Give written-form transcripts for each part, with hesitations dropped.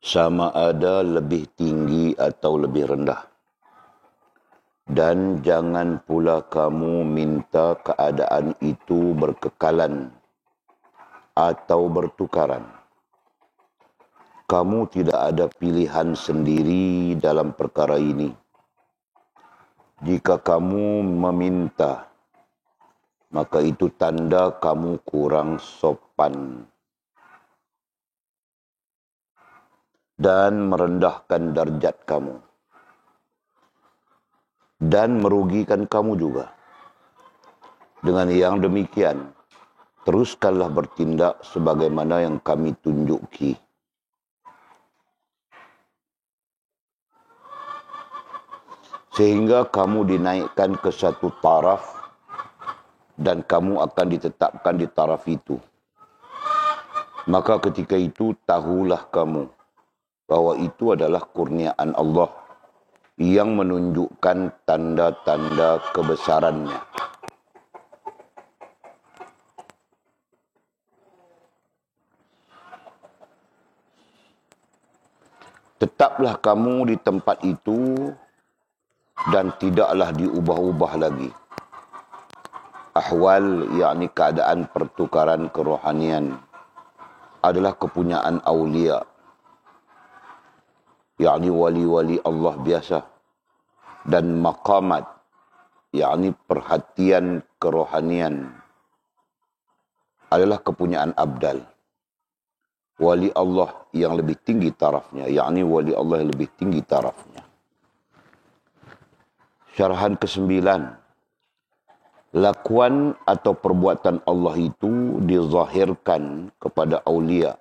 sama ada lebih tinggi atau lebih rendah. Dan jangan pula kamu minta keadaan itu berkekalan atau bertukaran. Kamu tidak ada pilihan sendiri dalam perkara ini. Jika kamu meminta, maka itu tanda kamu kurang sopan dan merendahkan darjat kamu dan merugikan kamu juga. Dengan yang demikian, teruskanlah bertindak sebagaimana yang kami tunjuki. Sehingga kamu dinaikkan ke satu taraf dan kamu akan ditetapkan di taraf itu. Maka ketika itu tahulah kamu bahwa itu adalah kurniaan Allah yang menunjukkan tanda-tanda kebesarannya. Tetaplah kamu di tempat itu dan tidaklah diubah-ubah lagi. Ahwal, yakni keadaan pertukaran kerohanian, adalah kepunyaan awliya, yakni wali-wali Allah biasa, dan maqamat, yakni perhatian kerohanian, adalah kepunyaan abdal. Wali Allah yang lebih tinggi tarafnya, yakni wali Allah yang lebih tinggi tarafnya. Syarahan ke-9. Lakuan atau perbuatan Allah itu dizahirkan kepada aulia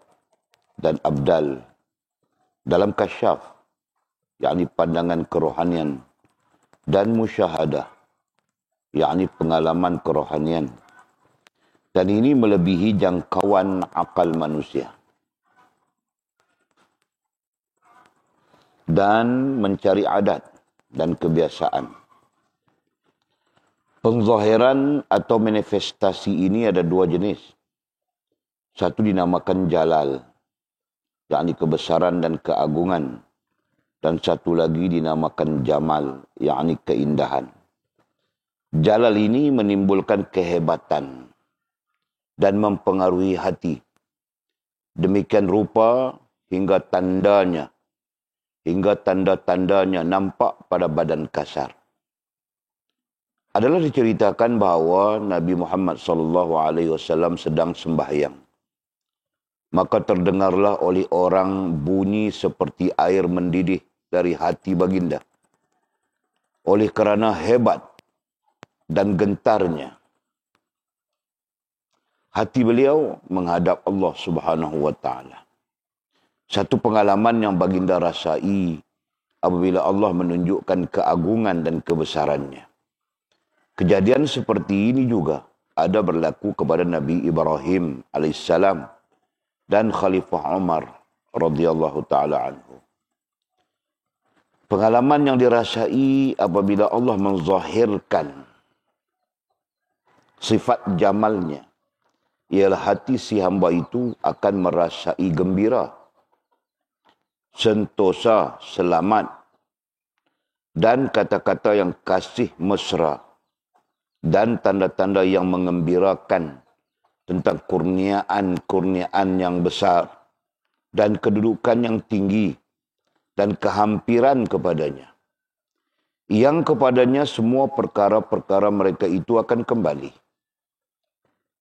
dan abdal dalam kasyaf, yakni pandangan kerohanian, dan musyahadah, yakni pengalaman kerohanian. Dan ini melebihi jangkauan akal manusia. Dan mencari adat dan kebiasaan. Pengzahiran atau manifestasi ini ada dua jenis. Satu dinamakan jalal, yakni kebesaran dan keagungan. Dan satu lagi dinamakan jamal, yakni keindahan. Jalal ini menimbulkan kehebatan dan mempengaruhi hati. Demikian rupa hingga tanda-tandanya nampak pada badan kasar. Adalah diceritakan bahawa Nabi Muhammad SAW sedang sembahyang. Maka terdengarlah oleh orang bunyi seperti air mendidih dari hati baginda. Oleh kerana hebat dan gentarnya hati beliau menghadap Allah Subhanahu wa taala. Satu pengalaman yang baginda rasai apabila Allah menunjukkan keagungan dan kebesarannya. Kejadian seperti ini juga ada berlaku kepada Nabi Ibrahim alaihissalam dan Khalifah Umar radhiyallahu taala anhu. Pengalaman yang dirasai apabila Allah menzahirkan sifat jamalnya, ialah hati si hamba itu akan merasai gembira, sentosa, selamat, dan kata-kata yang kasih mesra, dan tanda-tanda yang mengembirakan tentang kurniaan yang besar dan kedudukan yang tinggi dan kehampiran kepadanya. Yang kepadanya semua perkara-perkara mereka itu akan kembali.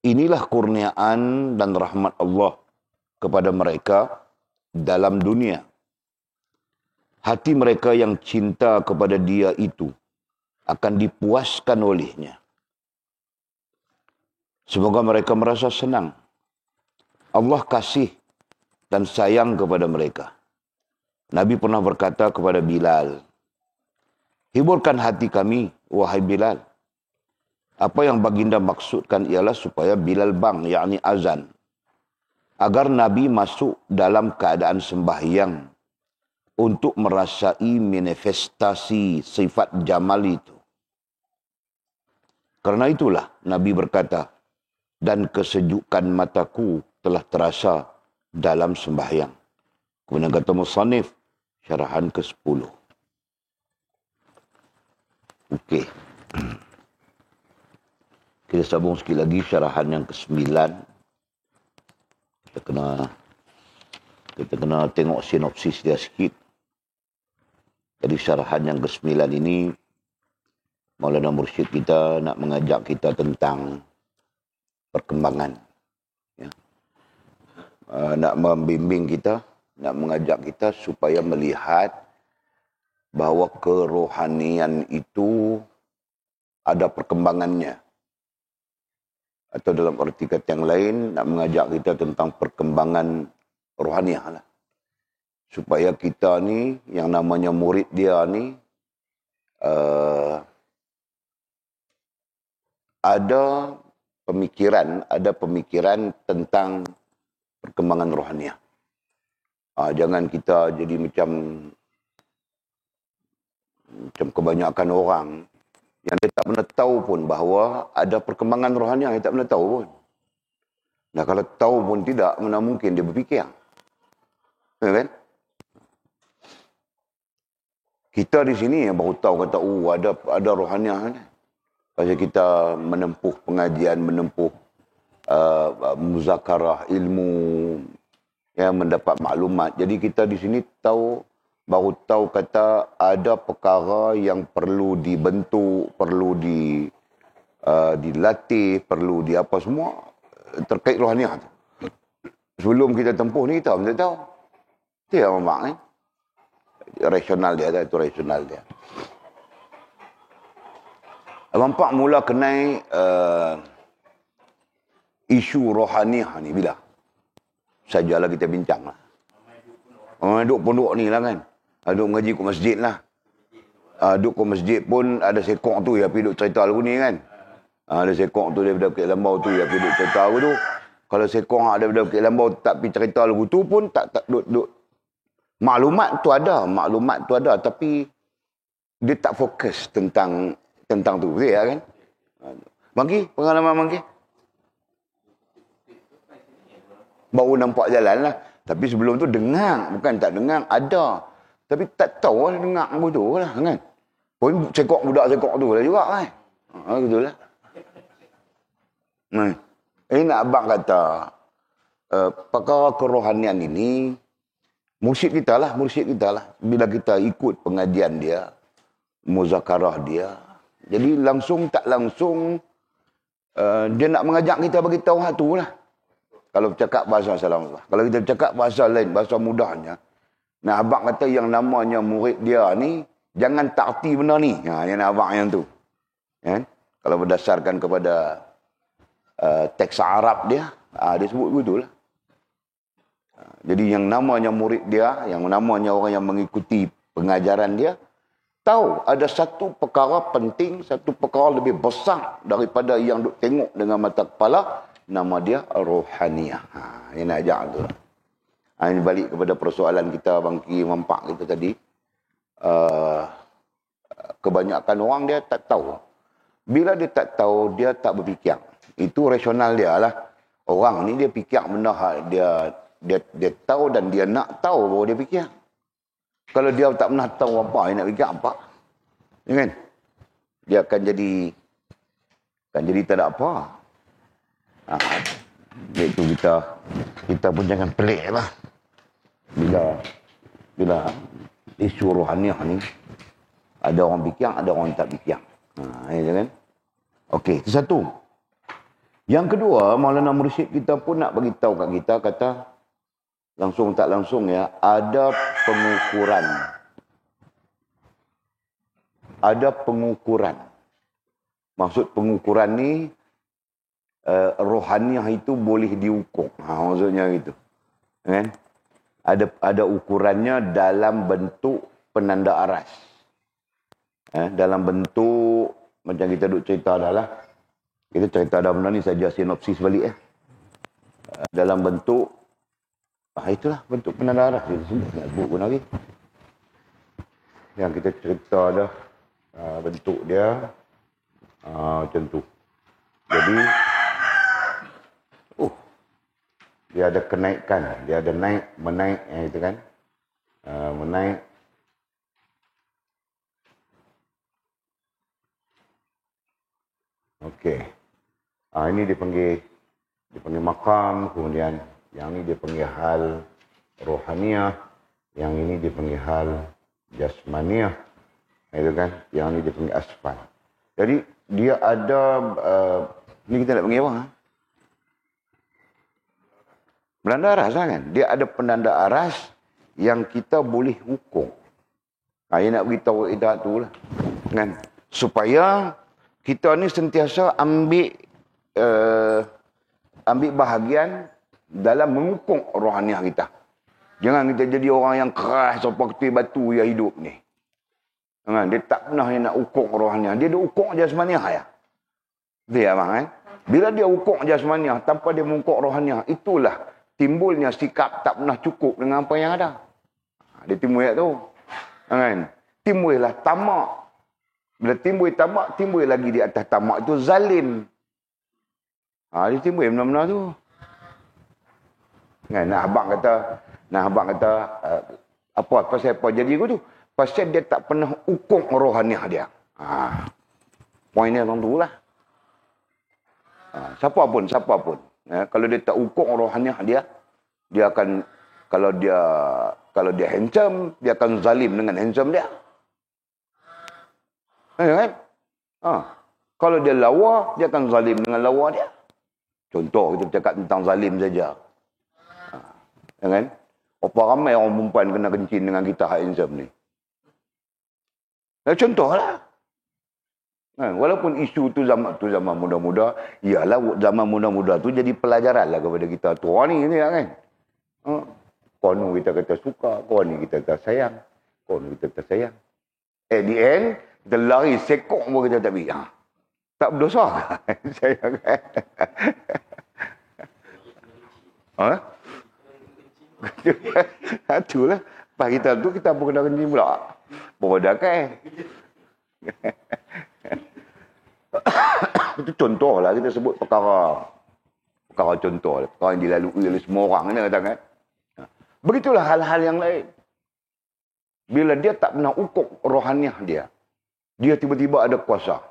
Inilah kurniaan dan rahmat Allah kepada mereka dalam dunia. Hati mereka yang cinta kepada Dia itu akan dipuaskan olehnya. Semoga mereka merasa senang. Allah kasih dan sayang kepada mereka. Nabi pernah berkata kepada Bilal, "Hiburkan hati kami, wahai Bilal." Apa yang baginda maksudkan ialah supaya Bilal bang, yakni azan. Agar Nabi masuk dalam keadaan sembahyang untuk merasai manifestasi sifat jamal itu. Karena itulah Nabi berkata, "Dan kesejukan mataku telah terasa dalam sembahyang. Kemudian kata musannif, syarahan ke-10. Okey. Kita sambung sekali lagi syarahan yang ke-9. Kita kena tengok sinopsis dia sikit. Jadi syarahan yang ke-9 ini, Maulana Mursyid kita nak mengajak kita tentang perkembangan. Ya. Nak membimbing kita, nak mengajak kita supaya melihat bahawa kerohanian itu ada perkembangannya. Atau dalam arti kata yang lain, nak mengajak kita tentang perkembangan rohaniah lah. Supaya kita ni, yang namanya murid dia ni, ada pemikiran tentang perkembangan rohaniah. Jangan kita jadi macam kebanyakan orang yang dia tak pernah tahu pun bahawa ada perkembangan rohaniah, dia tak pernah tahu pun. Nah, kalau tahu pun tidak, mana mungkin dia berfikir. Ya kan? Kita di sini yang baru tahu kata, ada rohaniah ni. Pasal kita menempuh pengajian, menempuh muzakarah ilmu, ya, mendapat maklumat. Jadi kita di sini baru tahu kata ada perkara yang perlu dibentuk, perlu dilatih, perlu di apa semua terkait rohaniah tu. Sebelum kita tempuh ni kita tak tahu. Itu yang memang ni. Rasional dia, itu rasional dia. Nampak mula kenai isu rohaniah ni bila? Sajalah kita bincang lah. Duduk pondok ni lah kan. Duduk mengaji kat masjid lah. Duduk kat masjid pun ada sekok tu yang pergi duduk cerita lagu ni kan. Ada sekok tu daripada Bukit Lambau tu yang pergi duduk cerita lagu tu. Kalau sekok daripada Bukit Lambau tak pergi cerita lagu tu pun tak duduk. Maklumat tu ada tapi dia tak fokus tentang tu. Betul ya kan? Mangki, pengalaman Mangki? Baru nampak jalan lah. Tapi sebelum tu dengar. Bukan tak dengar, ada. Tapi tak tahu lah dengar betul lah kan. Pun budak sekok tu lah juga kan. Betul lah. Ini nak abang kata, perkara kerohanian ini, mursyid kita lah. Bila kita ikut pengajian dia, muzakarah dia, jadi langsung tak langsung, dia nak mengajak kita bagi tahu hal tu lah. Kalau bercakap bahasa salam. Kalau kita bercakap bahasa lain, bahasa mudahnya. Nah, abang kata yang namanya murid dia ni, jangan tak erti benda ni. Yang abang yang tu. Ya? Kalau berdasarkan kepada teks Arab dia, dia sebut begitu lah. Jadi yang namanya murid dia, yang namanya orang yang mengikuti pengajaran dia, tahu ada satu perkara penting, satu perkara lebih besar daripada yang duk tengok dengan mata kepala. Nama dia rohaniah. Yang nak ajak tu. Ini balik kepada persoalan kita, Bangki Mampak kita tadi. Kebanyakan orang dia tak tahu. Bila dia tak tahu, dia tak berfikir. Itu rasional dia lah. Orang ni dia fikir benda dia tahu dan dia nak tahu baru dia fikir. Kalau dia tak pernah tahu apa, dia nak fikir apa. Ya kan? Dia akan jadi tak ada apa. Itu kita pun jangan pelik lah. Bila isu rohaniah ni, ada orang fikir, ada orang tak fikir. Ya kan? Okey, itu satu. Yang kedua, Maulana Mursyid kita pun nak bagi tahu kat kita, kata langsung tak langsung ya, ada pengukuran. Ada pengukuran. Maksud pengukuran ni, rohaniah itu boleh diukur. Maksudnya gitu. Kan? Ada ukurannya dalam bentuk penanda aras. Dalam bentuk, macam kita duk cerita dah lah. Kita cerita dah benda ni saja sinopsis balik. Dalam bentuk, itulah bentuk penanda aras. Kita sebut, nak sebut pun lagi. Yang kita cerita dah, bentuk dia, macam tu. Jadi, dia ada kenaikan, dia ada naik, menaik, itu kan. Menaik. Okey. Ini dipanggil makam, kemudian yang ini dipanggil hal rohaniah, yang ini dipanggil hal jasmaniah, itu kan. Yang ini dipanggil asfal. Jadi dia ada ni kita nak panggil apa? Penanda aras kan? Dia ada penanda aras yang kita boleh hukum. Dia nak beritahu kita tu lah. Kan? Supaya kita ni sentiasa ambil bahagian dalam menghukum rohaniah kita. Jangan kita jadi orang yang keras seperti batu yang hidup ni. Kan? Dia tak pernah nak hukum rohaniah. Dia ada hukum jasmaniah ya. Dia abang kan? Bila dia hukum jasmaniah tanpa dia menghukum rohaniah, itulah timbulnya sikap tak pernah cukup dengan apa yang ada. Dia timbul tu. Kan? Timbullah tamak. Bila timbul tamak, timbul lagi di atas tamak itu zalim. Dia timbul benda-benda tu. Kan? Nah abang kata apa pasal apa jadi aku tu? Pasal dia tak pernah hukum rohaniah dia. Poinnya orang tu lah. Siapa pun. Kalau dia tak hukum rohaniah dia akan, kalau dia handsome, dia akan zalim dengan handsome dia. Kan? Kalau dia lawa, dia akan zalim dengan lawa dia. Contoh kita cakap tentang zalim saja. Kan? Apa ramai orang perempuan kena kencing dengan kita handsome ni. Contohlah. Walaupun isu tu zaman muda-muda, ialah zaman muda-muda tu jadi pelajaran lah kepada kita. Tu orang ni kan. Konon kita kata suka, konon kita kata sayang, konon kita kata sayang. At the end, kita lari sekok pun kita tak ambil. Tak berdosa kan? Sayang kan? Itulah. Pas kita tu, kita pun kena kencing pula. Bodoh kan? Itu contoh lah kita sebut perkara contoh lah. Perkara yang dilalui oleh semua orang ni katakan. Begitulah hal-hal yang lain. Bila dia tak pernah ukur rohaniah dia tiba-tiba ada kuasa.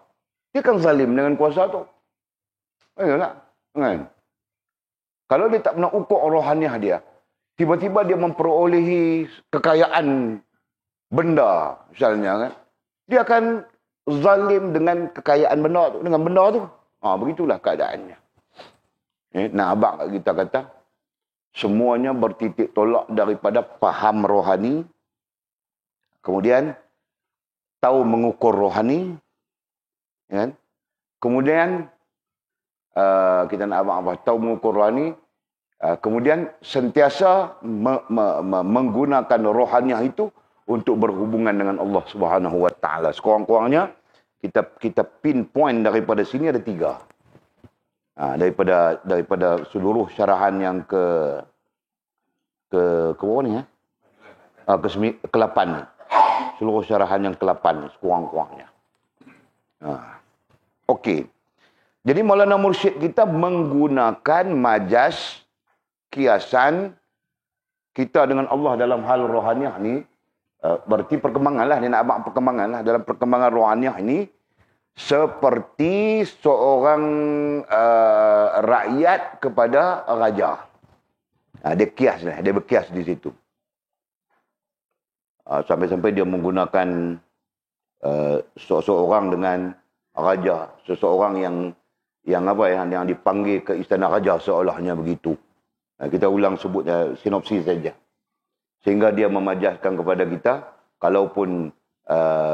Dia kan zalim dengan kuasa tu. Ayolah. Kan? Kalau dia tak pernah ukur rohaniah dia, tiba-tiba dia memperolehi kekayaan benda misalnya kan. Dia akan zalim dengan kekayaan benda tu, dengan benda tu. Begitulah keadaannya. Nah abang kita kata, semuanya bertitik tolak daripada faham rohani, kemudian tahu mengukur rohani, kan? Kemudian kita nak abang apa? Tahu mengukur rohani, kemudian sentiasa menggunakan rohaniah itu untuk berhubungan dengan Allah Subhanahu Wa Taala. Sekurang-kurangnya kita pinpoint daripada sini ada 3. Daripada seluruh syarahan yang ke berapa ni ke-8 ni. Seluruh syarahan yang ke-8 sekurang-kurangnya. Okey. Jadi Maulana Mursyid kita menggunakan majas kiasan kita dengan Allah dalam hal rohaniah ni. Berarti perkembangan lah. Dia nak abang perkembangan lah. Dalam perkembangan rohaniah ini, seperti seorang rakyat kepada raja. Dia kias lah. Dia berkias di situ. Sampai-sampai dia menggunakan seseorang dengan raja. Seseorang yang dipanggil ke istana raja seolahnya begitu. Kita ulang sebut sinopsis saja. Sehingga dia memajaskan kepada kita, kalaupun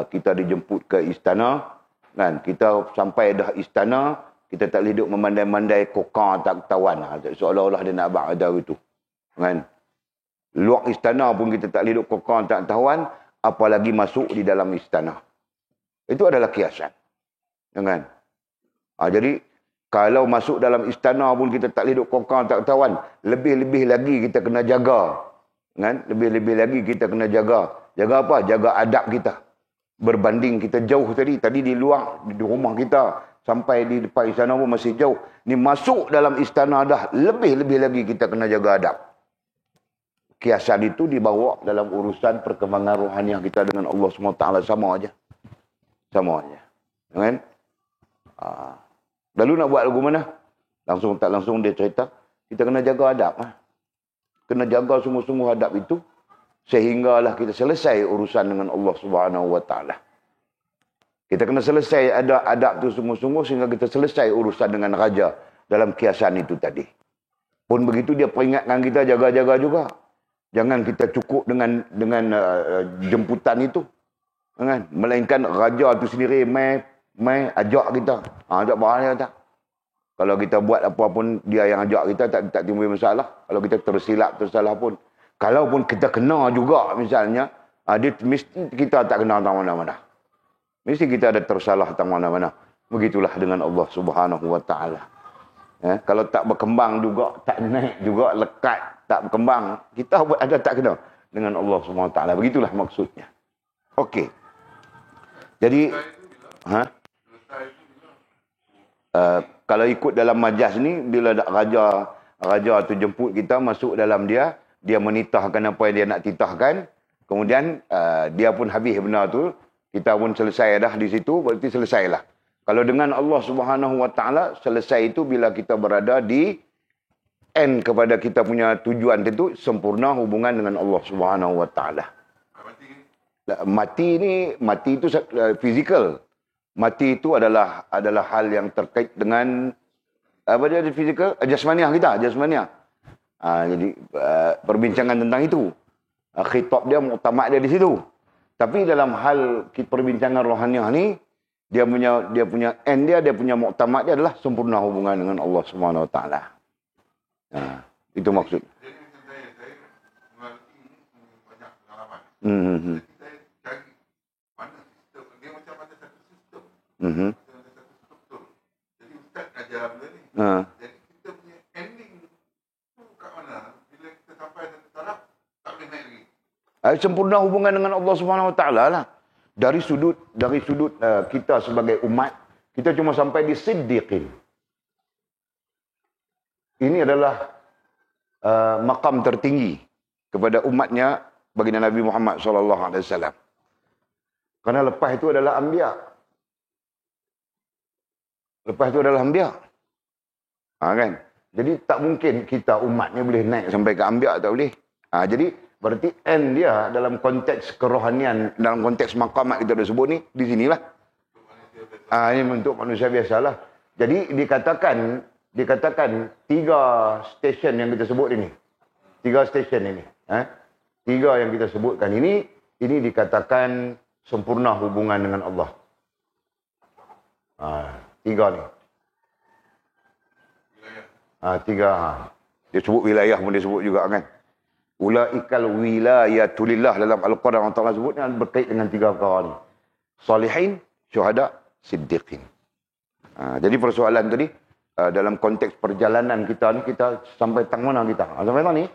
kita dijemput ke istana, kan, kita sampai dah istana, kita tak boleh duduk memandai-mandai kokar tak ketahuan. Seolah-olah dia nak abang ada itu. Kan? Luar istana pun kita tak boleh duduk kokar tak ketahuan, apalagi masuk di dalam istana. Itu adalah kiasan. Kan? Jadi, kalau masuk dalam istana pun kita tak boleh duduk kokar tak ketahuan, lebih-lebih lagi kita kena jaga. Kan? Lebih-lebih lagi kita kena jaga. Jaga apa? Jaga adab kita. Berbanding kita jauh tadi di luar, di rumah kita, Sampai di depan istana pun masih jauh. Ni masuk dalam istana dah. Lebih-lebih lagi kita kena jaga adab. Kiasan itu dibawa dalam urusan perkembangan rohaniah kita dengan Allah SWT. Sama aja. Sama aja. Kan? Lalu nak buat lagu mana? Langsung tak langsung dia cerita. Kita kena jaga adab. Kena jaga sungguh-sungguh adab itu. Sehinggalah kita selesai urusan dengan Allah SWT. Kita kena selesai adab tu sungguh-sungguh sehingga kita selesai urusan dengan raja dalam kiasan itu tadi. Pun begitu dia peringatkan kita jaga-jaga juga. Jangan kita cukup dengan jemputan itu. Kan? Melainkan raja itu sendiri mai ajak kita. Ajak bahaya tak? Kalau kita buat apa pun dia yang ajak kita tak timbul masalah. Kalau kita tersilap tersalah pun. Kalaupun kita kena juga misalnya, dia mesti kita tak kena tang mana-mana. Mesti kita ada tersalah tang mana-mana. Begitulah dengan Allah Subhanahu Wa Taala. Kalau tak berkembang juga, tak naik juga, lekat, tak berkembang, kita buat ada tak kena dengan Allah Subhanahu Wa Taala. Begitulah maksudnya. Okey. Jadi, kalau ikut dalam majaz ni, bila raja tu jemput kita masuk dalam dia menitahkan apa yang dia nak titahkan, kemudian dia pun habis benda tu, kita pun selesai dah di situ, berarti selesailah. Kalau dengan Allah Subhanahu Wa Taala, selesai itu bila kita berada di end kepada kita punya tujuan itu, sempurna hubungan dengan Allah Subhanahu Wa Taala. Mati itu fizikal. Mati itu adalah hal yang terkait dengan apa dia fizikal, jasmaniah kita, jasmaniah. Jadi perbincangan tentang itu. Khitab dia, muktamad dia di situ. Tapi dalam hal perbincangan rohaniah ni, dia punya end dia punya muktamad dia adalah sempurna hubungan dengan Allah Subhanahu Wa Taala. Itu maksud. Jadi macam saya mengerti banyak pengalaman. Jadi saya cari mana sistem, dia macam ada satu sistem. Ada satu struktur. Jadi Ustaz ajar benda ni. Jadi kita punya ending tu kat mana? Bila kita sampai satu taraf, tak boleh naik lagi. Sempurna hubungan dengan Allah Subhanahu Wa Taala lah. Dari sudut kita sebagai umat, kita cuma sampai di siddiqin. Ini adalah maqam tertinggi kepada umatnya baginda Nabi Muhammad SAW. Karena lepas itu adalah anbiya. Lepas itu adalah anbiya. Kan? Jadi tak mungkin kita umatnya boleh naik sampai ke anbiya, tak boleh. Jadi berarti end dia dalam konteks kerohanian, dalam konteks maqamat kita dah sebut ni, di sinilah. Ini untuk manusia biasalah. Jadi dikatakan 3 stesen yang kita sebut ini. 3 stesen ini. 3 yang kita sebutkan ini dikatakan sempurna hubungan dengan Allah. 3 ni. 3. Dia sebut wilayah pun dia sebut juga kan. Ulaikal wilayatulillah dalam Al-Quran Allah Ta'ala sebut ni berkait dengan 3 perkara ni. Salihin, syuhada, siddiqin. Jadi persoalan tadi, dalam konteks perjalanan kita ni, kita sampai tang mana kita? Sampai tang ni?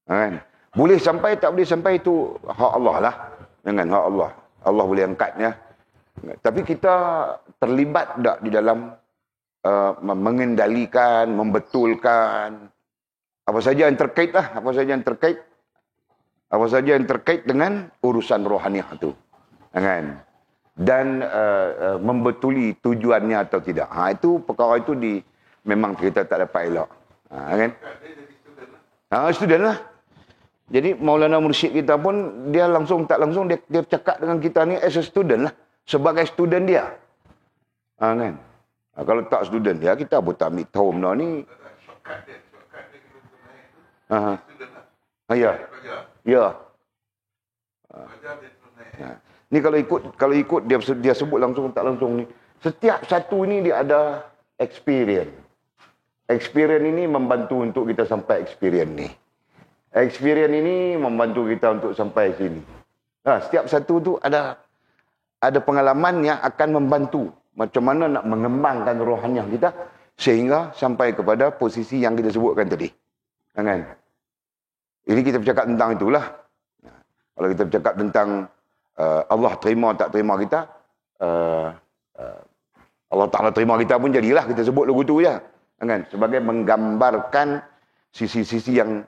Kan? Boleh sampai, tak boleh sampai itu hak Allah lah. Jangan hak Allah. Allah boleh angkatnya. Tapi kita terlibat tak di dalam mengendalikan, membetulkan apa saja yang terkait lah, apa saja yang terkait dengan urusan rohaniah itu, kan? Dan membetuli tujuannya atau tidak. Itu perkara itu memang kita tak dapat elak, kan? Student lah. Jadi Maulana Mursyid kita pun dia langsung tak langsung dia cakap dengan kita ni as a student lah, sebagai student dia, kan? Kalau tak student dia, kita pun tak ambil tahu benda ni. Ya. Ni kalau ikut dia sebut langsung tak langsung ni. Setiap satu ni dia ada experience. Experience ini membantu untuk kita sampai experience ni. Experience ini membantu kita untuk sampai sini. Setiap satu tu ada pengalaman yang akan membantu macam mana nak mengembangkan rohaniah kita sehingga sampai kepada posisi yang kita sebutkan tadi. Kan? Ini kita bercakap tentang itulah. Kalau kita bercakap tentang Allah terima tak terima kita, Allah Ta'ala terima kita pun jadilah kita sebut lagu tu je. Kan? Sebagai menggambarkan sisi-sisi yang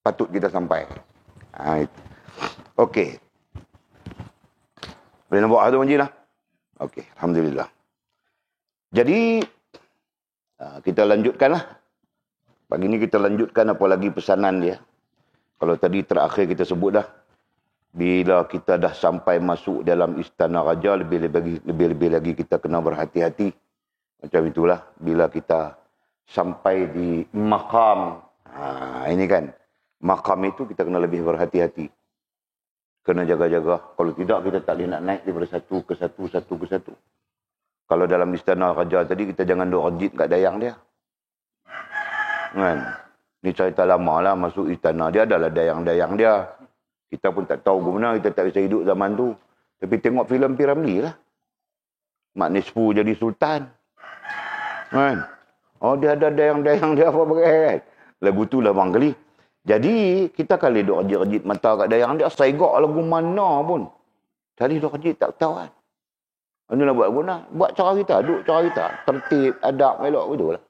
patut kita sampai. Okey. Boleh nampak tu Manji lah? Okey, Alhamdulillah. Jadi, kita lanjutkanlah. Pagi ni kita lanjutkan apa lagi pesanan dia. Kalau tadi terakhir kita sebut dah, bila kita dah sampai masuk dalam istana raja, lebih-lebih lagi kita kena berhati-hati. Macam itulah, bila kita sampai di makam. Ini kan, makam itu kita kena lebih berhati-hati. Kena jaga-jaga. Kalau tidak, kita tak boleh nak naik daripada satu ke satu. Kalau dalam istana raja tadi, kita jangan duk rejit kat dayang dia. Kan? Ni cerita lama lah, masuk istana dia adalah dayang-dayang dia. Kita pun tak tahu ke mana, kita tak bisa hidup zaman tu. Tapi tengok filem Piramli lah. Mak Nisfu jadi sultan. Kan? Oh, dia ada dayang-dayang dia apa pakai kan? Lagu tu lah bang kali. Jadi, kita kali duk rejit-rejit mata kat dayang dia, segak lagu mana pun. Tadi duk rejit tak tahu kan. Mana nak buat guna? Buat cara kita, duduk cara kita. Tertib, adab, elok gitu lah.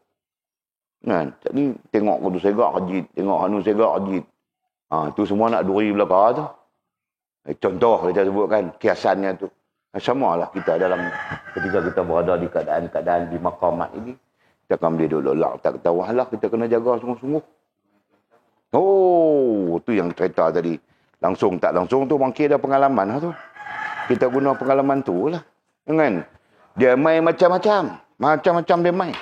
Kan? Jadi, tengok tu segak rejit. Tengok anu segak rejit. Tu semua nak duri belakang tu. Contoh kita sebutkan, kiasannya tu. Sama lah kita dalam, ketika kita berada di keadaan-keadaan di maqamat ini, kita akan boleh duduk lelak, tak ketawa lah. Kita kena jaga sungguh-sungguh. Oh, tu yang cerita tadi. Langsung tak langsung tu bangkit ada pengalaman lah tu. Kita guna pengalaman tu lah. Kan? Dia main macam-macam. Macam-macam dia main.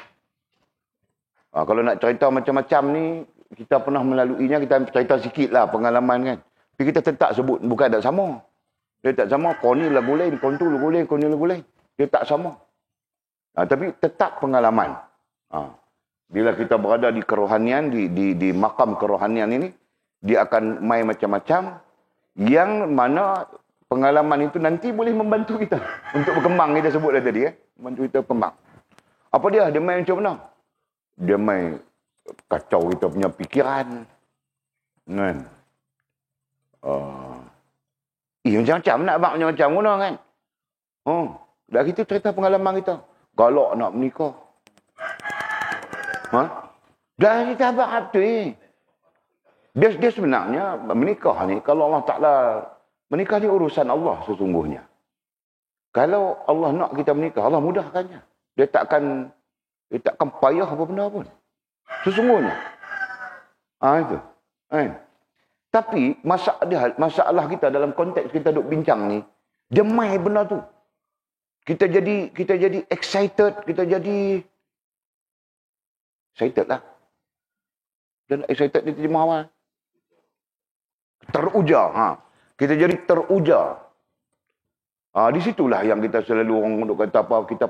Kalau nak cerita macam-macam ni, kita pernah melaluinya, kita cerita sikit lah pengalaman kan. Tapi kita tetap sebut, bukan tak sama. Dia tak sama, kau ni lagu lain, kau tu lagu lain, kau ni lagu lain. Dia tak sama. Tapi tetap pengalaman. Bila kita berada di kerohanian, di makam kerohanian ini, dia akan main macam-macam, yang mana pengalaman itu nanti boleh membantu kita untuk berkembang. Kita sebut dah tadi, membantu kita berkembang. Apa dia? Dia main macam mana? Dia main kacau kita punya fikiran. Kan? Macam-macam nak abang macam-macam guna kan? Dah kita cerita pengalaman kita. Galak nak menikah. Dah kita abang tu Dia sebenarnya menikah ni, kalau Allah Ta'ala, menikah ni urusan Allah sesungguhnya. Kalau Allah nak kita menikah, Allah mudahkannya. Dia takkan payah apa benda pun. Sesungguhnya. Itu. Tapi masalah kita dalam konteks kita duk bincang ni, dia main benda tu. Kita jadi excited, kita jadi excited lah. Dan excited dia terjemah awal. Teruja. Kita jadi teruja. Di situlah yang kita selalu orang duk kata apa, kita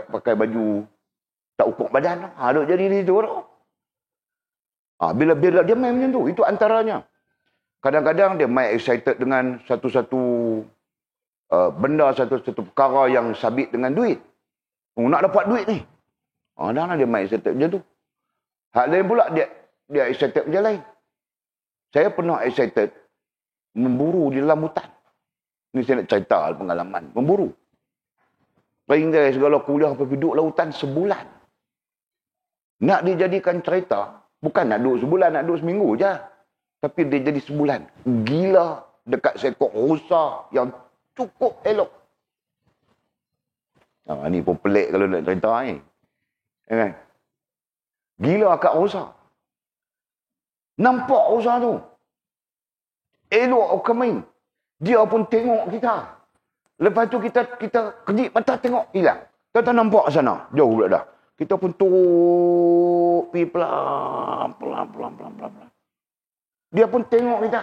pakai baju tak ukur badan. Duk jadi di situ. Bila dia main macam tu, itu antaranya. Kadang-kadang dia main excited dengan satu-satu benda, satu-satu perkara yang sabit dengan duit. Nak dapat duit ni. Dah dia main excited macam tu. Hal lain pula dia excited macam lain. Saya pernah excited memburu di dalam hutan. Ni saya nak cerita pengalaman. Memburu. Hingga segala kuliah pergi duduk lautan sebulan. Nak dijadikan cerita, bukan nak duduk sebulan, nak duduk seminggu je. Tapi dia jadi sebulan. Gila dekat seekor rusa yang cukup elok. Ni pun pelik kalau nak cerita ni. Kan? Gila kat rusa. Nampak rusa tu. Elok kami. Dia pun tengok kita. Lepas tu kita kejip mata tengok hilang. Kita nampak sana. Jauh pula dah. Kita pun turut pergi pelan. Dia pun tengok kita.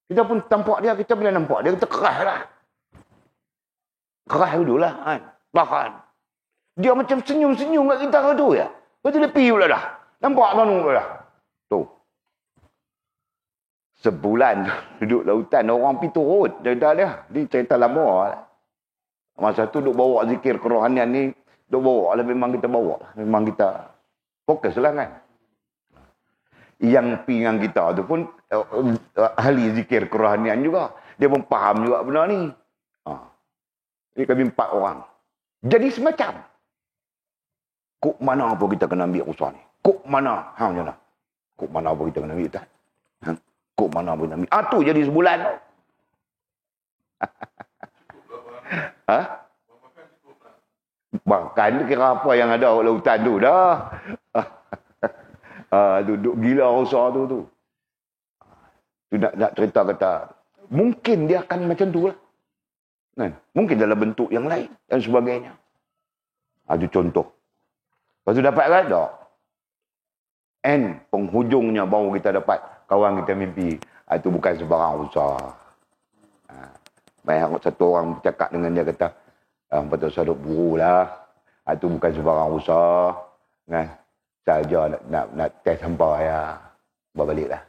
Kita pun tampak dia. Kita bila nampak dia, kita kerah lah. Kerah dulu lah. Bahkan. Dia macam senyum-senyum kat kita tu ya. Lepas tu dia pergi pula dah. Nampak sana pula dah. Tu. Sebulan duduk lautan, orang pergi turut cerita dia. Dia cerita lama lah. Masa tu duk bawa zikir kerohanian ni, duk bawa lah, memang kita bawa. Memang kita fokus lah kan. Yang pingang kita tu pun ahli zikir kerohanian juga. Dia pun faham juga benda ni. Jadi kami 4 orang. Jadi semacam. Kok mana apa kita kena ambil usaha ni? Kok mana? Macam mana? Kok mana apa kita kena ambil tak? Kok mana apa kita ambil? Tu jadi sebulan tu. Ha? Makan tu kira apa yang ada kat lautan tu dah. Duduk gila usaha tu. Tu nak cerita kata, mungkin dia akan macam tu lah. Kan? Mungkin dalam bentuk yang lain dan sebagainya. Itu contoh. Lepas tu dapat kan tak? And penghujungnya baru kita dapat kawan kita mimpi. Itu bukan sebarang usaha. Banyak satu orang bercakap dengan dia kata, patut saya duk buru lah. Itu bukan sebarang usaha. Kan? Saja nak test hampa ya. Balik lah.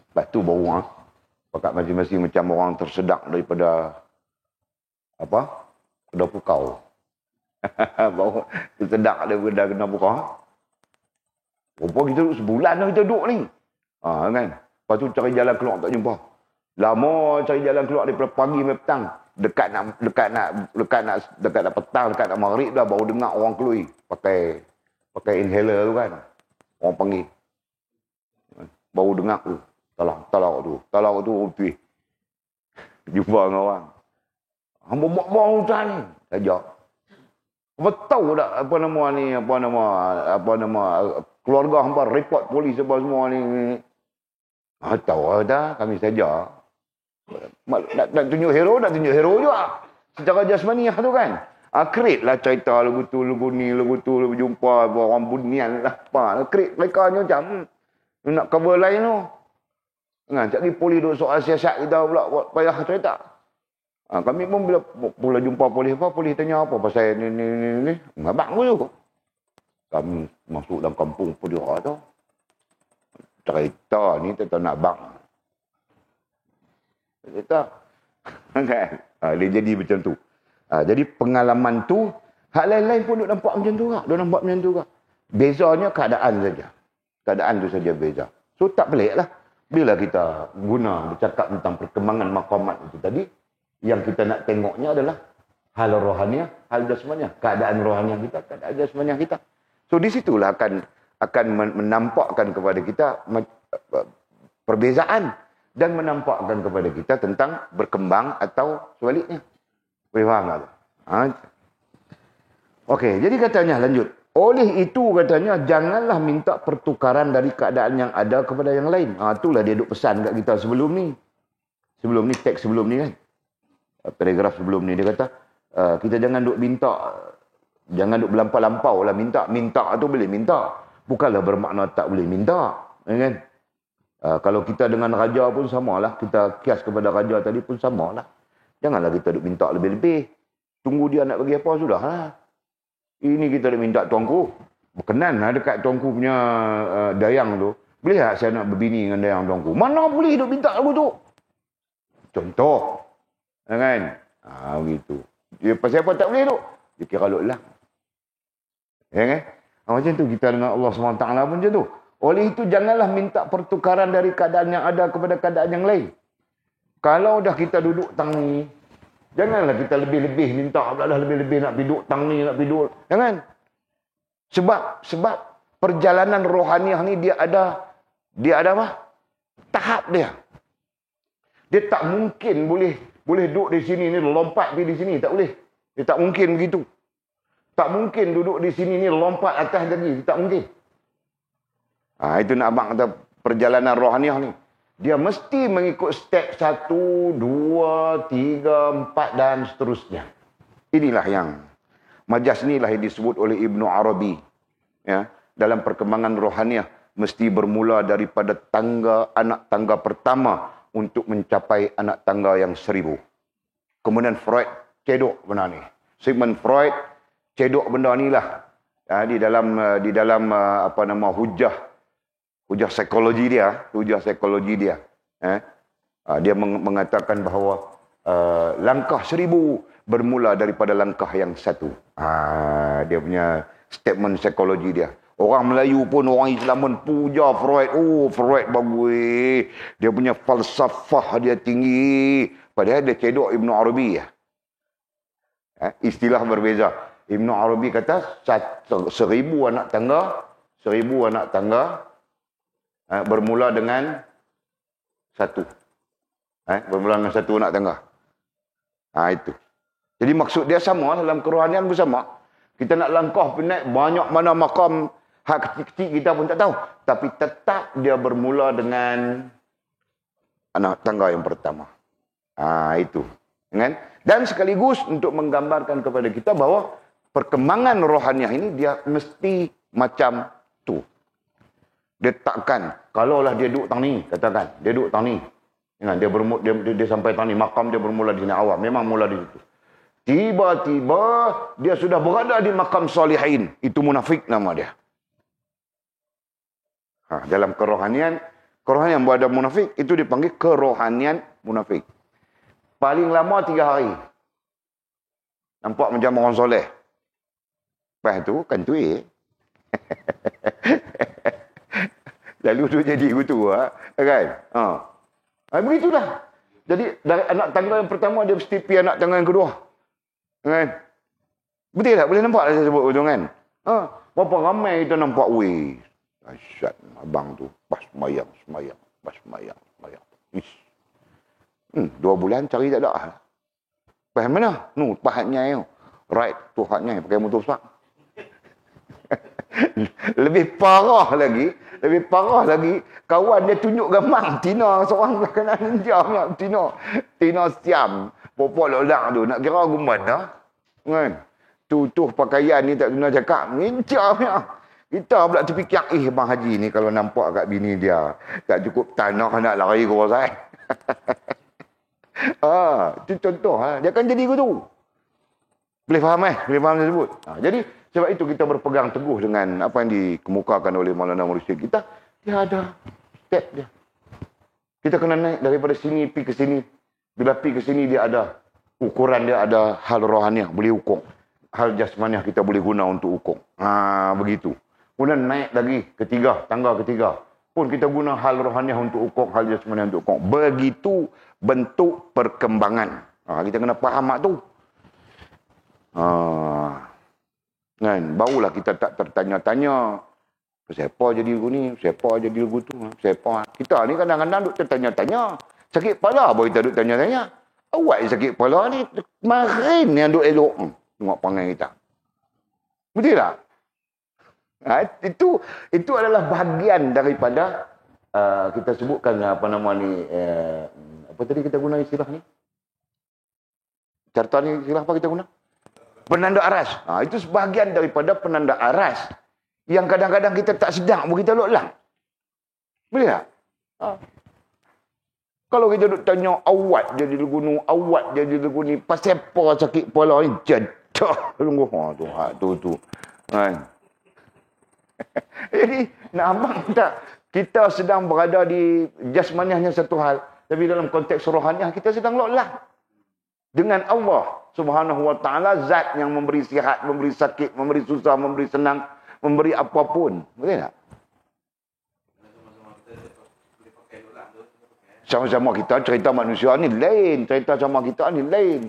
Lepas tu baru pakat masing-masing macam orang tersedak daripada kena pukau. Baru tersedak daripada kena pukau. Rupa kita duduk sebulan dah kita duduk ni. Kan? Lepas tu cari jalan keluar tak jumpa. Lama cari jalan keluar daripada pagi sampai petang. Dekat nak petang, dekat nak maghrib dah baru dengar orang keluar. Pakai inhaler tu kan. Orang panggil. Baru dengar tu. Talak tu putih. Jumpa dengan orang. Hamba buat hutan ni. Saja. Apa tahu tak apa nama keluarga hamba report polis apa semua ni. Tahu dah kami saja. Nak tunjuk hero juga. Secara jasmaniah tu kan. Create lah cerita lagu tu, lagu ni, lagu tu, lagu jumpa orang bunian lah. Create mereka ni macam nak cover lain tu. Kan, sekali polis duduk soal siasat kita pula buat payah cerita. Kami pun bila jumpa polis polis tanya apa pasal ni. Abang tu. Kami masuk dalam kampung Pudira tu. Cerita ni tentang nak abang. Cerita. Kan? Dia jadi macam tu. Jadi pengalaman tu, hak lain-lain pun duk nampak macam tu juga. Duk nampak macam tu juga. Bezanya keadaan saja. Keadaan tu saja beza. So tak pelik lah. Bila kita bercakap tentang perkembangan maqamat itu tadi, yang kita nak tengoknya adalah hal rohaniah, hal jasmaniah, keadaan rohaniah kita, keadaan jasmaniah kita. So di situlah akan menampakkan kepada kita perbezaan dan menampakkan kepada kita tentang berkembang atau sebaliknya. Boleh faham tak? Okey, jadi katanya lanjut. Oleh itu katanya janganlah minta pertukaran dari keadaan yang ada kepada yang lain. Itulah dia duk pesan kat kita sebelum ni. Sebelum ni, teks sebelum ni kan. Paragraf sebelum ni dia kata kita jangan duk minta, jangan duk berlampau-lampau lah minta. Minta tu boleh minta. Bukanlah bermakna tak boleh minta. Kan? Kalau kita dengan raja pun samalah. Kita kias kepada raja tadi pun samalah. Janganlah kita duk minta lebih-lebih. Tunggu dia nak bagi apa sudahlah. Ini kita nak minta tuanku. Berkenan lah dekat tuanku punya dayang tu. Boleh tak saya nak berbini dengan dayang tuanku? Mana boleh duk minta lagu tu? Contoh. Kan? Begitu. Dia pasal apa tak boleh tu? Dia kira luk lah. Ya kan? Macam tu kita dengan Allah SWT pun macam tu. Oleh itu janganlah minta pertukaran dari keadaan yang ada kepada keadaan yang lain. Kalau dah kita duduk tang ni, janganlah kita lebih-lebih minta pula dah lebih-lebih nak duduk tang ni, nak duduk. Jangan. Sebab perjalanan rohaniah ni dia ada apa? Tahap dia. Dia tak mungkin boleh duduk di sini ni lompat pergi di sini, tak boleh. Dia tak mungkin begitu. Tak mungkin duduk di sini ni lompat atas lagi, tak mungkin. Itu nak abang kata perjalanan rohaniah ni. Dia mesti mengikut step 1, 2, 3, 4 dan seterusnya. Inilah yang majas inilah yang disebut oleh Ibnu Arabi. Ya, dalam perkembangan rohaniah mesti bermula daripada anak tangga pertama untuk mencapai anak tangga yang 1000. Kemudian Freud cedok benda ni. Sigmund Freud cedok benda ni lah. Di dalam hujah psikologi dia. Dia mengatakan bahawa langkah 1000 bermula daripada langkah yang 1. Dia punya statement psikologi dia. Orang Melayu pun, orang Islam pun puja Freud. Freud bagus. Dia punya falsafah dia tinggi. Padahal dia cedok Ibnu Arabi. Istilah berbeza. Ibn Arabi kata 1000 anak tangga bermula dengan satu. Bermula dengan satu anak tangga. Itu. Jadi maksud dia sama dalam kerohanian bersama. Kita nak langkah naik banyak mana makam hak kecil-kecil kita pun tak tahu. Tapi tetap dia bermula dengan anak tangga yang pertama. Itu. Kan? Dan sekaligus untuk menggambarkan kepada kita bahawa perkembangan rohaniah ini dia mesti macam tu. Dia takkan, kalaulah dia duduk tang ni, katakan, dia duduk tang ni. Dia sampai tang ni, makam dia bermula di sini awal, memang mula di situ. Tiba-tiba dia sudah berada di makam salihin. Itu munafik nama dia. Dalam kerohanian berada munafik, itu dipanggil kerohanian munafik. Paling lama 3 hari. Nampak macam orang soleh. Lepas tu, kan tu lalu tu jadi gitu kan? Begitulah. Jadi, dari anak tangga yang pertama, dia mesti pergi anak tangga yang kedua. Kan? Betul tak? Boleh nampak lah saya sebut betul kan? Berapa ramai kita nampak, weh, asyad abang tu, pas semayang. Ish. 2 bulan cari tak ada. Faham mana? Pahatnya tu. Right, tu hatnya pakai motor besar. Lebih parah lagi, kawan dia tunjuk gambar Tina seorang belah kanan jam Tina Siam. Popok lolak tu nak kira aku mana? Kan? Tutuh pakaian ni tak guna cakap. Mincamnya. Kita pula terfikir, Abang Haji ni kalau nampak kat bini dia, tak cukup tanah nak lari ke orang. Itu contoh. Dia akan jadi gitu. Boleh faham Boleh faham saya sebut? Jadi, sebab itu kita berpegang teguh dengan apa yang dikemukakan oleh Maulana Mursyid kita. Dia ada step dia. Kita kena naik daripada sini, pergi ke sini. Bila pergi ke sini, dia ada ukuran, dia ada hal rohaniah, boleh ukur. Hal jasmaniah kita boleh guna untuk ukur. Begitu. Kemudian naik lagi tangga ketiga. Pun kita guna hal rohaniah untuk ukur, hal jasmaniah untuk ukur. Begitu bentuk perkembangan. Kita kena faham tu. Kan? Barulah kita tak tertanya-tanya. Siapa jadi lagu ni? Siapa jadi lagu tu? Siapa? Kita ni kadang-kadang duk tertanya-tanya. Sakit kepala baru kita duk tanya-tanya. Awak yang sakit kepala ni, kemarin yang duk elok. Tengok panggil kita. Betul tak? Itu adalah bahagian daripada kita sebutkan apa nama ni, apa tadi kita guna istilah ni? Carta ni istilah apa kita guna? Penanda aras. Itu sebahagian daripada penanda aras yang kadang-kadang kita tak sedang pun kita lok-lang. Boleh tak? Kalau kita duk tanya awak jadi lagu ni, pasal apa sakit kepala ni? Jadah. Tu. Kan? Jadi, nak abang tak? Kita sedang berada di jasmaniahnya satu hal. Tapi dalam konteks rohaniah, kita sedang lok-lang. Dengan Allah Subhanahu wa ta'ala, zat yang memberi sihat, memberi sakit, memberi susah, memberi senang, memberi apapun. Betul tak? Sama-sama kita cerita manusia ni lain, cerita sama kita ni lain.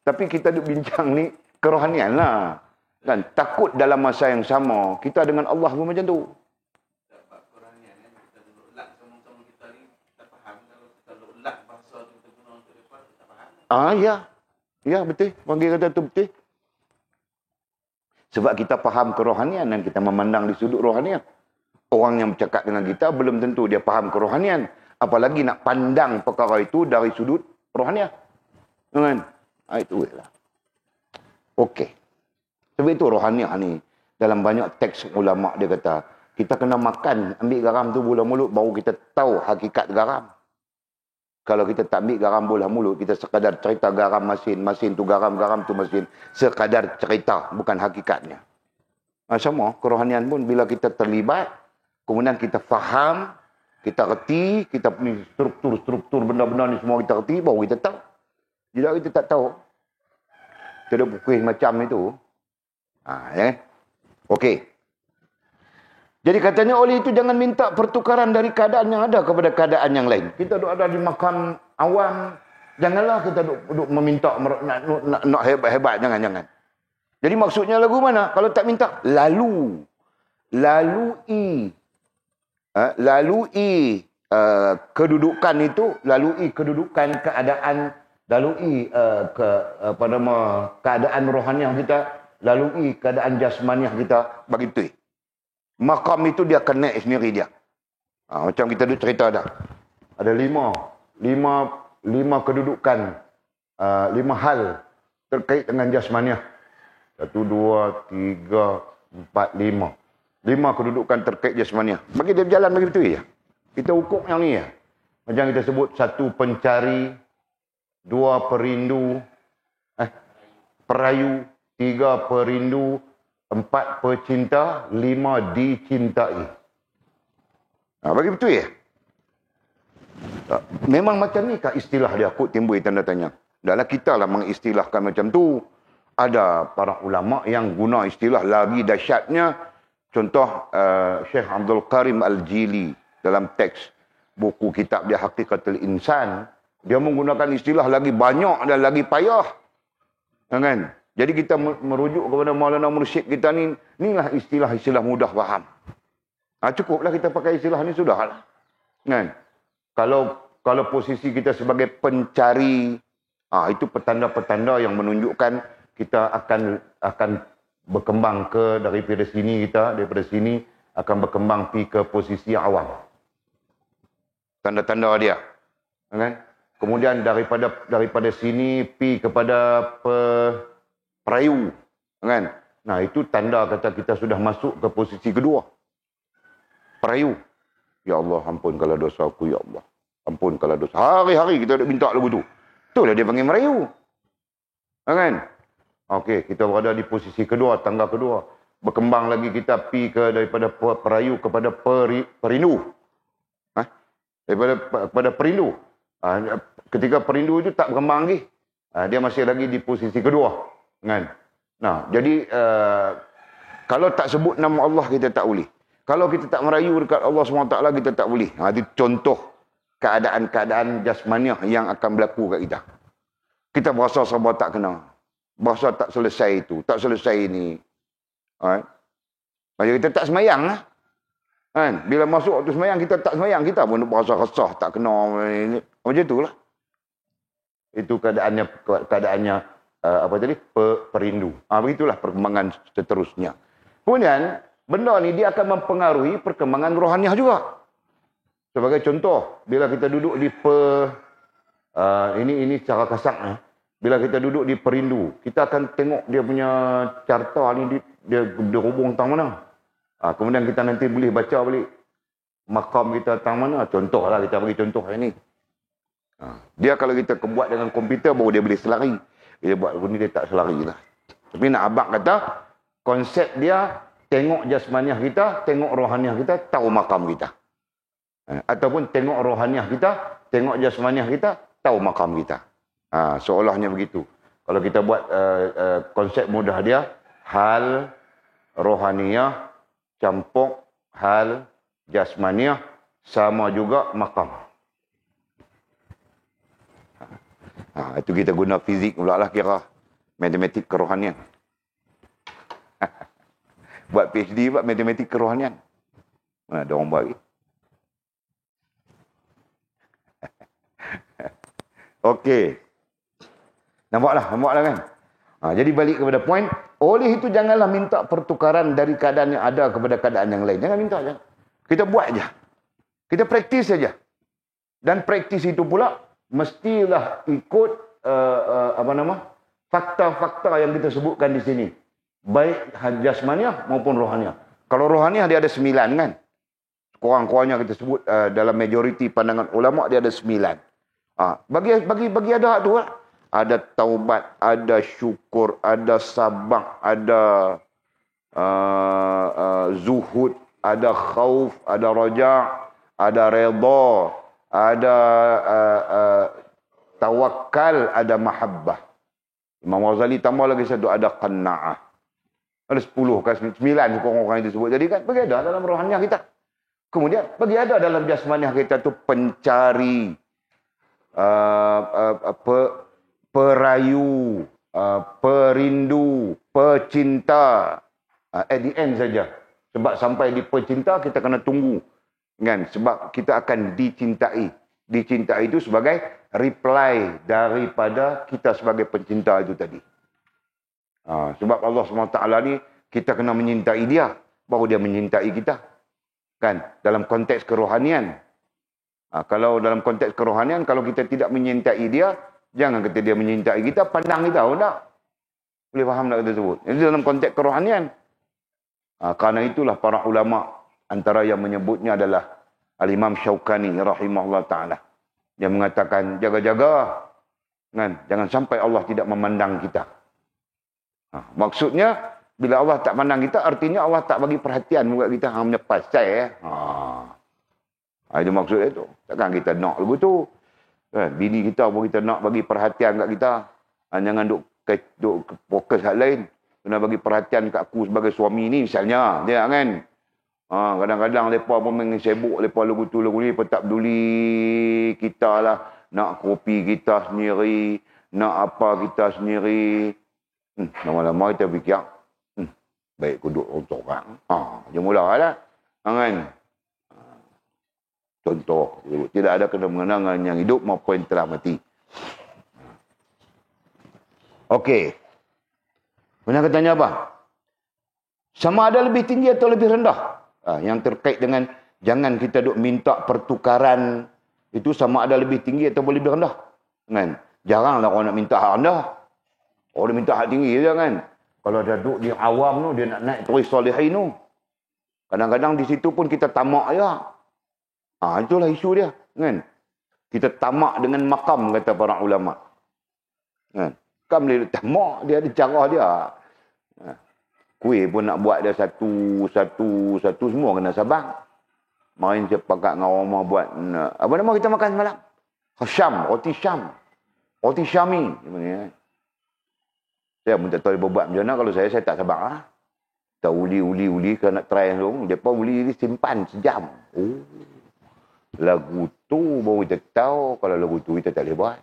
Tapi kita duk bincang ni kerohanian lah. Kan? Takut dalam masa yang sama kita dengan Allah pun macam tu. Ya betul. Panggil kata tu betul. Sebab kita faham kerohanian dan kita memandang di sudut rohanian. Orang yang bercakap dengan kita belum tentu dia faham kerohanian. Apalagi nak pandang perkara itu dari sudut rohanian. Kan? Itu lah. Okey. Sebab itu rohaniah ni, dalam banyak teks ulama' dia kata, kita kena makan, ambil garam tu bola mulut, baru kita tahu hakikat garam. Kalau kita tak ambil garam bola mulut, kita sekadar cerita garam masin tu garam, garam tu masin. Sekadar cerita, bukan hakikatnya. Sama, kerohanian pun bila kita terlibat, kemudian kita faham, kita reti, kita punya struktur benda-benda ni semua kita reti, baru kita tahu. Jika kita tak tahu, kita ada pukul macam itu. Okey. Jadi katanya oleh itu jangan minta pertukaran dari keadaan yang ada kepada keadaan yang lain. Kita ada di makam awam, Janganlah kita duk meminta nak hebat-hebat, jangan. Jadi maksudnya lagu mana? Kalau tak minta, lalui kedudukan itu, lalui kedudukan keadaan, lalui keadaan rohaniah kita, lalui keadaan jasmaniah kita, begitu. Makam itu dia akan naik sendiri dia. Macam kita duk cerita dah. Ada lima kedudukan, 5 hal terkait dengan jasmaniah. 1, 2, 3, 4, 5. 5 kedudukan terkait jasmaniah. Bagi dia berjalan begitu ya. Kita hukum yang ni ya. Macam kita sebut, 1 pencari, 2 perindu, perayu, 3 perindu, 4 pecinta, 5 dicintai. Bagi betul ya. Memang macam ni kah istilah dia? Kut timbul tanda tanya. Dalam kita lah mengistilahkan macam tu. Ada para ulama yang guna istilah lagi dahsyatnya. Contoh Syekh Abdul Karim Al-Jili dalam teks buku kitab dia Haqiqatul Insan, dia menggunakan istilah lagi banyak dan lagi payah. Kan? Jadi kita merujuk kepada Maulana Mursyid kita ni, inilah istilah-istilah mudah faham. Cukuplah kita pakai istilah ni sudahlah. Kan? Kalau posisi kita sebagai pencari, itu petanda-petanda yang menunjukkan kita akan berkembang daripada sini akan berkembang pergi ke posisi awam. Tanda-tanda dia. Kan? Kemudian daripada sini pergi kepada perayu. Kan? Nah, itu tanda kata kita sudah masuk ke posisi kedua. Perayu. Ya Allah, ampun kalau dosa aku, ya Allah. Ampun kalau dosa. Hari-hari kita nak minta lagu tu. Itulah dia panggil merayu. Kan? Okey, kita berada di posisi kedua, tangga kedua. Berkembang lagi kita pergi daripada perayu kepada perindu. Daripada perindu. Ketika perindu itu tak berkembang lagi. Dia masih lagi di posisi kedua. Kan? Nah, jadi kalau tak sebut nama Allah kita tak boleh. Kalau kita tak merayu dekat Allah SWT kita tak boleh. Itu contoh keadaan-keadaan jasmaniah yang akan berlaku kat kita. Kita berasa sabar tak kena. Berasa tak selesai itu. Tak selesai ini. Macam kita tak semayang lah. Kan? Bila masuk waktu semayang kita tak semayang. Kita pun berasa resah tak kena. Macam itulah. Itu keadaannya perindu. Begitulah perkembangan seterusnya. Kemudian benda ni dia akan mempengaruhi perkembangan rohaniah juga. Sebagai contoh, bila kita duduk di ini secara kasar, bila kita duduk di perindu, kita akan tengok dia punya carta ni dia hubung tang mana. Kemudian kita nanti boleh baca balik makam kita tang mana. Contohlah kita bagi contoh ini. Dia kalau kita buat dengan komputer baru dia boleh selari. Dia buat ni dia tak selari lah. Tapi nak abang kata konsep dia tengok jasmaniah kita, tengok rohaniah kita, tahu makam kita. Ataupun tengok rohaniah kita, tengok jasmaniah kita, tahu makam kita. Seolahnya begitu. Kalau kita buat konsep mudah dia, hal rohaniah campur hal jasmaniah sama juga makam. Itu kita guna fizik pula lah kira. Matematik kerohanian. Buat PhD, buat matematik kerohanian. Ada orang buat lagi. Okey. Nampaklah kan. Jadi balik kepada poin. Oleh itu janganlah minta pertukaran dari keadaan yang ada kepada keadaan yang lain. Jangan minta. Jangan. Kita buat saja. Kita praktis saja. Dan praktis itu pula mestilah ikut fakta-fakta yang kita sebutkan di sini. Baik jasmaniah maupun rohaniah. Kalau rohaniah dia ada 9 kan. Kurang-kurangnya kita sebut dalam majoriti pandangan ulama dia ada 9. Bagi ada tu lah. Ada taubat, ada syukur, ada sabar, ada zuhud, ada khauf, ada raja', ada redha, ada tawakal, ada mahabbah. Imam Ghazali tambah lagi satu, ada qanna'ah. Ada 10 ke 9 orang itu sebut. Jadi kan bagi ada dalam rohaniah kita. Kemudian bagi ada dalam jasmaniah kita tu pencari. perayu, perindu, pecinta. At the end saja. Sebab sampai di pecinta kita kena tunggu. Kan? Sebab kita akan dicintai. Dicintai itu sebagai reply daripada kita sebagai pencinta itu tadi. Sebab Allah SWT ni kita kena menyintai dia, baru dia menyintai kita. Kan? Dalam konteks kerohanian. Kalau dalam konteks kerohanian, kalau kita tidak menyintai dia, jangan kata dia menyintai kita, pandang kita. Tak? Boleh faham tak kita sebut? Itu dalam konteks kerohanian. Karena itulah para ulama antara yang menyebutnya adalah Al-Imam Syaukani rahimahullah ta'ala. Dia mengatakan, jaga-jaga. Kan? Jangan sampai Allah tidak memandang kita. Maksudnya, bila Allah tak pandang kita, artinya Allah tak bagi perhatian buat kita. Hanya pasal. Itu maksudnya tu. Takkan kita nak lagu tu. Kan? Bini kita pun kita nak bagi perhatian kat kita. Jangan duk fokus hal lain. Kena bagi perhatian kat aku sebagai suami ni misalnya. Dia kan. Kadang-kadang mereka pun main sibuk. Mereka lagu tu lagu ni. Mereka tak peduli kita lah. Nak kopi kita sendiri. Nak apa kita sendiri. Lama-lama kita fikir. Baik aku duduk untuk orang. Dia mula lah. Kan? Contoh. Tidak ada kena mengenangan yang hidup maupun yang telah mati. Okey. Mana katanya apa? Sama ada lebih tinggi atau lebih rendah? Yang terkait dengan jangan kita duk minta pertukaran itu sama ada lebih tinggi atau lebih rendah. Kan? Jaranglah orang nak minta hak rendah. Orang minta hak tinggi je kan. Kalau dia duduk di awam tu, dia nak naik terus solehin tu. Kadang-kadang di situ pun kita tamak je. Itulah isu dia. Kan? Kita tamak dengan makam, kata para ulama. Kan? Kan boleh tamak, dia ada cara dia. Kuih pun nak buat dia satu semua kena sabar. Main saya pakat dengan orang buat, apa nama kita makan semalam? Syam, roti Syam. Roti Syami. Saya pun tak tahu dia buat macam mana. Kalau saya tak sabar lah. Kita uli, kalau nak try dong. Dia pun uli simpan sejam. Lagu tu baru kita tahu. Kalau lagu tu kita tak boleh buat.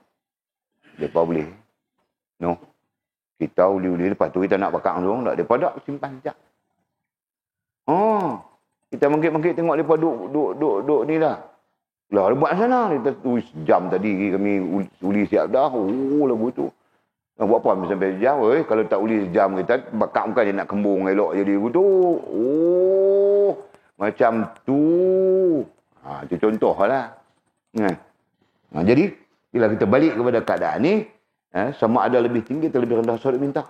Dia pun boleh. No. Kita uli, lepas tu kita nak bakar dong. Dia pun tak simpan sejam. Kita mengkit-mengkit tengok dia pun duduk ni lah. Lah dia buat sana. Kita sejam tadi kami uli siap dah. Lagu tu. Nak buat apa sampai sejam? Kalau tak uli sejam kita bakar bukan dia nak kembung elok jadi begitu. Macam tu. Itu contoh lah. Jadi bila kita balik kepada keadaan ni, sama ada lebih tinggi atau lebih rendah solat minta.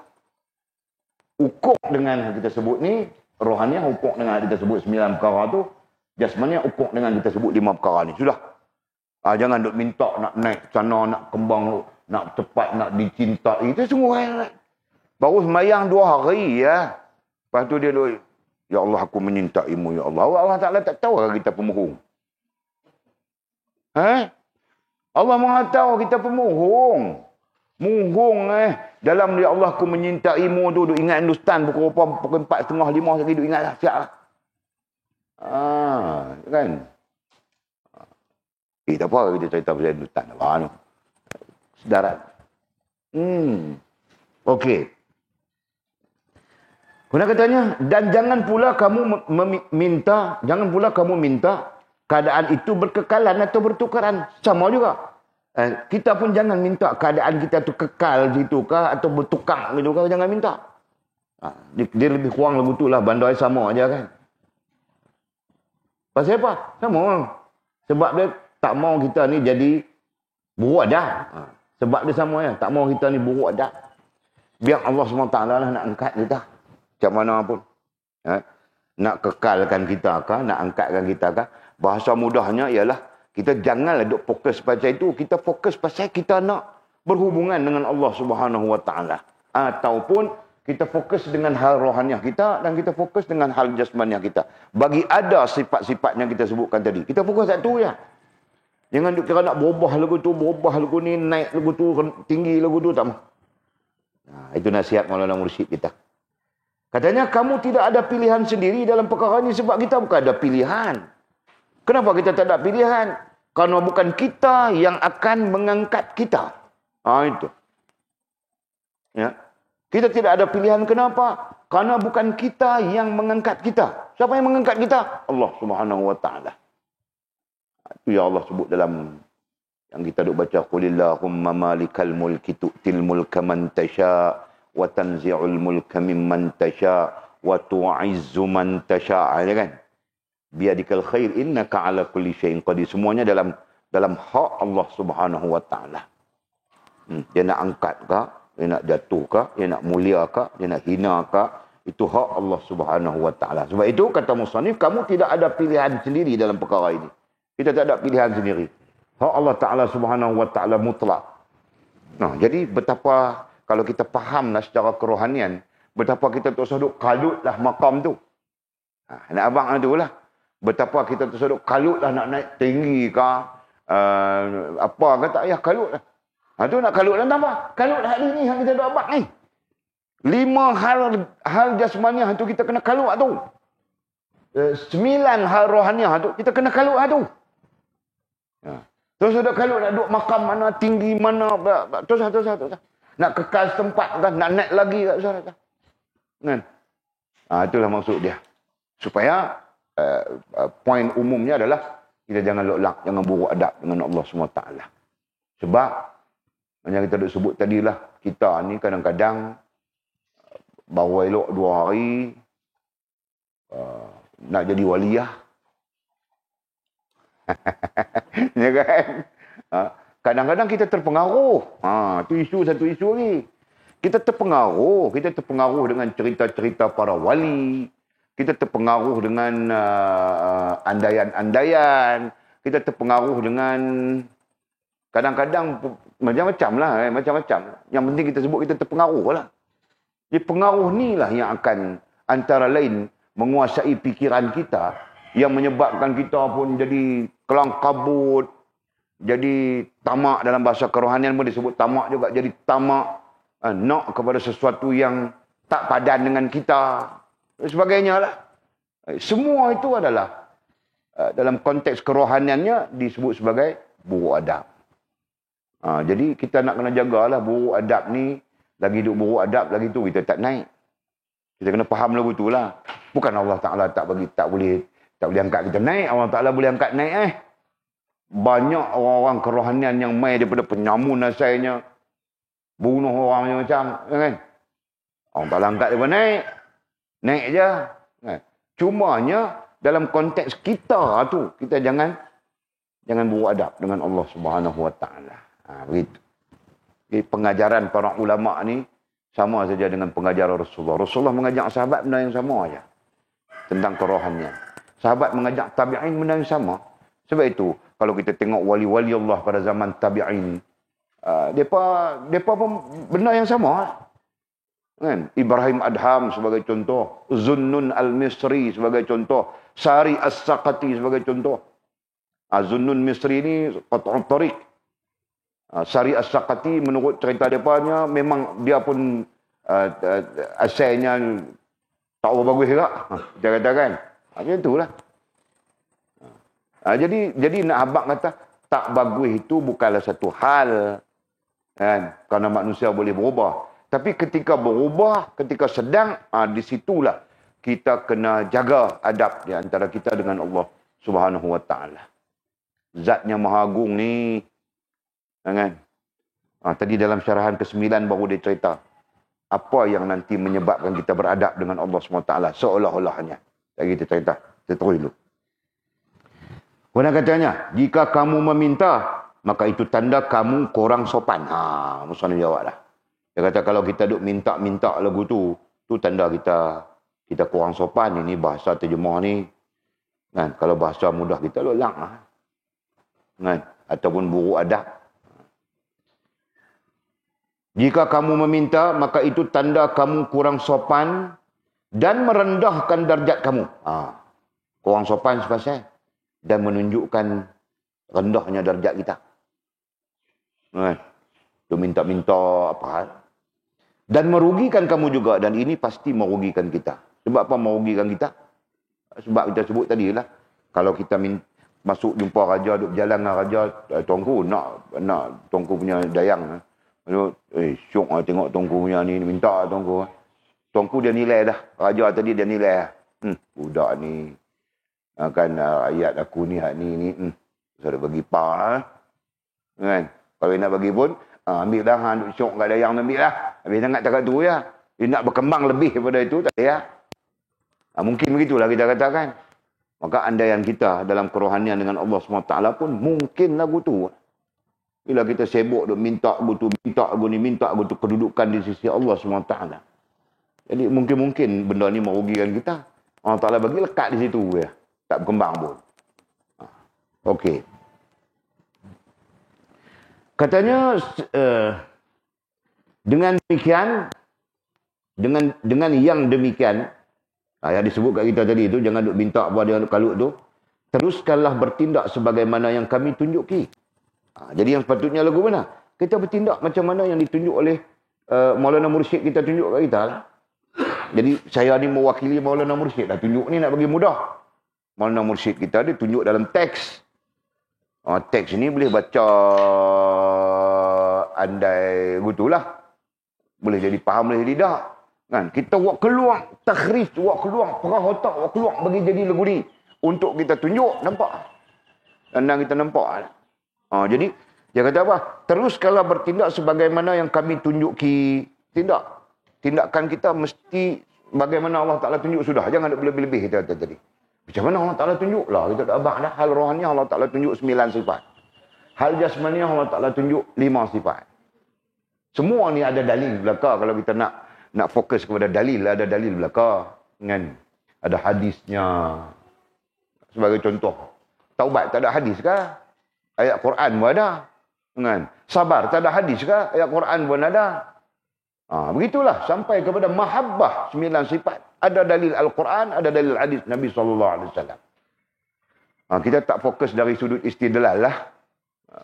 Ukuk dengan kita sebut ni, rohaniah ukuk dengan kita sebut 9 perkara tu, jasmaniah ukuk dengan kita sebut 5 perkara ni. Sudah. Jangan duk minta nak naik sana, nak kembang, nak cepat, nak dicintai. Itu semua. Baru sembahyang 2 hari ya. Lepas tu dia duk, ya Allah aku menyintaimu ya Allah. Allah Ta'ala tak tahu kita pemohong. Allah Maha tahu kita pemohong. Mohong dalam ya Allah aku menyintaimu tu duk ingat Hindustan pukul 4:30 5 lagi duk ingat lah siap lah. Kan? Tak apa kita cerita pasal Hindustan apa tu. Sedarat. Okey. Kemudian katanya, dan jangan pula kamu minta keadaan itu berkekalan atau bertukaran. Sama juga. Kita pun jangan minta keadaan kita tu kekal gitu kah atau bertukar gitu kah, jangan minta. Dia lebih kurang lagu tu lah, bandai sama aja kan. Pasal apa? Sama. Sebab dia tak mau kita ni jadi buruk adat. Sebab dia sama ya, tak mau kita ni buruk adat. Biar Allah SWT lah nak angkat kita. Macam mana pun. Nak kekalkan kita kah, nak angkatkan kita kah. Bahasa mudahnya ialah kita janganlah duk fokus pasal itu. Kita fokus pasal kita nak berhubungan dengan Allah SWT. Ataupun kita fokus dengan hal rohaniah kita dan kita fokus dengan hal jasmaniah kita. Bagi ada sifat-sifatnya kita sebutkan tadi. Kita fokus satu je. Jangan duk kira nak berubah lagu tu, berubah lagu ni, naik lagu tu, tinggi lagu tu, tak mahu. Itu nasihat Maulana Mursyid kita. Katanya, kamu tidak ada pilihan sendiri dalam perkara ini sebab kita bukan ada pilihan. Kenapa kita tak ada pilihan? Karena bukan kita yang akan mengangkat kita. Itu. Ya. Kita tidak ada pilihan. Kenapa? Karena bukan kita yang mengangkat kita. Siapa yang mengangkat kita? Allah Subhanahu wa taala. Itu ya Allah sebut dalam yang kita duk baca, qulillahumma malikal mulki tu'til mulka man tasha wa tanzi'ul mulka mimman tasha wa tu'izzu man tasha. Ya kan? Biadikal khair innaka ala kulli syai'in qadir. Semuanya dalam hak Allah Subhanahu wa taala. Dia nak angkat ke, dia nak jatuh ke, dia nak mulia ke, dia nak hina ke, itu hak Allah Subhanahu wa taala. Sebab itu kata musannif, kamu tidak ada pilihan sendiri dalam perkara ini. Kita tak ada pilihan sendiri. Hak Allah Taala Subhanahu wa taala mutlak. Nah, jadi betapa kalau kita fahamlah secara kerohanian, betapa kita terseduk kalutlah makam tu. Nak abang tu lah. Betapa kita terseduk kalutlah nak naik tinggi ke, apa ke tak payah kalutlah. Tu nak kalutlah apa? Kalutlah hari ni yang kita duk abang ni. 5 hal jasmaniah tu kita kena kalut tu. 9 hal rohaniah tu kita kena kalut tu. Terus ada kalau nak duduk makam mana, tinggi mana, terus. Nak kekal tempat kan, nak naik lagi tak usah. Kan? Itulah maksud dia. Supaya poin umumnya adalah kita jangan loklak, jangan buruk adab dengan Allah SWT. Sebab yang kita dah sebut tadilah, kita ni kadang-kadang baru elok 2 hari nak jadi waliah. Ya kan? Kadang-kadang kita terpengaruh. Itu satu isu ni. Kita terpengaruh dengan cerita-cerita para wali. Kita terpengaruh dengan andaian-andaian. Kita terpengaruh dengan kadang-kadang macam-macam lah. Macam-macam. Yang penting kita sebut kita terpengaruh lah. Jadi pengaruh ni lah yang akan antara lain menguasai fikiran kita, yang menyebabkan kita pun jadi kelang kabut, jadi tamak. Dalam bahasa kerohanian pun disebut tamak juga, jadi tamak, nak kepada sesuatu yang tak padan dengan kita, dan sebagainya lah. Semua itu adalah dalam konteks kerohaniannya disebut sebagai buruk adab. Jadi kita nak kena jagalah buruk adab ni. Lagi duk buruk adab lagi tu kita tak naik. Kita kena faham lagu tu lah. Bukan Allah Ta'ala tak boleh angkat kita naik. Allah Ta'ala boleh angkat naik. Banyak orang-orang kerohanian yang main daripada penyamun asalnya. Bunuh orang macam. Kan? Allah Ta'ala angkat dia naik. Naik je. Kan? Cumanya dalam konteks kita tu, kita jangan buruk adab dengan Allah Subhanahu Wa Ta'ala. Begitu. Jadi pengajaran para ulama ni sama saja dengan pengajaran Rasulullah. Rasulullah mengajak sahabat benda yang sama aja. Tentang kerohanian. Sahabat mengajak tabi'in benda yang sama. Sebab itu, kalau kita tengok wali-wali Allah pada zaman tabi'in, mereka pun benda yang sama. Kan? Ibrahim Adham sebagai contoh. Zunnun al-Misri sebagai contoh. Sari as-Saqati sebagai contoh. Zunnun Misri ni qat'ut tariq. Sari as-Saqati menurut cerita mereka memang dia pun asalnya tak bagus juga. Dia kata kan. Macam itulah. Jadi nak abang kata tak bagus itu bukanlah satu hal. Kan? Kerana manusia boleh berubah. Tapi ketika berubah, ketika sedang, di situlah kita kena jaga adab di antara kita dengan Allah Subhanahu Wa Ta'ala. Zatnya Maha Agung ni, kan? Tadi dalam syarahan ke-9 baru dia cerita apa yang nanti menyebabkan kita beradab dengan Allah SWT seolah-olahnya. Lagi kita cerita. Kita terus dulu. Kemudian katanya, jika kamu meminta, maka itu tanda kamu kurang sopan. Muslim jawab lah. Dia kata kalau kita duk minta-minta lagu tu tanda kita kurang sopan. Ini bahasa terjemah ni. Kan? Kalau bahasa mudah kita lolak lah. Kan? Ataupun buruk adab. Jika kamu meminta, maka itu tanda kamu kurang sopan dan merendahkan darjat kamu. Kurang sopan sepasal dan menunjukkan rendahnya darjat kita. Tu minta-minta apa hal. Dan merugikan kamu juga. Dan ini pasti merugikan kita. Sebab apa merugikan kita? Sebab kita sebut tadi lah. Kalau kita masuk jumpa raja, duduk berjalan dengan raja, tuanku nak tuanku punya dayang. Syok lah tengok tuanku punya ni, minta tuanku. Tuanku dia nilai dah. Raja tadi dia nilai. Budak ni. Kan ayat aku ni, hak ni. Saya bagi par. Kan? Kalau nak bagi pun, ambil dah. Duk syok kat dayang ambil lah. Habis sangat cakap tu ya. Dia nak berkembang lebih daripada itu, tak payah. Mungkin begitulah kita katakan. Maka andaian kita dalam kerohanian dengan Allah SWT pun mungkin lagu tu. Bila kita sibuk duk minta tu, minta ni, minta tu kedudukan di sisi Allah SWT. Jadi mungkin benda ni merugikan kita. Allah Ta'ala bagi lekat di situ ya. Tak berkembang pun. Okey. Katanya dengan demikian, dengan yang demikian, yang disebut kat kita tadi tu, jangan duk minta apa dia kalut tu, teruskanlah bertindak sebagaimana yang kami tunjuki. Jadi yang sepatutnya lagu mana? Kita bertindak macam mana yang ditunjuk oleh Maulana Mursyid kita tunjuk kat kita lah. Jadi saya ni mewakili Maulana Mursyid dah tunjuk ni nak bagi mudah. Maulana Mursyid kita dia tunjuk dalam teks. Teks ni boleh baca andai gitulah. Boleh jadi faham, boleh jadi tak. Kan? Kita buat keluar takhrif, buat keluar perah otak, buat keluar bagi jadi lagu ni. Untuk kita tunjuk, nampak? Dan kita nampak. Jadi dia kata apa? Teruskanlah bertindak sebagaimana yang kami tunjuki. Tindakan kita mesti bagaimana Allah Ta'ala tunjuk sudah. Jangan ada lebih-lebih kita kata tadi. Macam mana Allah Ta'ala tunjuk lah. Kita tak abang dah. Hal rohani Allah Ta'ala tunjuk 9 sifat. Hal jasmani Allah Ta'ala tunjuk 5 sifat. Semua ni ada dalil belaka. Kalau kita nak fokus kepada dalil, ada dalil belaka. Kan? Ada hadisnya. Sebagai contoh. Taubat tak ada hadis kah? Ayat Quran pun ada. Kan? Sabar tak ada hadis kah? Ayat Quran pun ada. Begitulah sampai kepada mahabbah 9 sifat. Ada dalil Al-Quran, ada dalil hadis Nabi SAW. Kita tak fokus dari sudut istidlal lah.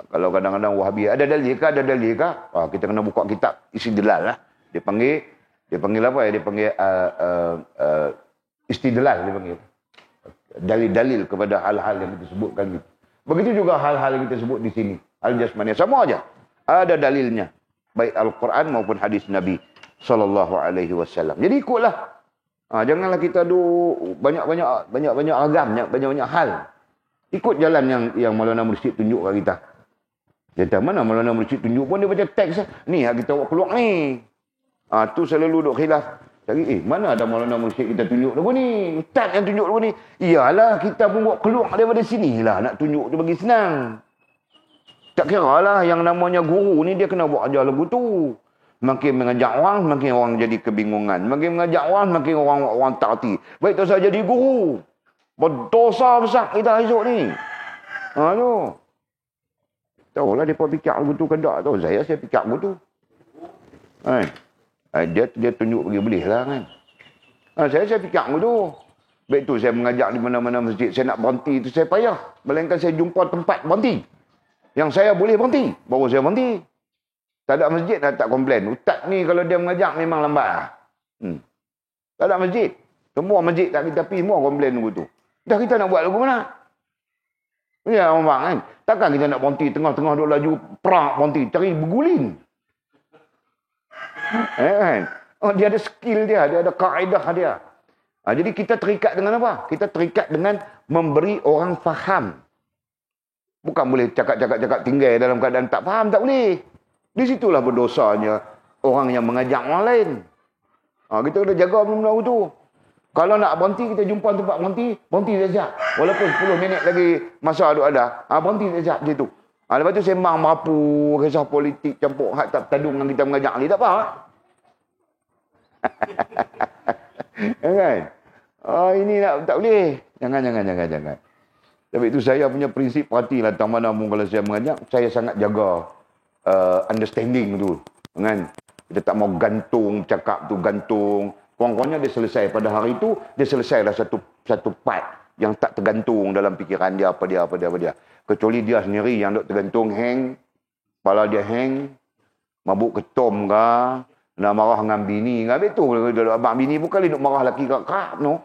Kalau kadang-kadang Wahabi, ada dalil kah? Ada dalil kah? Kita kena buka kitab istidlal lah. Dia panggil apa ya? Dia panggil istidlal. Dia panggil dalil-dalil kepada hal-hal yang kita sebutkan gitu. Begitu juga hal-hal yang kita sebut di sini. Al-Jasmani. Sama aja. Ada dalilnya. Baik Al-Quran maupun hadis Nabi SAW. Jadi ikutlah. Janganlah kita banyak-banyak agam, banyak-banyak hal. Ikut jalan yang Maulana Mursyid tunjuk kat kita. Dia kata, mana Maulana Mursyid tunjuk pun dia baca teks. Ni yang kita buat keluar ni. Tu selalu duk khilaf. Cari, mana ada Maulana Mursyid kita tunjuk lagu ni? Ustaz yang tunjuk lagu ni. Iyalah, kita pun buat keluar daripada sini lah. Nak tunjuk tu bagi senang. Tak kira lah yang namanya guru ni dia kena buat ajar lagu tu. Makin mengajak orang, makin orang jadi kebingungan. Makin mengajak orang, makin orang tak hati. Baik tu saya jadi guru. Berdosa besar kita esok ni. Tu. Tahulah dia pun fikir lagu tu kendak tu. Saya fikir lagu tu. Dia tunjuk bagi boleh lah kan. Saya fikir lagu tu. Baik tu saya mengajak di mana-mana masjid. Saya nak berhenti tu saya payah. Melainkan saya jumpa tempat berhenti. Yang saya boleh berhenti. Baru saya berhenti. Tak ada masjid dah tak komplain. Ustaz ni kalau dia mengajak memang lambat lah. Tak ada masjid. Semua masjid tak kita pergi semua komplain lagu tu. Dah kita nak buat lagu mana? Ya orang kan. Takkan kita nak berhenti tengah-tengah duk laju perak berhenti. Cari berguling. Kan? Dia ada skill dia. Dia ada kaedah dia. Jadi kita terikat dengan apa? Kita terikat dengan memberi orang faham. Bukan boleh cakap-cakap tinggal dalam keadaan tak faham. Tak boleh. Di situlah berdosanya orang yang mengajak orang lain. Kita kena jaga benda-benda tu. Kalau nak berhenti, kita jumpa tempat berhenti sekejap. Walaupun 10 minit lagi masa ada. Berhenti sekejap macam tu. Lepas tu sembang merapu, kisah politik, campur hak tak tadung dengan kita mengajak ni. Tak apa. Kan? Ini tak boleh. Jangan. Tapi itu saya punya prinsip perhatilah tang mana pun kalau saya mengajak, saya sangat jaga understanding tu. Kan? Kita tak mau gantung, cakap tu gantung. Kurang-kurangnya dia selesai pada hari itu, dia selesailah satu part yang tak tergantung dalam fikiran dia apa dia. Kecuali dia sendiri yang duk tergantung hang, kepala dia hang, mabuk ketom ke, nak marah dengan bini ke. Habis tu abang bini pun kali duk marah laki kakak no.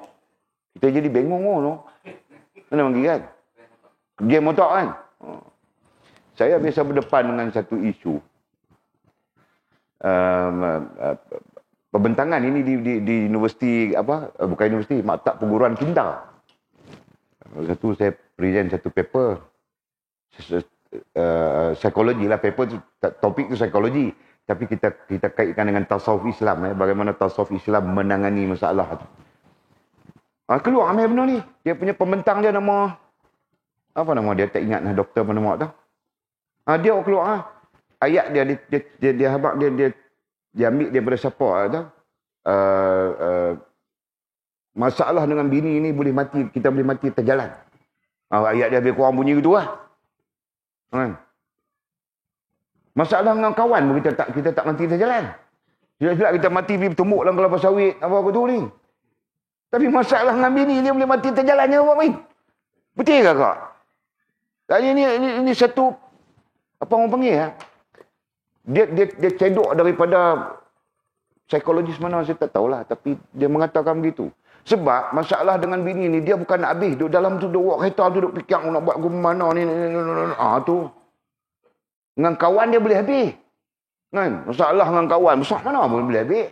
Kita jadi bengong no. Mana bagi kan? Game otak kan. Saya biasa berdepan dengan satu isu. Pembentangan ini di universiti bukan universiti, maktab perguruan tinggi. Satu saya present satu paper psikologi lah, paper tu, topik tu psikologi, tapi kita kaitkan dengan tasawuf Islam, bagaimana tasawuf Islam menangani masalah tu. Keluar ambil benda ni. Dia punya pembentang dia nama apa nama dia, tak ingat lah, doktor mana nama tu. Dia keluar ayat dia habaq dia ambil daripada siapa tu. Masalah dengan bini ni boleh mati, kita boleh mati terjalan. Ayat dia lebih kurang bunyi gitu lah. Kan? Masalah dengan kawan pun kita tak mati terjalan. Silap-silap kita mati pergi bertumbuk dalam kelapa sawit apa tu ni. Tapi masalah dengan bini dia boleh mati terjalannya apa main? Betul ke kak? Tanya ini satu apa orang panggil dia cedok daripada psikologis mana saya tak tahulah, tapi dia mengatakan begitu. Sebab masalah dengan bini ni dia bukan nak habis duduk dalam tu, duduk kereta tu, duduk fikir nak buat mana ni. Tu. Dengan kawan dia boleh habis. Kan? Masalah dengan kawan besar mana pun boleh habis.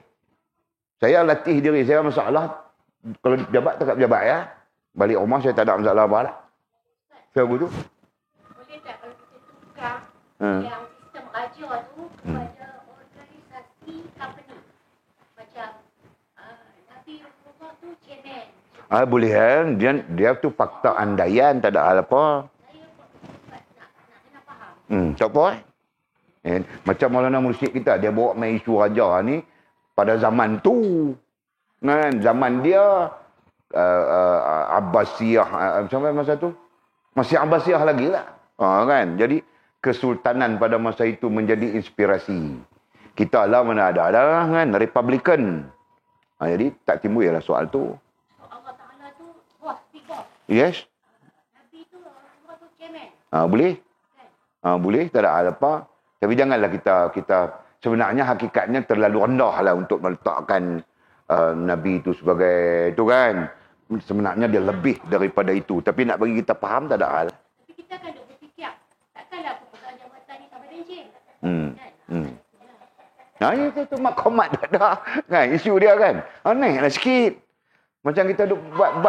Saya latih diri saya masalah kalau pejabat tak pejabat ya. Balik rumah saya tak ada masalah apa lah. Saya begitu. Boleh tak kalau kita tukar yang sistem ajar tu kepada organisasi company? Macam Nabi Rasulullah tu chairman. Boleh kan? Dia tu fakta andaian, tak ada hal apa. Saya nak kena faham. Tak apa macam Maulana Mursyid kita, dia bawa main isu raja ni pada zaman tu. Kan? Zaman dia Abbasiyah sampai masa tu masih Abbasiyah lagi lah. Kan? Jadi kesultanan pada masa itu menjadi inspirasi. Kita lah mana ada kan, Republican. Jadi tak timbul lah soal tu. Allah Ta'ala tu bos, big boss. Yes. Nabi tu Rasulullah tu chairman. Boleh. Boleh, tak ada hal apa. Tapi janganlah kita sebenarnya hakikatnya terlalu rendah lah untuk meletakkan Nabi itu sebagai itu kan. Sebenarnya dia lebih daripada itu. Tapi nak bagi kita faham tak ada hal. Tapi kita akan duk berfikir, takkanlah pepegang jabatan ni sampai benjing. Itu maklumat dah ada. Kan? Isu dia kan. Aneh lah sikit. Macam kita duk buat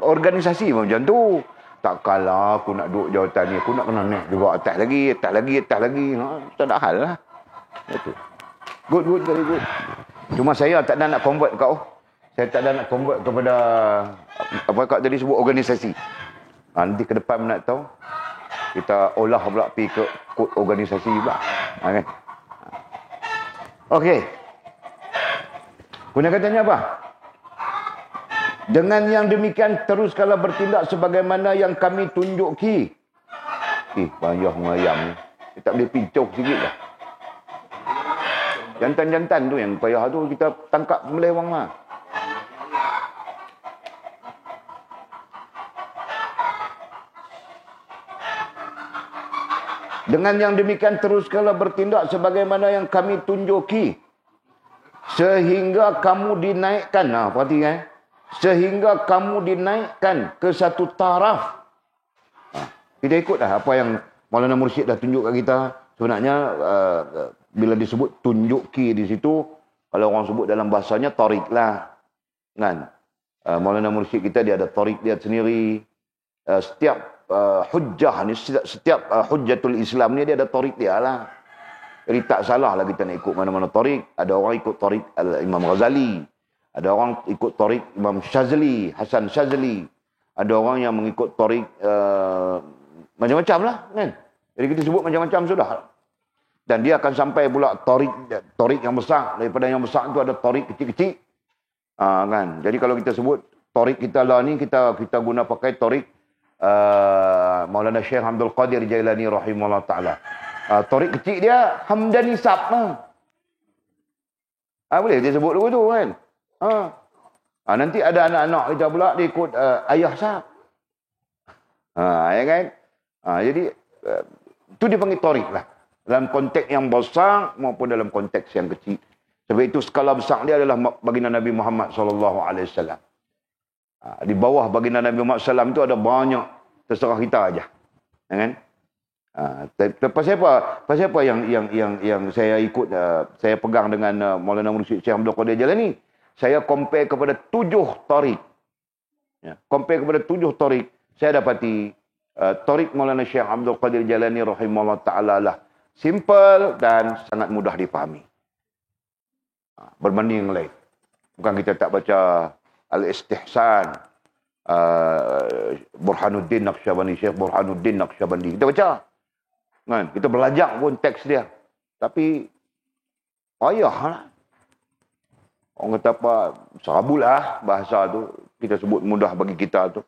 organisasi macam tu. Takkanlah aku nak duduk jawatan ni. Aku nak kena naik juga atas lagi. Tak ada hal lah. Itu. Good, very good. Cuma saya tak ada nak convert kau. Saya tak ada nak convert kepada apa kau tadi sebut organisasi. Nanti ke depan nak tahu. Kita olah pula pergi ke kod organisasi pula. Kan? Okey. Punya katanya apa? Dengan yang demikian teruskanlah bertindak sebagaimana yang kami tunjuki. Payah mengayak ni. Dia tak boleh pincuk sikit lah. Jantan-jantan tu yang payah tu kita tangkap melewang lah. Dengan yang demikian teruskanlah bertindak sebagaimana yang kami tunjuki. Sehingga kamu dinaikkan. Perhatikan. Sehingga kamu dinaikkan ke satu taraf. Kita ikutlah apa yang Maulana Mursyid dah tunjuk kat kita. Sebenarnya bila disebut tunjuki di situ, kalau orang sebut dalam bahasanya tarik lah. Kan? Maulana Mursyid kita dia ada tarik dia sendiri. Setiap hujjah ni, setiap hujjatul Islam ni dia ada tarik dia lah. Jadi tak salah lah kita nak ikut mana-mana tarik. Ada orang ikut tarik Imam Ghazali. Ada orang ikut tarik Imam Syazali, Hasan Syazali. Ada orang yang mengikut tarik macam-macam lah kan. Jadi kita sebut macam-macam sudah. Dan dia akan sampai pula tarik yang besar. Daripada yang besar itu ada tarik kecil-kecil. Kan. Jadi kalau kita sebut tarik kita lah ni, kita guna pakai tarik Maulana Syekh Abdul Qadir Jailani rahimahullah ta'ala. Tarik kecil dia Hamdani Sab. Boleh dia sebut dulu tu kan. Nanti ada anak-anak kita pula dia ikut ayah Sab. Ya kan? Jadi itu dipanggil tarik lah. Dalam konteks yang besar maupun dalam konteks yang kecil. Sebab itu skala besar dia adalah baginda Nabi Muhammad SAW. Di bawah baginda Nabi Muhammad SAW itu ada banyak terserah kita aja. Kan? Pasal apa yang saya ikut, saya pegang dengan Maulana Mursyid Syekh Abdul Qadir Jalani. Saya compare kepada 7 tarik. Ya, compare kepada 7 tarik. Saya dapati tarik Maulana Syekh Abdul Qadir Jalani rahimahullah ta'ala lah simple dan sangat mudah dipahami. Berbanding yang lain. Bukan kita tak baca Al-Istihsan, Burhanuddin Naqsyabandi, Syekh Burhanuddin Naqsyabandi. Kita baca. Kan? Kita belajar pun teks dia. Tapi payahlah. Orang kata apa, serabulah bahasa tu. Kita sebut mudah bagi kita tu.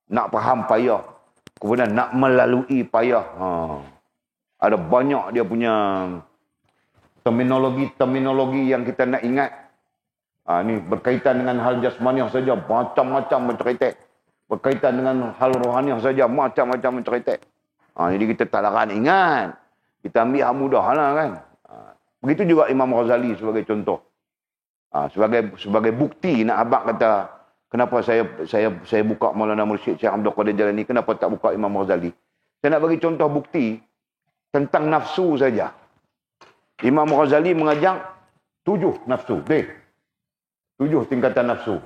Nak faham payah. Kemudian nak melalui payah. Ada banyak dia punya terminologi yang kita nak ingat. Ni berkaitan dengan hal jasmaniah saja. Macam-macam mencerita. Berkaitan dengan hal rohaniah saja. Macam-macam mencerita. Jadi kita tak larat ingat. Kita ambil hal mudah lah kan. Begitu juga Imam Ghazali sebagai contoh. Sebagai bukti nak abang kata kenapa saya buka Maulana Mursyid Syekh Abdul Qadir Jalani, kenapa tak buka Imam Ghazali. Saya nak bagi contoh bukti tentang nafsu saja. Imam Ghazali mengajak 7 nafsu. 7 tingkatan nafsu.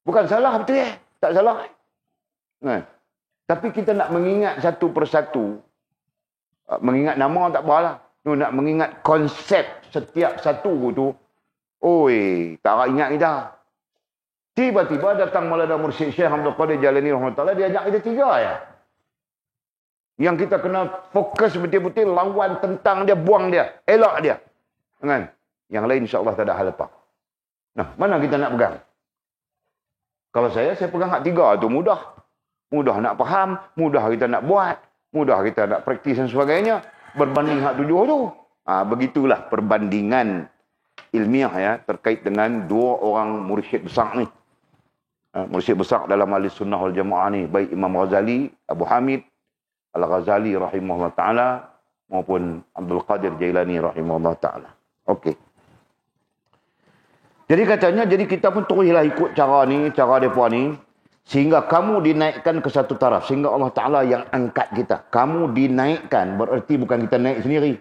Bukan salah betul ya? Tak salah. Nah, tapi kita nak mengingat satu persatu. Mengingat nama tak apalah. Nak mengingat konsep setiap satu tu. Oi, tak ingat kita. Tiba-tiba datang Maulana Mursyid Syekh Abdul Qadir Jalani rahimahullah, dia ajak kita 3 ya. Yang kita kena fokus betul-betul, lawan, tentang dia, buang dia, elak dia. Kan? Yang lain insya-Allah tak ada hal apa. Nah, mana kita nak pegang? Kalau saya pegang hak 3 tu mudah. Mudah nak faham, mudah kita nak buat, mudah kita nak praktis dan sebagainya. Berbanding hak 7 tu. Begitulah perbandingan ilmiah ya terkait dengan 2 orang mursyid besar ni. Mursyid besar dalam ahli sunnah wal jamaah ni, baik Imam Ghazali, Abu Hamid Al-Ghazali rahimahullah ta'ala maupun Abdul Qadir Jailani rahimahullah ta'ala. Okey. Jadi katanya, jadi kita pun teruslah ikut cara ni, cara mereka ni, sehingga kamu dinaikkan ke satu taraf. Sehingga Allah Ta'ala yang angkat kita. Kamu dinaikkan, bererti bukan kita naik sendiri.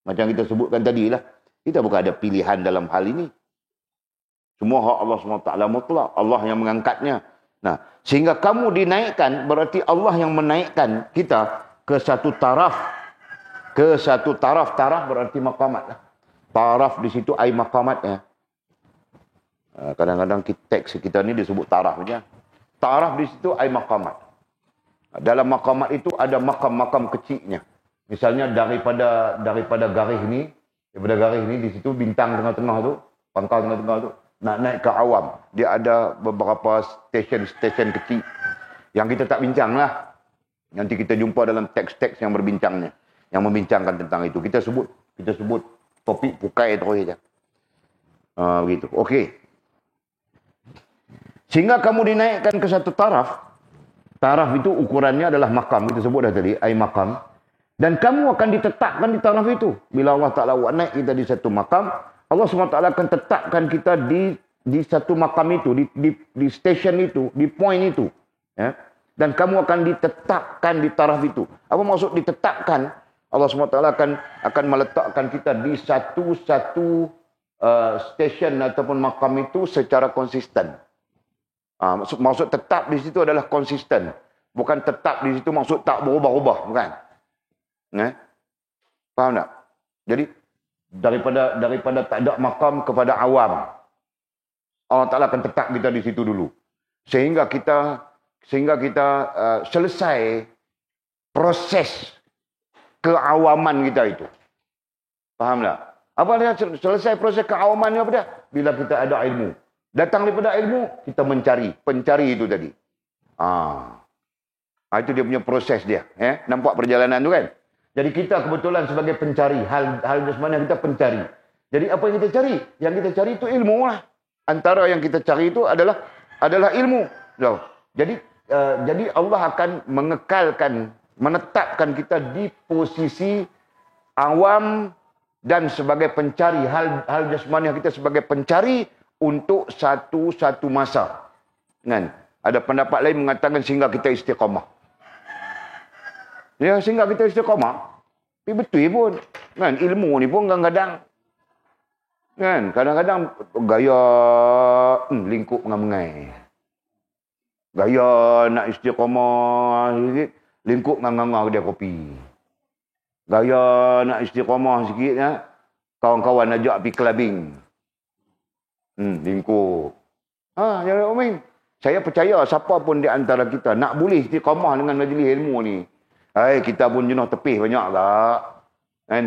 Macam kita sebutkan tadi lah. Kita bukan ada pilihan dalam hal ini. Semua hak Allah SWT mutlak. Allah yang mengangkatnya. Nah, sehingga kamu dinaikkan, berarti Allah yang menaikkan kita ke satu taraf. Ke satu taraf. Taraf berarti maqamat lah. Taraf di situ ai maqamatnya. Kadang-kadang teks kita ni disebut taraf saja. Taraf di situ ai maqamat. Dalam maqamat itu ada makam-makam kecilnya. Misalnya daripada garis ni, di situ bintang tengah-tengah tu, pangkal tengah-tengah tu, nak naik ke awam. Dia ada beberapa stesen kecil yang kita tak bincang lah. Nanti kita jumpa dalam teks-teks yang berbincangnya, yang membincangkan tentang itu. Kita sebut topik pukai terus saja. Begitu. Okey. Sehingga kamu dinaikkan ke satu taraf. Taraf itu ukurannya adalah makam. Kita sebut dah tadi, ai makam. Dan kamu akan ditetapkan di taraf itu. Bila Allah Ta'ala naik kita di satu makam, Allah SWT akan tetapkan kita di satu makam itu, di stesen itu, di point itu. Ya? Dan kamu akan ditetapkan di taraf itu. Apa maksud ditetapkan? Allah SWT akan meletakkan kita di satu stesen ataupun makam itu secara konsisten. Maksud tetap di situ adalah konsisten. Bukan tetap di situ maksud tak berubah-ubah. Bukan. Faham tak? Jadi, daripada tak ada makam kepada awam. Allah Ta'ala akan tetap kita di situ dulu. Sehingga kita selesai proses keawaman kita itu. Faham tak? Apa dia selesai proses keawaman ni apa dia? Bila kita ada ilmu. Datang daripada ilmu, kita pencari itu tadi. Itu dia punya proses dia. Nampak perjalanan tu kan? Jadi kita kebetulan sebagai pencari. Hal jasmani kita pencari. Jadi apa yang kita cari? Yang kita cari itu ilmu lah. Antara yang kita cari itu adalah ilmu. Jadi Allah akan menetapkan kita di posisi awam dan sebagai pencari. Hal jasmani kita sebagai pencari untuk satu masa. Kan? Ada pendapat lain mengatakan sehingga kita istiqamah. Ya, sehingga kita istiqamah. Tapi betul pun. Kan, ilmu ni pun kadang-kadang. Kan, kadang-kadang gaya lingkup mengai. Gaya nak istiqamah sikit, lingkup nganga kedai kopi. Gaya nak istiqamah sikit ya, kawan-kawan ajak pergi clubbing. Lingkup. Ya Umi. Saya percaya siapa pun di antara kita nak boleh istiqamah dengan majlis ilmu ni. Kita pun jenuh tepih banyak tak. Kan?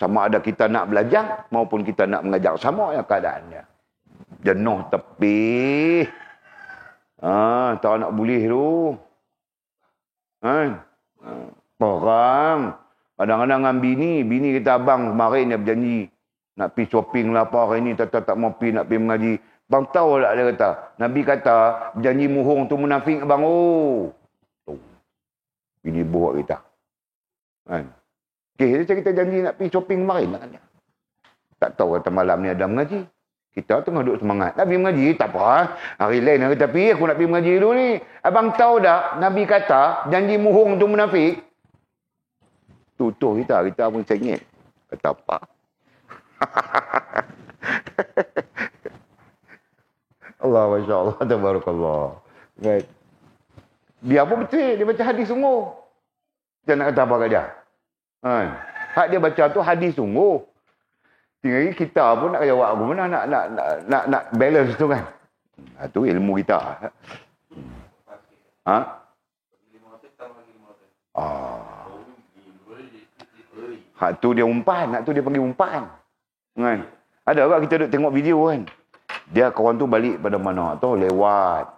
Sama ada kita nak belajar maupun kita nak mengajar, sama ya keadaannya. Jenuh tepih. Tak nak boleh tu. Kan? Orang. Kadang-kadang dengan bini kita abang kemarin dia berjanji nak pergi shopping lah apa hari ni, tak mau pergi, nak pergi mengaji. Bang tahu tak dia kata, Nabi kata berjanji muhung tu munafik bang. Bini buat kita. Kan? Okey, dia kita janji nak pergi shopping kemarin lah kan. Tak tahu kata malam ni ada mengaji. Kita tengah duduk semangat. Nak pergi mengaji, tak apa. Hari lain kita pergi, aku nak pergi mengaji dulu ni. Abang tahu tak, Nabi kata janji muhung tu munafik. Tutuh kita pun cengit. Kata apa? Allah, Masya Allah, tabarakallah. Right. Dia pun betul, dia baca hadis sungguh. Dia nak kata apa kat dia? Hak dia baca tu hadis sungguh. Tinggal kita pun nak jawab aku mana nak balance tu kan. Tu ilmu kita. Hak tu dia umpan, hak tu dia panggil umpan. Kan? Ada orang kita duduk tengok video kan. Dia kawan tu balik pada mana tu lewat.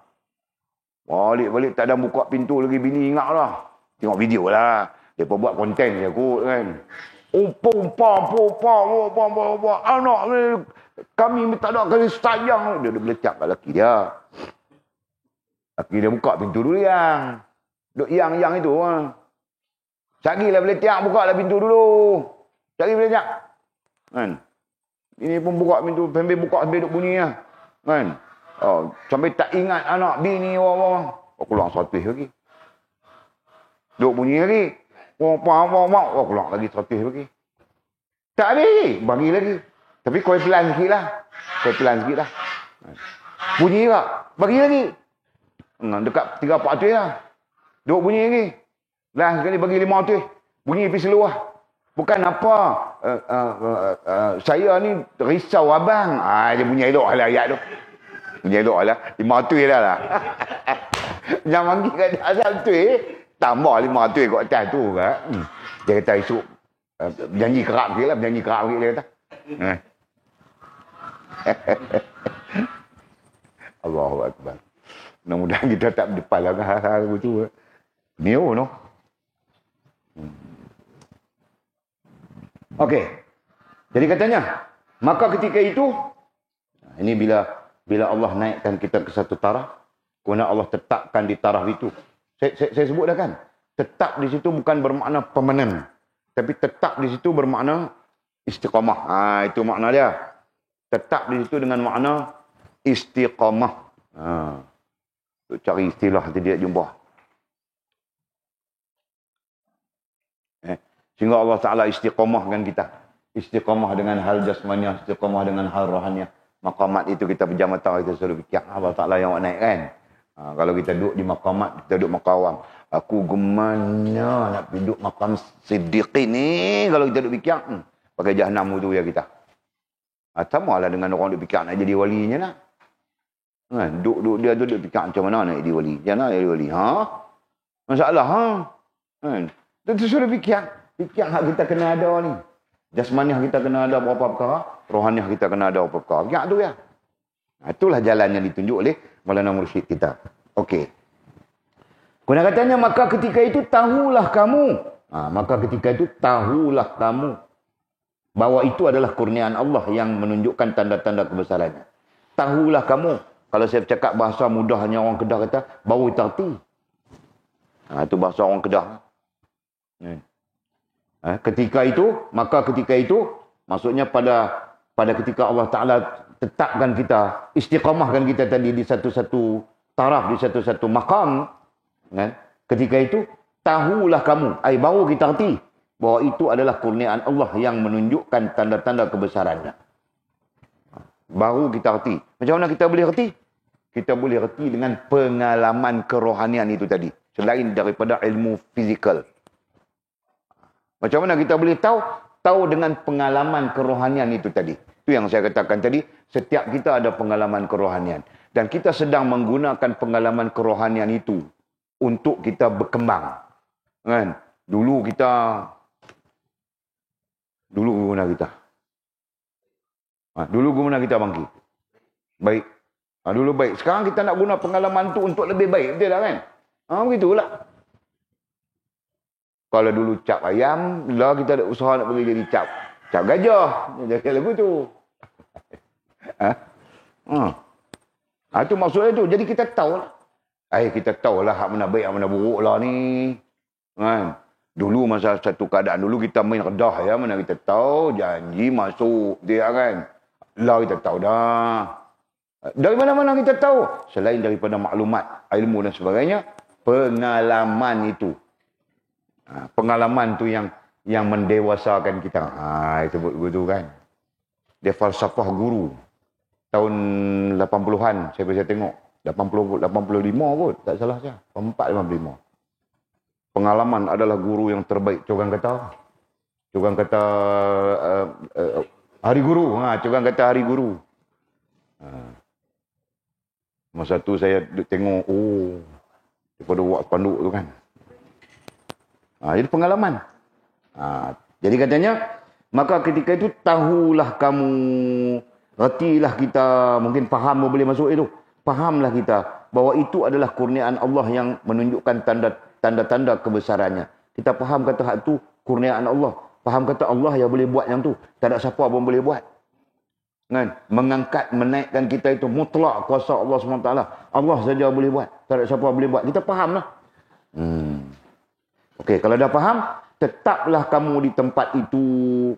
Balik tak ada buka pintu lagi, bini ingat lah. Tengok video lah. Dia pun buat konten je kot kan. Anak kami tak ada kali sayang. Dia belecak kat laki dia. Laki dia buka pintu dulu yang. Duk yang itu. Sekali lah belecak, buka lah pintu dulu. Sekali belecak. Kan? Ini pun buka pintu, sambil buka sambil duk bunyi lah. Kan? Sampai tak ingat anak bini keluar sotih lagi. Duk bunyi lagi. Keluar lagi sotih lagi. Tak habis, bagi lagi. Tapi kau pelan sikit lah. Bunyi tak? Bagi lagi. Dekat 3-4 lah. Duk bunyi lagi. Lah sekali bagi 5 tu. Bunyi pergi seluruh. Bukan apa. Saya ni risau abang. Dia bunyi elok lah ayat tu. Bunyi elok lah. 5 tu lah. Jangan pergi kat asal tu. Tambah 5 tu kat atas tu. Dia kata esok. Janji kerap sikit lah. Dia kata. Allahu Akbar. Mudah-mudahan kita tak berdepan lah hal-hal begitu. Neo no. Okey. Jadi katanya, maka ketika itu, ini bila Allah naikkan kita ke satu taraf, kemudian Allah tetapkan di taraf itu. Saya sebut dah kan, tetap di situ bukan bermakna permanen, tapi tetap di situ bermakna istiqamah. Itu makna dia. Tetap di situ dengan makna istiqamah. Cari istilah tidak jumpa. Sehingga Allah Ta'ala istiqamahkan kita. Istiqamah dengan hal jasmaniah, istiqamah dengan hal rohaniah. Maqamat itu kita pejam mata, kita selalu fikir Allah Ta'ala yang naik kan. Kalau kita duduk di maqamat, kita duduk maqawam. Aku gemanya nak duduk maqam siddiqin ni. Kalau kita duduk fikir, pakai jahannam tu ya kita. Sama lah dengan orang duduk fikir nak jadi walinya nak. Kan? Dia duduk fikir macam mana nak jadi wali. Jangan nak jadi wali. Masalah. Kan? Itu suruh fikir. Fikir hak kita kena ada ni. Jasmaniah kita kena ada berapa perkara. Rohaniah kita kena ada berapa perkara. Fikir tu ya. Itulah jalan yang ditunjuk oleh Maulana Mursyid kita. Okey. Kemudian katanya, maka ketika itu tahulah kamu. Maka ketika itu tahulah kamu. Bahawa itu adalah kurniaan Allah yang menunjukkan tanda-tanda kebesarannya. Tahulah kamu. Kalau saya bercakap bahasa mudahnya orang Kedah kata, baru terti. Itu bahasa orang Kedah. Ketika itu, maka ketika itu, maksudnya pada ketika Allah Ta'ala tetapkan kita, istiqamahkan kita tadi di satu-satu taraf, di satu-satu maqam, kan? Ketika itu tahulah kamu, baru kita reti bahawa itu adalah kurniaan Allah yang menunjukkan tanda-tanda kebesarannya. Baru kita reti. Macam mana kita boleh reti? Kita boleh reti dengan pengalaman kerohanian itu tadi, selain daripada ilmu fizikal. Macam mana kita boleh tahu? Tahu dengan pengalaman kerohanian itu tadi. Itu yang saya katakan tadi, setiap kita ada pengalaman kerohanian. Dan kita sedang menggunakan pengalaman kerohanian itu untuk kita berkembang. Kan? Dulu guna kita. Dulu guna kita bangkit. Baik. Dulu baik. Sekarang kita nak guna pengalaman tu untuk lebih baik. Betul tak kan? Begitulah. Kalau dulu cap ayam, lah kita ada usaha nak pergi jadi cap gajah. Jadi lagu tu. Itu maksudnya tu. Jadi kita tahu lah. Kita tahu lah hak mana baik, hak mana buruk lah ni. Kan? Dulu masa satu keadaan dulu kita main redah ya. Mana kita tahu janji masuk. Dia kan? Lah kita tahu dah. Dari mana-mana kita tahu? Selain daripada maklumat, ilmu dan sebagainya. Pengalaman itu. Pengalaman tu yang mendewasakan kita. Sebut begitu kan. Dia falsafah guru. Tahun 80-an saya tengok. 85 kot. Tak salah saya. 85. Pengalaman adalah guru yang terbaik. Cogan kata hari guru. Cogan kata hari guru. Masa tu saya tengok. Daripada buat panduk tu kan. Jadi pengalaman. Jadi katanya, maka ketika itu tahulah kamu, retilah kita, mungkin faham boleh masuk itu. Fahamlah kita bahawa itu adalah kurniaan Allah yang menunjukkan tanda-tanda kebesarannya. Kita faham kata hak tu kurniaan Allah. Faham kata Allah yang boleh buat yang tu. Tak ada siapa pun boleh buat. Kan? Mengangkat, menaikkan kita itu mutlak kuasa Allah SWT. Allah saja boleh buat. Tak ada siapa boleh buat. Kita fahamlah. Okey, kalau dah faham, tetaplah kamu di tempat itu,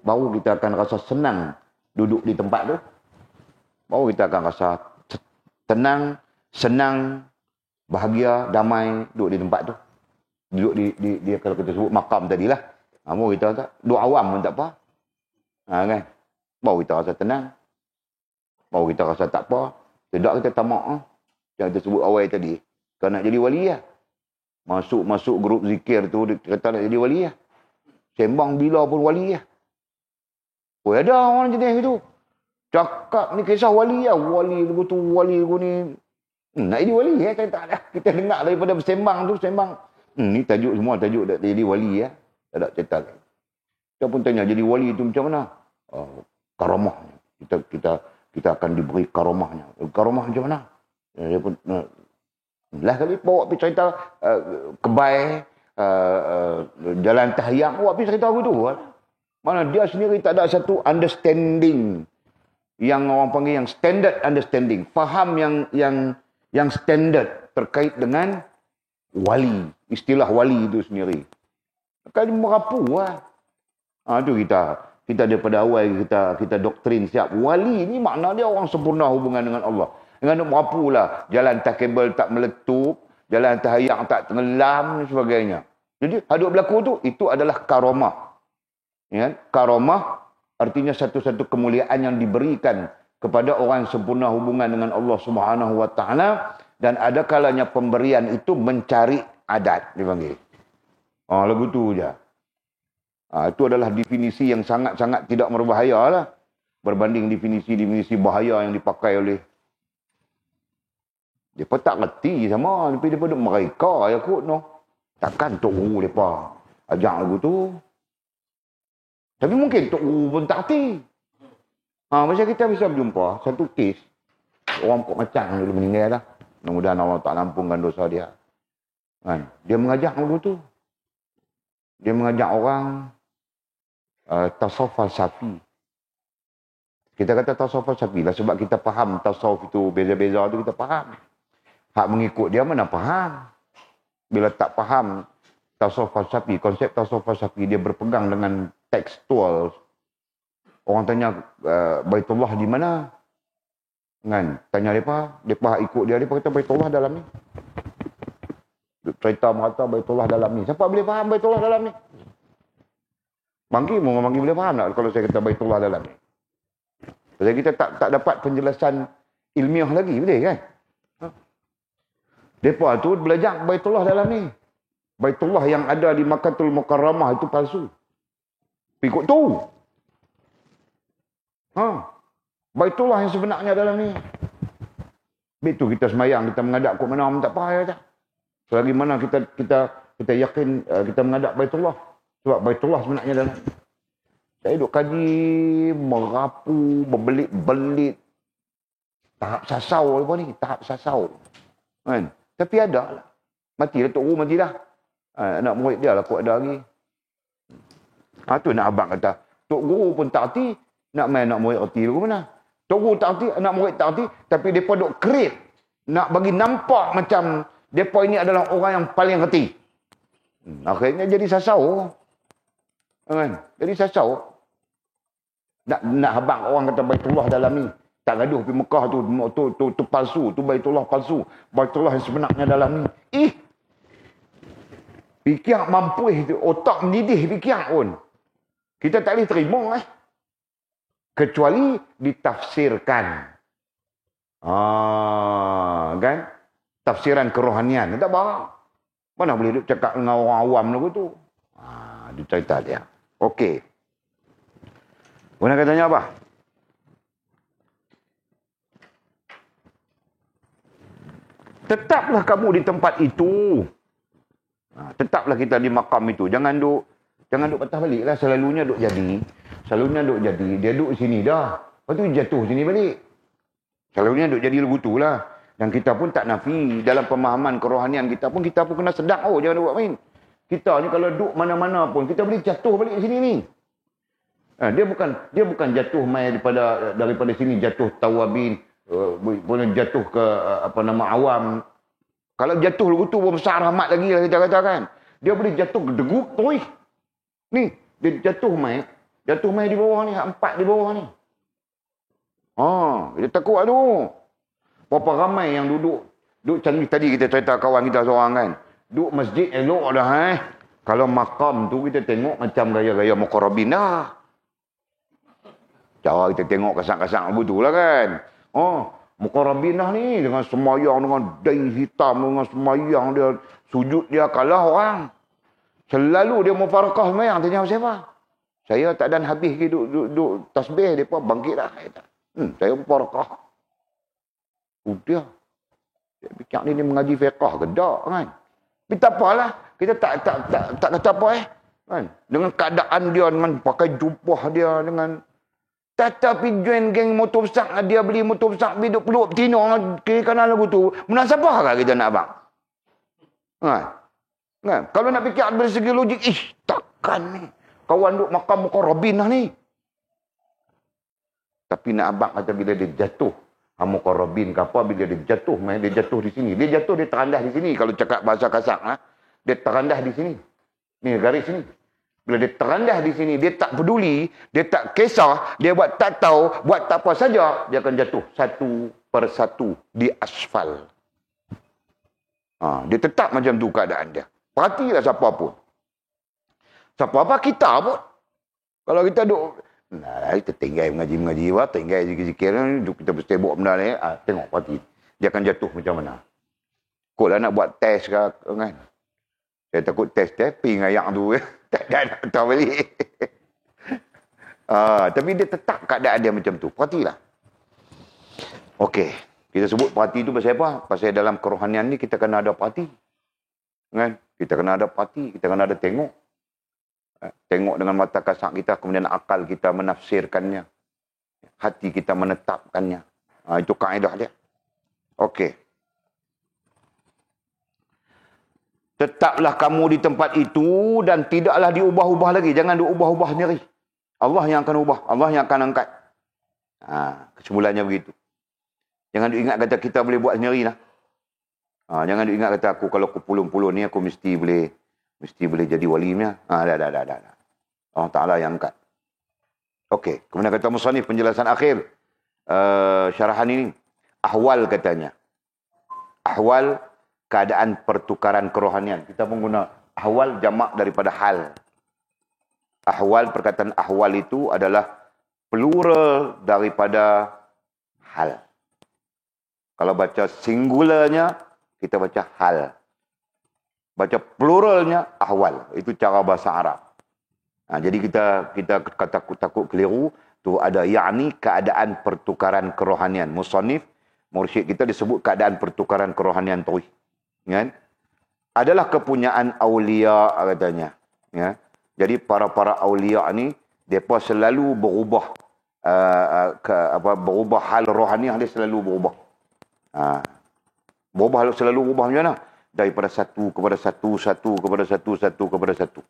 baru kita akan rasa senang duduk di tempat tu. Baru kita akan rasa tenang, senang, bahagia, damai duduk di tempat tu. Duduk di kalau kita sebut makam tadilah. Baru kita tak, duduk awam pun tak apa. Kan? Baru kita rasa tenang. Baru kita rasa tak apa. Tidak kita tamak. Yang kita sebut awal tadi. Kau nak jadi wali lah. Masuk grup zikir tu, kata nak jadi wali lah. Sembang bila pun wali lah. Ada orang jenis itu. Cakap ni kisah wali lah. Wali lagu ni. Nak jadi wali lah. Tak ada. Kita dengar daripada bersembang tu, sembang. Ni tajuk semua, tajuk nak jadi wali lah. Tak ada cerita lain. Kita pun tanya, jadi wali tu macam mana? Karamahnya. Kita akan diberi karamahnya. Karamah macam mana? Dia pun... Lah kali bawa pergi cerita kebai, jalan tahyang, bawa pergi cerita begitu. Mana dia sendiri tak ada satu understanding yang orang panggil yang standard understanding. Faham yang standard terkait dengan wali. Istilah wali itu sendiri. Kan merapu lah. Itu kita daripada awal kita doktrin siap. Wali ni makna dia orang sempurna hubungan dengan Allah. Dengan merapu lah. Jalan atas kabel tak meletup. Jalan atas hayang tak tenggelam dan sebagainya. Jadi hadut berlaku tu, itu adalah karamah. Ya? Karamah artinya satu-satu kemuliaan yang diberikan kepada orang yang sempurna hubungan dengan Allah Subhanahu Wa Taala. Dan ada kalanya pemberian itu mencari adat, dipanggil. Lagu tu je. Itu adalah definisi yang sangat-sangat tidak berbahaya lah. Berbanding definisi-definisi bahaya yang dipakai oleh dia pun tak ngerti sama. Tapi daripada mereka yang kot no. Takkan Tok Guru mereka ajak lagu tu. Tapi mungkin Tok Guru pun tak ngerti. Macam kita bisa berjumpa satu kes. Orang Pok Macang dulu meninggal dah. Mudah-mudahan Allah tak ampunkan dosa dia. Kan? Dia mengajak lagu tu. Dia mengajak orang tasawuf falsafi. Kita kata tasawuf falsafi lah sebab kita faham tasawuf itu beza-beza tu kita faham. Hak mengikut dia mana faham. Bila tak faham tasawuf falsafi, konsep tasawuf falsafi dia berpegang dengan tekstual. Orang tanya Baitullah di mana? Kan? Tanya mereka ikut dia, mereka kata Baitullah dalam ni. Cerita mengata Baitullah dalam ni. Siapa boleh faham Baitullah dalam ni? Mangki boleh faham tak kalau saya kata Baitullah dalam ni? Sebab kita tak dapat penjelasan ilmiah lagi, betul kan? Mereka tu belajar Baitullah dalam ni. Baitullah yang ada di Makkahul Mukarramah itu palsu. Ikut tu. Baitullah yang sebenarnya dalam ni. Betul kita semayang, kita menghadap ke mana, tak payah tak. Selagi mana kita yakin kita menghadap Baitullah. Sebab Baitullah sebenarnya dalam ni. Saya duduk kaji, merapu, berbelit-belit. Tahap sasau lepas ni, tahap sasau. Kan? Tapi ada lah. Mati lah, Tok Guru mati dah. Anak murid dia lah kuat ada lagi. Tu nak abang kata, Tok Guru pun tak erti, nak main anak murid erti dulu mana. Tok Guru tak erti, anak murid tak erti, tapi mereka duk create. Nak bagi nampak macam mereka ini adalah orang yang paling erti. Akhirnya jadi sasau. Kan? Jadi sasau. Nak abang orang kata Baitullah dalam ni. Tak gaduh pergi Mekah tu palsu, tu Baitullah palsu. Baitullah yang sebenarnya dalam ni. Fikir mampu itu, otak mendidih fikir pun. Kita tak boleh terima kecuali ditafsirkan. Kan? Tafsiran kerohanian. Tak apa. Mana boleh duduk cakap dengan orang awam lagu tu. Dia cerita dia. Okey. Mana katanya apa? Tetaplah kamu di tempat itu. Tetaplah kita di makam itu. Jangan duk patah balik lah. Selalunya duk jadi. Dia duk sini dah. Lepas tu jatuh sini balik. Selalunya duk jadi lagu tu lah. Dan kita pun tak nafi. Dalam pemahaman kerohanian kita pun kena sedang. Jangan buat main. Kita ni kalau duk mana-mana pun, kita boleh jatuh balik sini ni. Dia bukan jatuh main daripada sini. Jatuh tawabin. Boleh jatuh ke awam. Kalau jatuh lagu tu besar rahmat lagi lah kita kata kan. Dia boleh jatuh gedeguk tu. Ni, dia jatuh mai di bawah ni, 4 di bawah ni. Dia takut tu. Berapa ramai yang duduk canggih tadi kita cerita kawan kita seorang kan. Duduk masjid elok dah Kalau makam tu kita tengok macam gaya-gaya muqarrabin dah. Cara kita tengok kasang-kasang betul lah kan. Muqarrabin dah ni dengan semayang, dengan dai hitam, dengan semayang dia, sujud dia kalah orang. Selalu dia mufarakah semayang, tanya siapa? Saya tak dan habis ke duduk tasbih, dia pun bangkit dah. Saya mufarakah. Udah. Dia fikir ni mengaji fiqah ke tak kan? Tapi tak apalah. Kita tak kata apa kan? Dengan keadaan dia, dengan pakai jubah dia, dengan tetapi join geng motor besar, dia beli motor besar, duduk peluk betina kiri kanan lagu tu. Munasabah kah kita nak abang? Kan? Kalau nak fikir dari segi logik, takkan ni. Kawan duduk makam muqarrabin lah ni. Tapi nak abang kata bila dia jatuh, muqarrabin ke apa, bila dia jatuh di sini. Dia jatuh, dia terandah di sini. Kalau cakap bahasa kasar, dia terandah di sini. Ni garis ni. Bila dia terandah di sini, dia tak peduli, dia tak kisah, dia buat tak tahu, buat tak apa saja, dia akan jatuh satu persatu di asfal. Dia tetap macam tu keadaan dia. Perhatilah siapa pun. Siapa apa kita pun. Kalau kita duduk, kita tinggal mengaji-mengaji, tinggal zikir-zikir, kita bersebut benda ni, tengok perhati. Dia akan jatuh macam mana. Kau lah nak buat test ke, kan? Saya takut test ping ayak tu. Tak ada nak tahu balik. Tapi dia tetap keadaan dia macam tu. Perhatilah. Okey. Kita sebut perhati tu pasal apa? Pasal dalam kerohanian ni kita kena ada perhati. Kan? Kita kena ada perhati. Kita kena ada tengok. Tengok dengan mata kasar kita. Kemudian akal kita menafsirkannya. Hati kita menetapkannya. Itu kaedah dia. Okey. Tetaplah kamu di tempat itu dan tidaklah diubah-ubah lagi. Jangan diubah-ubah sendiri. Allah yang akan ubah. Allah yang akan angkat. Kesimpulannya begitu. Jangan diingat kata kita boleh buat sendiri lah. Jangan diingat kata aku kalau aku pulung-pulung ni aku mesti boleh jadi walinya. Dah. Allah Ta'ala yang angkat. Okey. Kemudian kata musannif penjelasan akhir syarahan ini. ahwal katanya. Ahwal, keadaan pertukaran kerohanian. Kita mengguna ahwal jamak daripada hal. Ahwal, perkataan ahwal itu adalah plural daripada hal. Kalau baca singularnya, kita baca hal. Baca pluralnya, ahwal. Itu cara bahasa Arab. Jadi kita takut keliru. Tu ada yakni keadaan pertukaran kerohanian. Musannif, mursyid kita disebut keadaan pertukaran kerohanian tu. Kan? Adalah kepunyaan awliya katanya. Ya. Jadi para awliya ni depa selalu berubah berubah hal rohaniah dia selalu berubah. Berubah selalu berubah macam mana? Daripada satu kepada satu, satu kepada satu, satu kepada satu.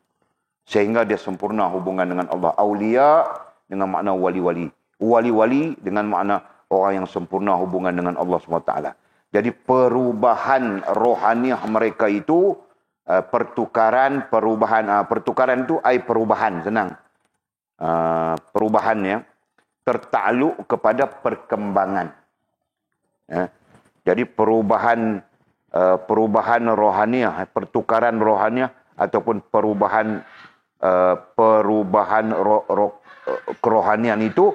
Sehingga dia sempurna hubungan dengan Allah. Awliya dengan makna wali-wali. Wali-wali dengan makna orang yang sempurna hubungan dengan Allah SWT. Jadi perubahan rohaniah mereka itu, pertukaran itu perubahan, senang. Perubahannya tertakluk kepada perkembangan. Jadi perubahan rohaniah, pertukaran rohaniah ataupun perubahan kerohanian itu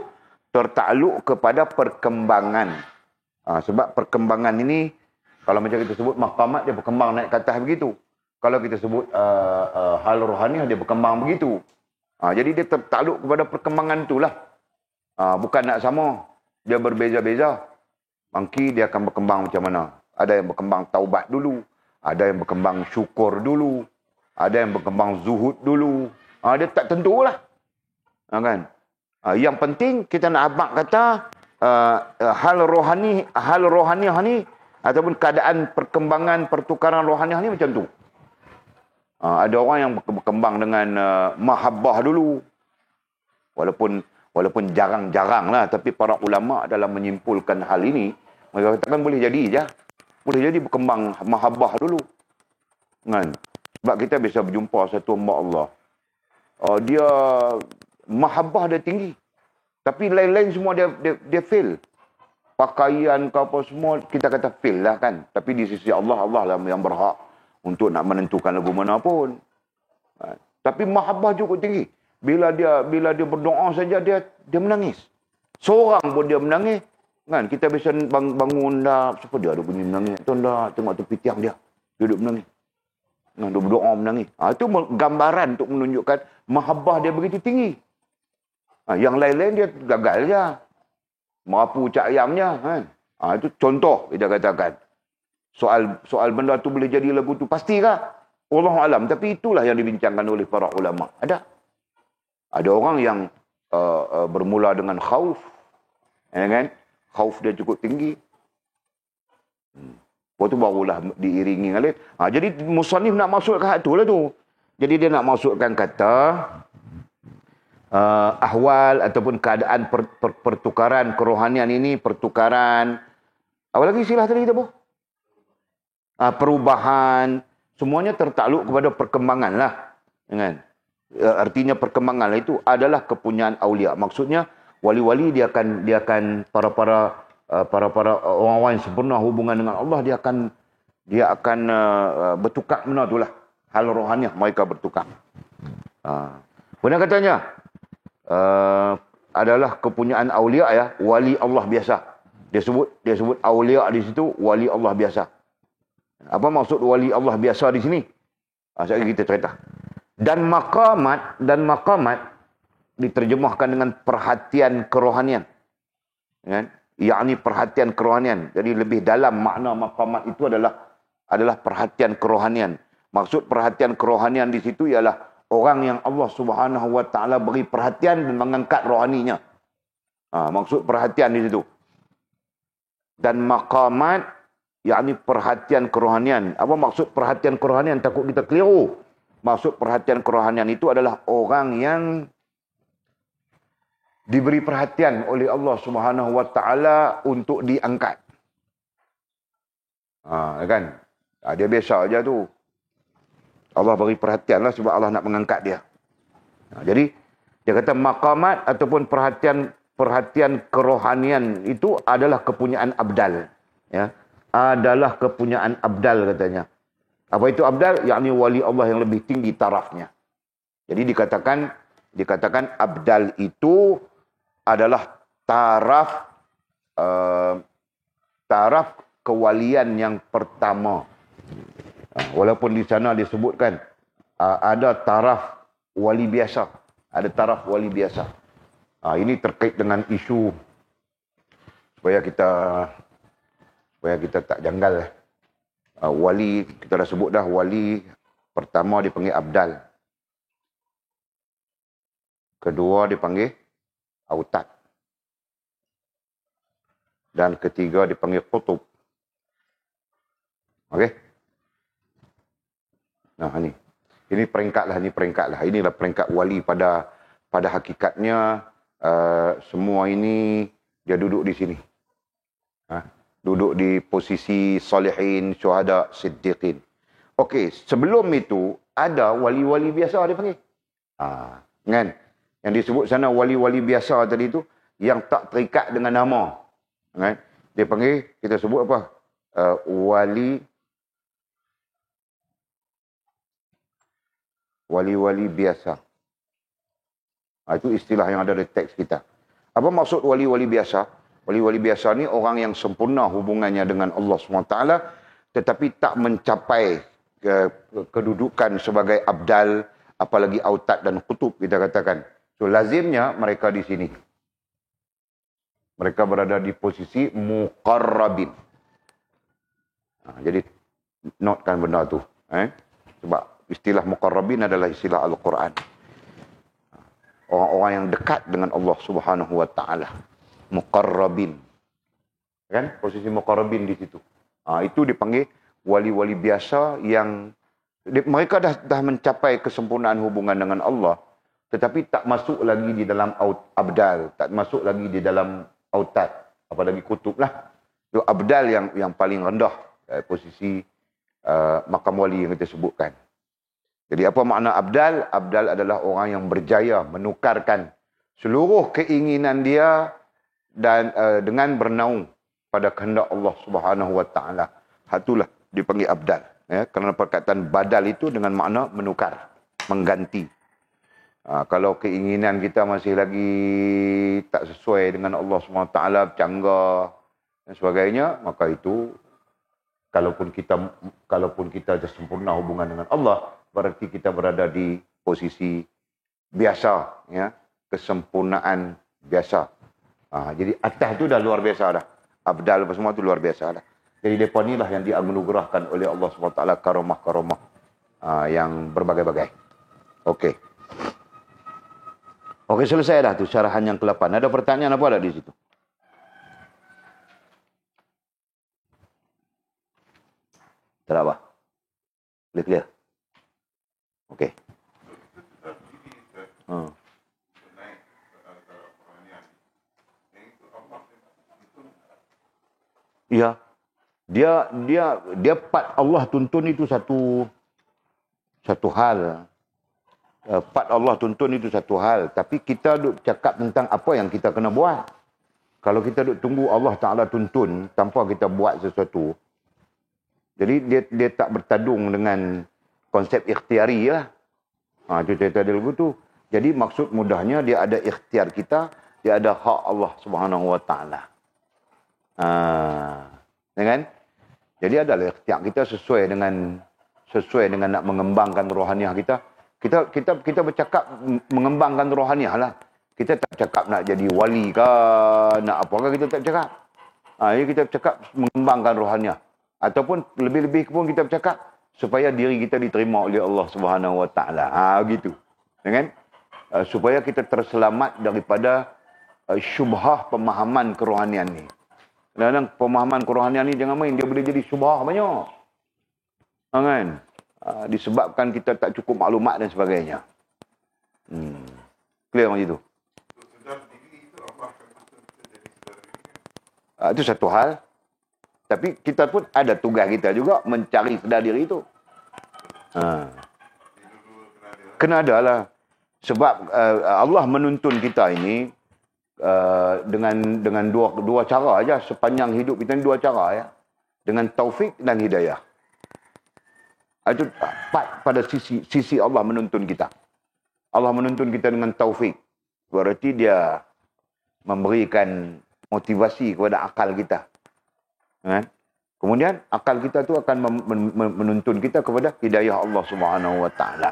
tertakluk kepada perkembangan. Sebab perkembangan ini, kalau macam kita sebut maqamat, dia berkembang naik ke atas begitu. Kalau kita sebut hal rohaniah, dia berkembang begitu. Jadi dia tertakluk kepada perkembangan itulah. Bukan nak sama. Dia berbeza-beza. Mungkin dia akan berkembang macam mana. Ada yang berkembang taubat dulu. Ada yang berkembang syukur dulu. Ada yang berkembang zuhud dulu. Dia tak tentulah. Kan? Yang penting kita nak abang kata hal rohaniah ni ataupun keadaan perkembangan pertukaran rohaniah ni macam tu. Ada orang yang berkembang dengan mahabbah dulu. Walaupun jarang-jarang lah, tapi para ulama dalam menyimpulkan hal ini, mereka katakan boleh jadi je. Boleh jadi berkembang mahabbah dulu. Kan? Sebab kita bisa berjumpa satu hamba Allah. Dia mahabbah dia tinggi. Tapi lain-lain semua dia fail. Pakaian ke apa semua kita kata fail lah kan. Tapi di sisi Allah, Allah lah yang berhak untuk nak menentukan lagu mana pun. Tapi mahabbah cukup tinggi. Bila dia berdoa saja dia menangis. Seorang pun dia menangis. Kan kita bisa bangun dah, siapa dia ada bunyi menangis. Tengok tepi tiang dia. Dia duduk menangis. Dia berdoa menangis. Itu gambaran untuk menunjukkan mahabbah dia begitu tinggi. Yang lain-lain dia gagal je. Merapu cak ayamnya. Kan? Itu contoh kita katakan. Soal benda tu boleh jadi lagu tu. Pastikah? Allah alam. Tapi itulah yang dibincangkan oleh para ulama. Ada orang yang bermula dengan khauf. Kan? Khauf dia cukup tinggi. Lepas tu barulah diiringi dengan lain. Jadi musannif nak masukkan hal tu lah tu. Jadi dia nak masukkan kata ahwal ataupun keadaan pertukaran kerohanian ini, pertukaran. Apa lagi istilah tadi kita boh? Perubahan. Semuanya tertakluk kepada perkembangan lah. Kan? Artinya perkembangan itu adalah kepunyaan awliya. Maksudnya wali-wali dia akan para orang-orang yang sempurna hubungan dengan Allah, dia akan bertukar benda itulah. Hal rohaniah mereka bertukar. Benar katanya adalah kepunyaan awliya ya, wali Allah biasa. Dia sebut awliya di situ, wali Allah biasa. Apa maksud wali Allah biasa di sini? Sekali kita cerita. Dan maqamat diterjemahkan dengan perhatian kerohanian. Kan? Yakni perhatian kerohanian. Jadi lebih dalam makna maqamat itu adalah perhatian kerohanian. Maksud perhatian kerohanian di situ ialah orang yang Allah Subhanahu Wa Taala beri perhatian dan mengangkat rohaninya. Maksud perhatian di situ. Dan maqamat yakni perhatian kerohanian. Apa maksud perhatian kerohanian? Takut kita keliru. Maksud perhatian kerohanian itu adalah orang yang diberi perhatian oleh Allah Subhanahu Wa Taala untuk diangkat. Kan? Dia biasa aja tu. Allah beri perhatian lah sebab Allah nak mengangkat dia. Jadi dia kata maqamat ataupun perhatian perhatian kerohanian itu adalah kepunyaan abdal. Ya. Adalah kepunyaan abdal katanya. Apa itu abdal? Yakni wali Allah yang lebih tinggi tarafnya. Jadi dikatakan abdal itu adalah taraf kewalian yang pertama. Walaupun di sana disebutkan ada taraf wali biasa, ada taraf wali biasa. Ini terkait dengan isu supaya kita tak janggal. Wali, kita dah sebut dah, wali pertama dipanggil abdal. Kedua dipanggil autad. Dan ketiga dipanggil qutub. Okey? Nah, ini peringkat lah. Inilah peringkat wali pada hakikatnya. Semua ini dia duduk di sini. Duduk di posisi salihin, syuhada, siddiqin. Okey, sebelum itu ada wali-wali biasa dia panggil. Kan? Yang disebut sana wali-wali biasa tadi itu yang tak terikat dengan nama. Kan? Dia panggil, kita sebut apa? Wali-wali biasa. Itu istilah yang ada di teks kita. Apa maksud wali-wali biasa? Wali-wali biasa ni orang yang sempurna hubungannya dengan Allah SWT, tetapi tak mencapai kedudukan sebagai abdal, apalagi autad dan kutub, kita katakan. So, lazimnya mereka di sini. Mereka berada di posisi muqarrabin. Jadi, notekan benda tu. Sebab istilah muqarrabin adalah istilah Al-Quran. Orang-orang yang dekat dengan Allah Subhanahu Wa Taala. Muqarrabin. Kan? Posisi muqarrabin di situ. Itu dipanggil wali-wali biasa yang mereka dah mencapai kesempurnaan hubungan dengan Allah, tetapi tak masuk lagi di dalam abdal, tak masuk lagi di dalam autad, apalagi kutub lah. Itu abdal yang paling rendah posisi makam wali yang kita sebutkan. Jadi apa makna abdal? Abdal adalah orang yang berjaya menukarkan seluruh keinginan dia dan dengan bernaung pada kehendak Allah Subhanahu Wa Taala. Itulah dipanggil abdal. Ya, kerana perkataan badal itu dengan makna menukar, mengganti. Kalau keinginan kita masih lagi tak sesuai dengan Allah Subhanahu Wa Taala, bercanggah dan sebagainya, maka itu kalaupun kita dah sempurna hubungan dengan Allah, berarti kita berada di posisi biasa, ya, kesempurnaan biasa. Jadi atas tu dah luar biasa dah. Abdal apa semua tu luar biasa dah. Jadi mereka ni lah yang dianugerahkan oleh Allah SWT karomah-karomah yang berbagai-bagai. Okey. Okey, selesai dah tu syarahan yang ke-8. Ada pertanyaan apa ada di situ? Tak ada apa? Clear? Okey. Ya. Dia part Allah tuntun itu satu hal. Part Allah tuntun itu satu hal, tapi kita duk cakap tentang apa yang kita kena buat. Kalau kita duk tunggu Allah Taala tuntun tanpa kita buat sesuatu, jadi dia tak bertadung dengan konsep ikhtiari lah. Itu cerita dia dulu tu. Jadi maksud mudahnya dia ada ikhtiar kita, dia ada hak Allah Subhanahu Wa Taala. Ya kan? Jadi adalah ikhtiar kita sesuai dengan nak mengembangkan rohaniah kita. Kita bercakap mengembangkan rohaniah lah. Kita tak cakap nak jadi wali ke, nak apakah, kita tak cakap. Jadi kita cakap mengembangkan rohaniah. Ataupun lebih-lebih pun kita bercakap supaya diri kita diterima oleh Allah Subhanahu Wa Taala. Begitu. Ya kan? Supaya kita terselamat daripada syubhah pemahaman kerohanian ni. Kadang-kadang pemahaman kerohanian ni jangan main, dia boleh jadi syubhah banyak. Kan? Disebabkan kita tak cukup maklumat dan sebagainya. Clear macam itu? Itu satu hal. Tapi kita pun ada tugas kita juga mencari sedar diri itu. Kena ada lah. Sebab Allah menuntun kita ini, dengan dua cara aja sepanjang hidup kita, dua cara ya. Dengan taufik dan hidayah. Itu tepat pada sisi Allah menuntun kita. Allah menuntun kita dengan taufik. Berarti dia memberikan motivasi kepada akal kita. Kan? Kemudian akal kita tu akan menuntun kita kepada hidayah Allah Subhanahu Wa Taala.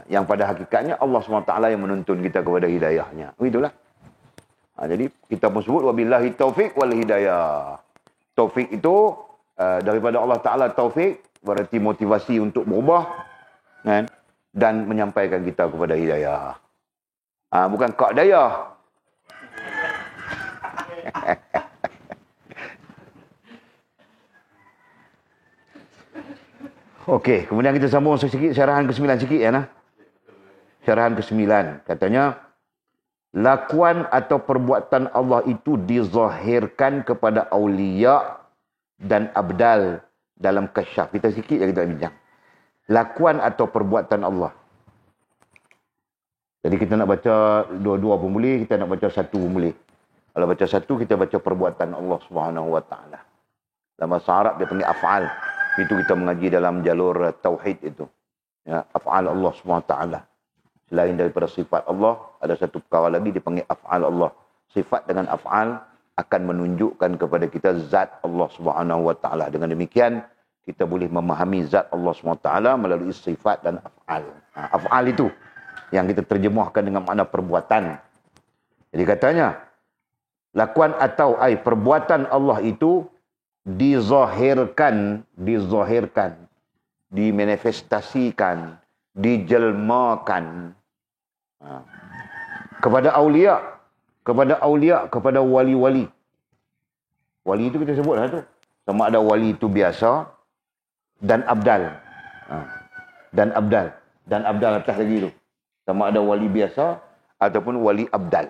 Yang pada hakikatnya Allah Subhanahu Wa Taala yang menuntun kita kepada hidayahnya. Begitulah. Jadi kita pun sebut wabillahi taufik wal hidayah. Taufik itu daripada Allah Taala, taufik berarti motivasi untuk berubah, kan? Dan menyampaikan kita kepada hidayah. Bukan kak daya. Okey, kemudian kita sambung sikit syarahan ke-9 sikit ya nah. Syarahan ke-9 katanya, lakuan atau perbuatan Allah itu dizahirkan kepada aulia dan abdal dalam kasyaf. Kita sikit ya kita bincang. Lakuan atau perbuatan Allah. Jadi kita nak baca dua-dua pun boleh, kita nak baca satu pun boleh. Kalau baca satu, kita baca perbuatan Allah Subhanahu Wa Taala. Dalam bahasa Arab dia panggil af'al. Itu kita mengaji dalam jalur tauhid itu. Ya, af'al Allah Subhanahu Wa Taala. Selain daripada sifat Allah, ada satu perkara lagi dipanggil af'al Allah. Sifat dengan af'al akan menunjukkan kepada kita zat Allah Subhanahu Wa Taala. Dengan demikian, kita boleh memahami zat Allah Subhanahu Wa Taala melalui sifat dan af'al. Af'al itu yang kita terjemahkan dengan makna perbuatan. Jadi katanya, lakuan atau perbuatan Allah itu dizahirkan, dimanifestasikan, dijelmakan kepada aulia, kepada wali-wali. Wali itu kita sebut tu. Sama ada wali itu biasa dan abdal. Dan abdal atas lagi tu. Sama ada wali biasa ataupun wali abdal.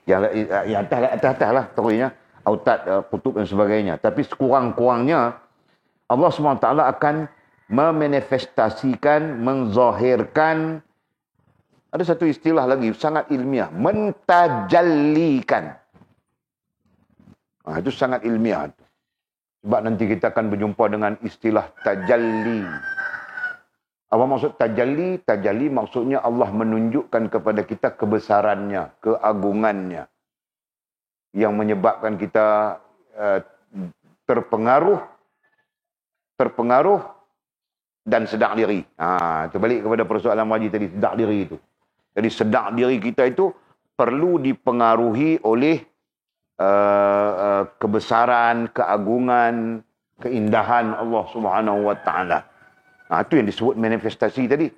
Yang atas lah teruinya. Autad, kutub dan sebagainya. Tapi sekurang-kurangnya Allah SWT akan memanifestasikan, menzahirkan. Ada satu istilah lagi sangat ilmiah, mentajallikan. Itu sangat ilmiah. Sebab nanti kita akan berjumpa dengan istilah tajalli. Apa maksud tajalli? Tajalli maksudnya Allah menunjukkan kepada kita kebesarannya, keagungannya, yang menyebabkan kita terpengaruh dan sedak diri. Itu balik kepada persoalan wajib tadi, sedak diri itu. Jadi sedak diri kita itu perlu dipengaruhi oleh kebesaran, keagungan, keindahan Allah Subhanahu Wa Taala. Itu yang disebut manifestasi tadi.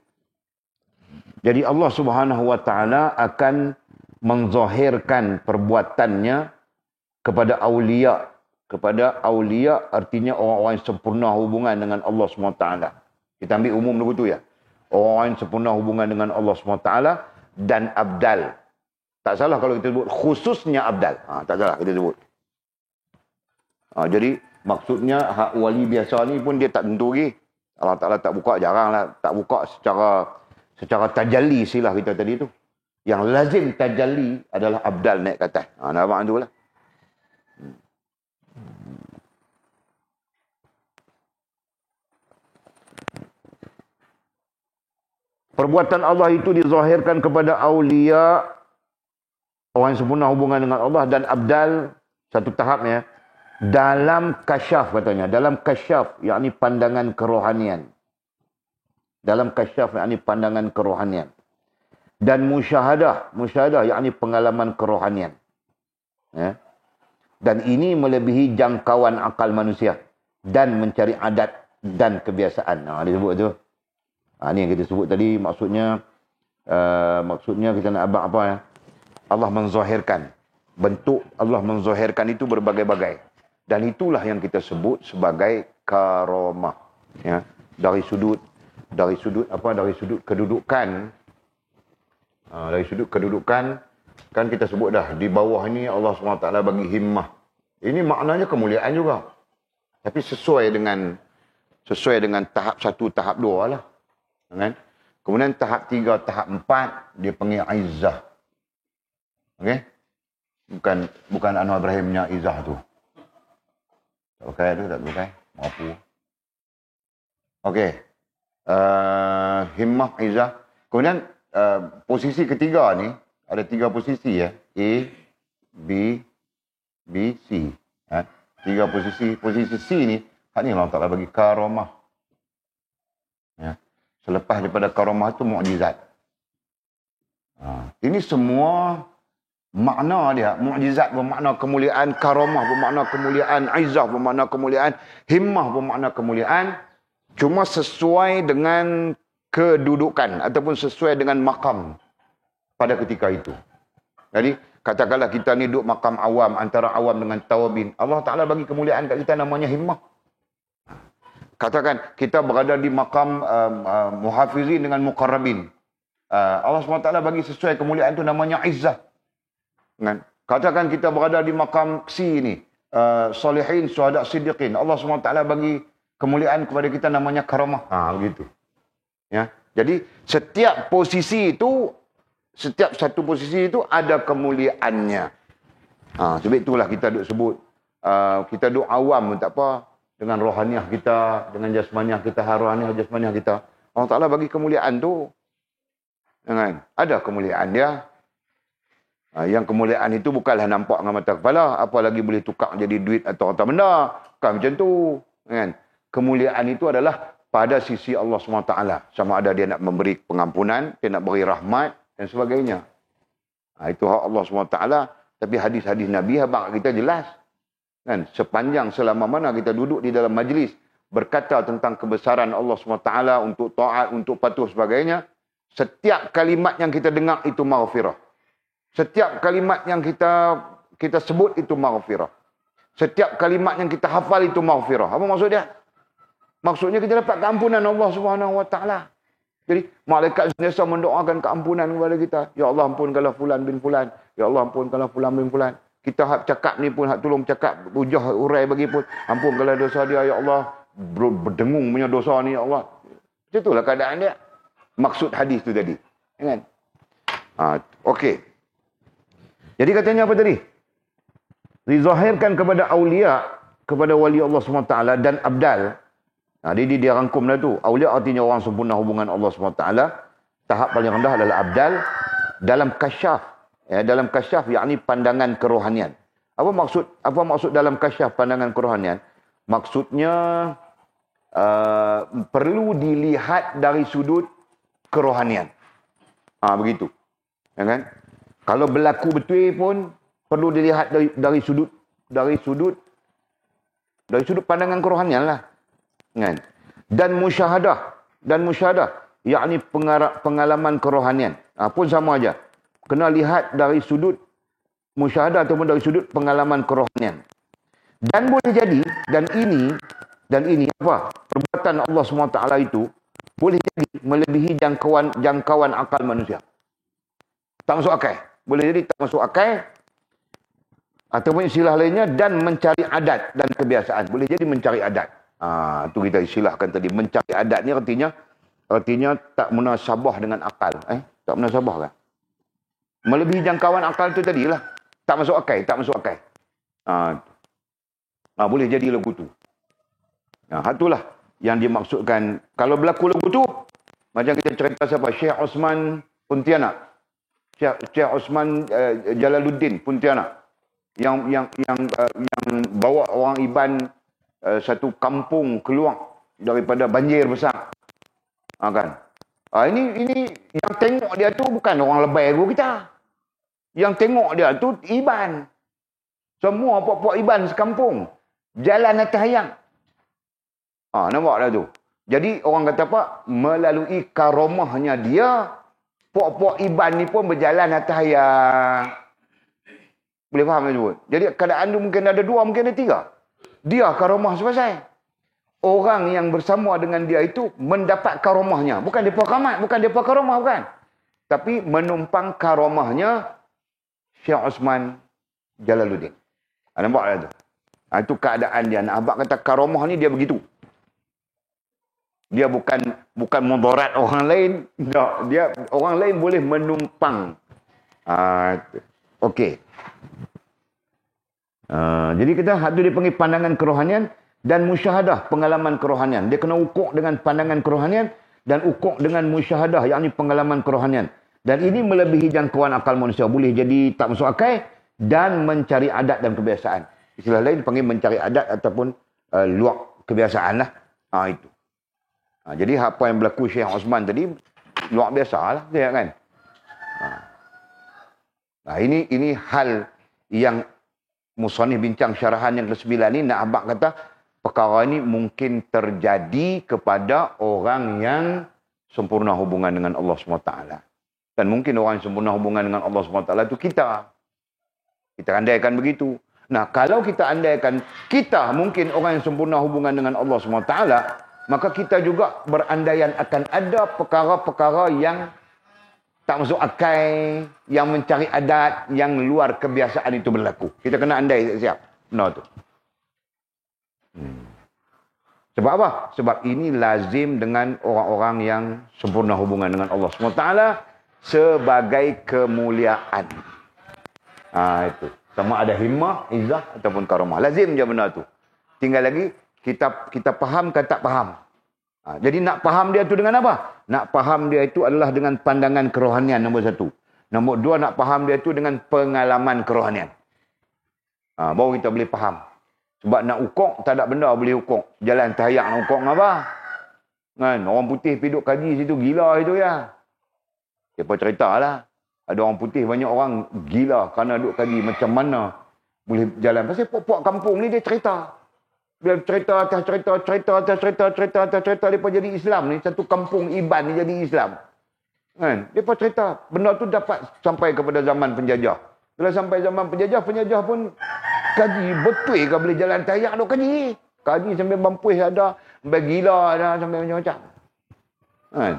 Jadi Allah Subhanahu Wa Taala akan menzahirkan perbuatannya kepada aulia. Kepada aulia artinya orang-orang yang sempurna hubungan dengan Allah SWT. Kita ambil umum begitu ya. Orang-orang yang sempurna hubungan dengan Allah SWT dan abdal. Tak salah kalau kita sebut khususnya abdal. Tak salah kita sebut. Jadi maksudnya hak wali biasa ni pun dia tak tentu lagi. Allah Ta'ala tak buka, jaranglah tak buka secara tajalli silah kita tadi tu. Yang lazim tajalli adalah abdal naik ke atas. Nampak tu lah. Perbuatan Allah itu dizahirkan kepada aulia, orang yang sempurna hubungan dengan Allah, dan abdal, satu tahap ya, dalam kasyaf katanya. Dalam kasyaf, yakni pandangan kerohanian. Dalam kasyaf, yakni pandangan kerohanian. Dan musyahadah, yakni pengalaman kerohanian. Ya. Dan ini melebihi jangkauan akal manusia dan mencari adat dan kebiasaan. Disebut tu. Ini yang kita sebut tadi, maksudnya kita nak abang apa ya? Allah menzahirkan. Bentuk Allah menzahirkan itu berbagai-bagai. Dan itulah yang kita sebut sebagai karamah. Ya. Dari sudut kedudukan. Dari sudut kedudukan, kan kita sebut dah, di bawah ni Allah SWT bagi himmah. Ini maknanya kemuliaan juga. Tapi sesuai dengan tahap 1, tahap 2 lah. Kan? Kemudian tahap 3, tahap 4, dia panggil izzah. Okey? Bukan Anwar Ibrahimnya Izzah tu. Tak pakai tu, tak pakai. Mampu. Okey. Himmah, Izzah. Kemudian posisi ketiga ni, ada 3 posisi ya. A, B, C. Tiga posisi. Posisi C ni, hak ni Allah Ta'ala bagi karamah. Ya. Selepas daripada karamah tu mukjizat. Ini semua makna dia. Mukjizat bermakna kemuliaan, karamah bermakna kemuliaan, izzah bermakna kemuliaan, himmah bermakna kemuliaan. Cuma sesuai dengan kedudukan ataupun sesuai dengan makam pada ketika itu. Jadi, katakanlah kita ni duduk makam awam, antara awam dengan tawabin. Allah Ta'ala bagi kemuliaan kat kita namanya himmah. Katakan, kita berada di makam muhafizin dengan muqarrabin. Allah SWT bagi sesuai kemuliaan itu namanya izzah. Kan? Katakan kita berada di makam C ni, salihin, syuhada, siddiqin. Allah SWT bagi kemuliaan kepada kita namanya karamah. Begitu. Ya. Jadi, setiap posisi itu, setiap satu posisi itu ada kemuliaannya. Sebab itulah kita duk sebut, kita duk awam pun tak apa, dengan rohaniah kita, dengan jasmaniah kita, rohaniah jasmaniah kita. Allah Ta'ala bagi kemuliaan tu. Kan? Ada kemuliaan dia. Yang kemuliaan itu bukanlah nampak dengan mata kepala, apalagi boleh tukar jadi duit atau harta benda. Bukan macam tu. Kan? Kemuliaan itu adalah pada sisi Allah SWT. Sama ada dia nak memberi pengampunan, dia nak beri rahmat dan sebagainya. Itu hak Allah SWT. Tapi hadis-hadis Nabi habaq kita jelas. Kan? Sepanjang selama mana kita duduk di dalam majlis berkata tentang kebesaran Allah SWT untuk taat, untuk patuh sebagainya, setiap kalimat yang kita dengar itu maghfirah. Setiap kalimat yang kita sebut itu maghfirah. Setiap kalimat yang kita hafal itu maghfirah. Apa maksud dia? Maksudnya kita dapat keampunan Allah SWT. Jadi malaikat sentiasa mendoakan keampunan kepada kita. Ya Allah, ampunkanlah fulan bin fulan. Ya Allah, ampunkanlah fulan bin fulan. Kita hak cakap ni pun, hak tolong cakap, hujah urai bagi pun, ampunkanlah dosa dia, ya Allah. Berdengung punya dosa ni, ya Allah. Macam itulah keadaan dia. Maksud hadis tu tadi. Kan? Okey. Jadi katanya apa tadi? Dizahirkan kepada awliya, kepada wali Allah SWT dan abdal. Jadi dia rangkum dah tu. Awliya artinya orang sempurna hubungan Allah SWT. Tahap paling rendah adalah abdal. Dalam kasyaf. Dalam kasyaf, yakni pandangan kerohanian. Apa maksud dalam kasyaf pandangan kerohanian? Maksudnya perlu dilihat dari sudut kerohanian. Begitu. Ya kan? Kalau berlaku betul pun perlu dilihat dari sudut pandangan kerohanian lah. Kan? Dan musyahadah, yakni pengalaman kerohanian. Pun sama aja. Kena lihat dari sudut musyahadah ataupun dari sudut pengalaman kerohanian. Dan boleh jadi, dan ini apa? Perbuatan Allah SWT itu boleh jadi melebihi jangkauan akal manusia. Tak masuk akal. Boleh jadi tak masuk akal. Ataupun istilah lainnya, dan mencari adat dan kebiasaan. Boleh jadi mencari adat. Itu kita istilahkan tadi. Mencari adat ni artinya tak munasabah dengan akal. Tak munasabah kan? Melebihi jangkauan akal tu tadilah. Tak masuk akal. Boleh jadi lagu tu. Itulah yang dimaksudkan. Kalau berlaku lagu tu, macam kita cerita siapa? Syekh Osman Pontianak. Syekh Osman Jalaluddin Pontianak. Yang bawa orang Iban satu kampung keluar daripada banjir besar. Kan? Ini yang tengok dia tu bukan orang lebay guru kita. Yang tengok dia tu Iban. Semua puak-puak Iban sekampung. Jalan atas hayang. Nampak dah tu. Jadi orang kata apa? Melalui karamahnya dia, puak-puak Iban ni pun berjalan atas hayang. Boleh faham tak sebut? Jadi keadaan tu mungkin ada 2, mungkin ada 3. Dia karamah selesai. Orang yang bersama dengan dia itu mendapat karamahnya. Bukan depa keramat, bukan depa karamah, bukan. Tapi menumpang karamahnya Syekh Osman Jalaluddin. Nampak tak tu? Itu keadaan dia. Abang kata karamah ni dia begitu. Dia bukan mudarat orang lain. Tak. Dia orang lain boleh menumpang. Okey. Jadi kita hadu dipanggil pandangan kerohanian dan musyahadah, pengalaman kerohanian. Dia kena ukur dengan pandangan kerohanian dan ukur dengan musyahadah, yakni pengalaman kerohanian. Dan ini melebihi jangkauan akal manusia. Boleh jadi tak masuk akal dan mencari adat dan kebiasaan. Istilah lain dipanggil mencari adat ataupun luar kebiasaan lah. Itu. Jadi apa yang berlaku Syekh Osman tadi luar biasa lah, dia kan. Ini hal yang musannif bincang syarahan yang ke-9 ni, nak abang kata perkara ini mungkin terjadi kepada orang yang sempurna hubungan dengan Allah SWT. Dan mungkin orang yang sempurna hubungan dengan Allah SWT itu kita. Kita andaikan begitu. Nah, kalau kita andaikan kita mungkin orang yang sempurna hubungan dengan Allah SWT, maka kita juga berandaian akan ada perkara-perkara yang tak masuk akal, yang mencari adat, yang luar kebiasaan itu berlaku. Kita kena andai siap. Benar tu. Sebab apa? Sebab ini lazim dengan orang-orang yang sempurna hubungan dengan Allah SWT sebagai kemuliaan. Itu. Sama ada himmah, izzah ataupun karamah. Lazim je benda tu. Tinggal lagi kita faham ke tak faham. Jadi nak faham dia tu dengan apa? Nak faham dia itu adalah dengan pandangan kerohanian, nombor 1. Nombor 2, nak faham dia itu dengan pengalaman kerohanian. Baru kita boleh faham. Sebab nak ukur, tak ada benda boleh ukur. Jalan tayak nak ukur apa? Kan? Orang putih pergi duduk kaji situ, gila itu ya. Siapa cerita lah. Ada orang putih, banyak orang gila kerana duduk kaji macam mana boleh jalan. Pasal puak-puak kampung ni dia cerita. Dia cerita atas cerita, mereka jadi Islam ni. Satu kampung Iban ni jadi Islam. Kan? Mereka cerita. Benda tu dapat sampai kepada zaman penjajah. Bila sampai zaman penjajah pun kaji. Betul ke boleh jalan tayak duk kaji? Kaji sampai bampuih ada, sampai gila ada, sampai macam-macam. Kan?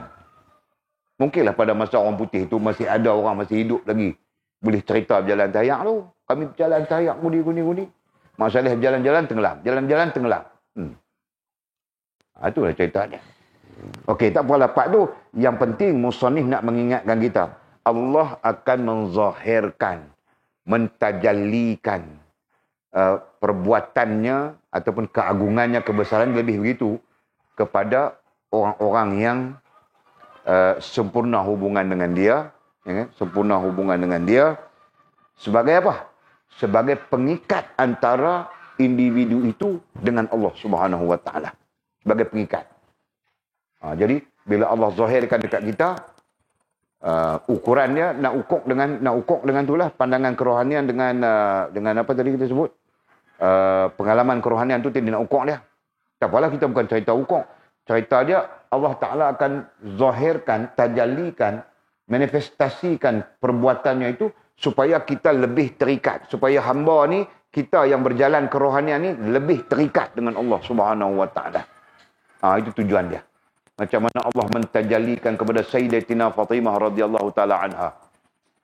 Mungkinlah pada masa orang putih tu masih ada orang masih hidup lagi. Boleh cerita berjalan tayak tu. Kami berjalan tayak guni. Masalah jalan-jalan tenggelam. Jalan-jalan tenggelam. Itulah ceritanya. Okey, tak apa lapak tu. Yang penting musannif nak mengingatkan kita. Allah akan menzahirkan, mentajallikan perbuatannya ataupun keagungannya, kebesaran lebih begitu kepada orang-orang yang sempurna hubungan dengan dia. Sempurna hubungan dengan dia. Sebagai apa? Sebagai pengikat antara individu itu dengan Allah Subhanahu Wa Taala. Sebagai pengikat. Jadi bila Allah zahirkan dekat kita, ukurannya nak ukur dengan itulah pandangan kerohanian dengan apa tadi kita sebut, pengalaman kerohanian tu tidak nak ukur dia. Tak apalah, kita bukan cerita ukur. Cerita dia Allah Taala akan zahirkan, tajallikan, manifestasikan perbuatannya itu supaya kita lebih terikat. Supaya hamba ni, kita yang berjalan kerohanian ni, lebih terikat dengan Allah Subhanahu Wa Taala. Itu tujuan dia. Macam mana Allah mentajallikan kepada Sayyidatina Fatimah radhiyallahu taala anha.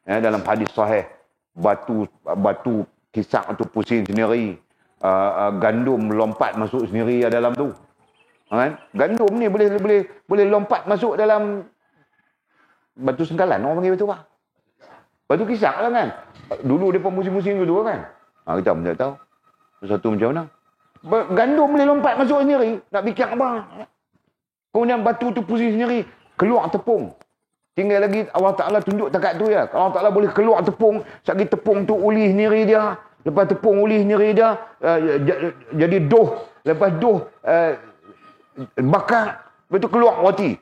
Dalam hadis sahih, batu kisah tu pusing sendiri. Gandum lompat masuk sendiri dalam tu. Kan? Gandum ni boleh lompat masuk dalam batu sengkalan. Orang panggil betul apa? Batu kisah lah kan. Dulu dia pun musim-musim tu kan. Kita pun tak tahu. Satu macam mana. Gandum boleh lompat masuk sendiri. Nak bikin apa? Kemudian batu tu pusing sendiri. Keluar tepung. Tinggal lagi Allah Ta'ala tunjuk takat tu ya. Allah Ta'ala boleh keluar tepung. Sekali tepung tu ulih sendiri dia. Lepas tepung ulih sendiri dia. Jadi doh. Lepas doh bakar. Lepas tu keluar roti.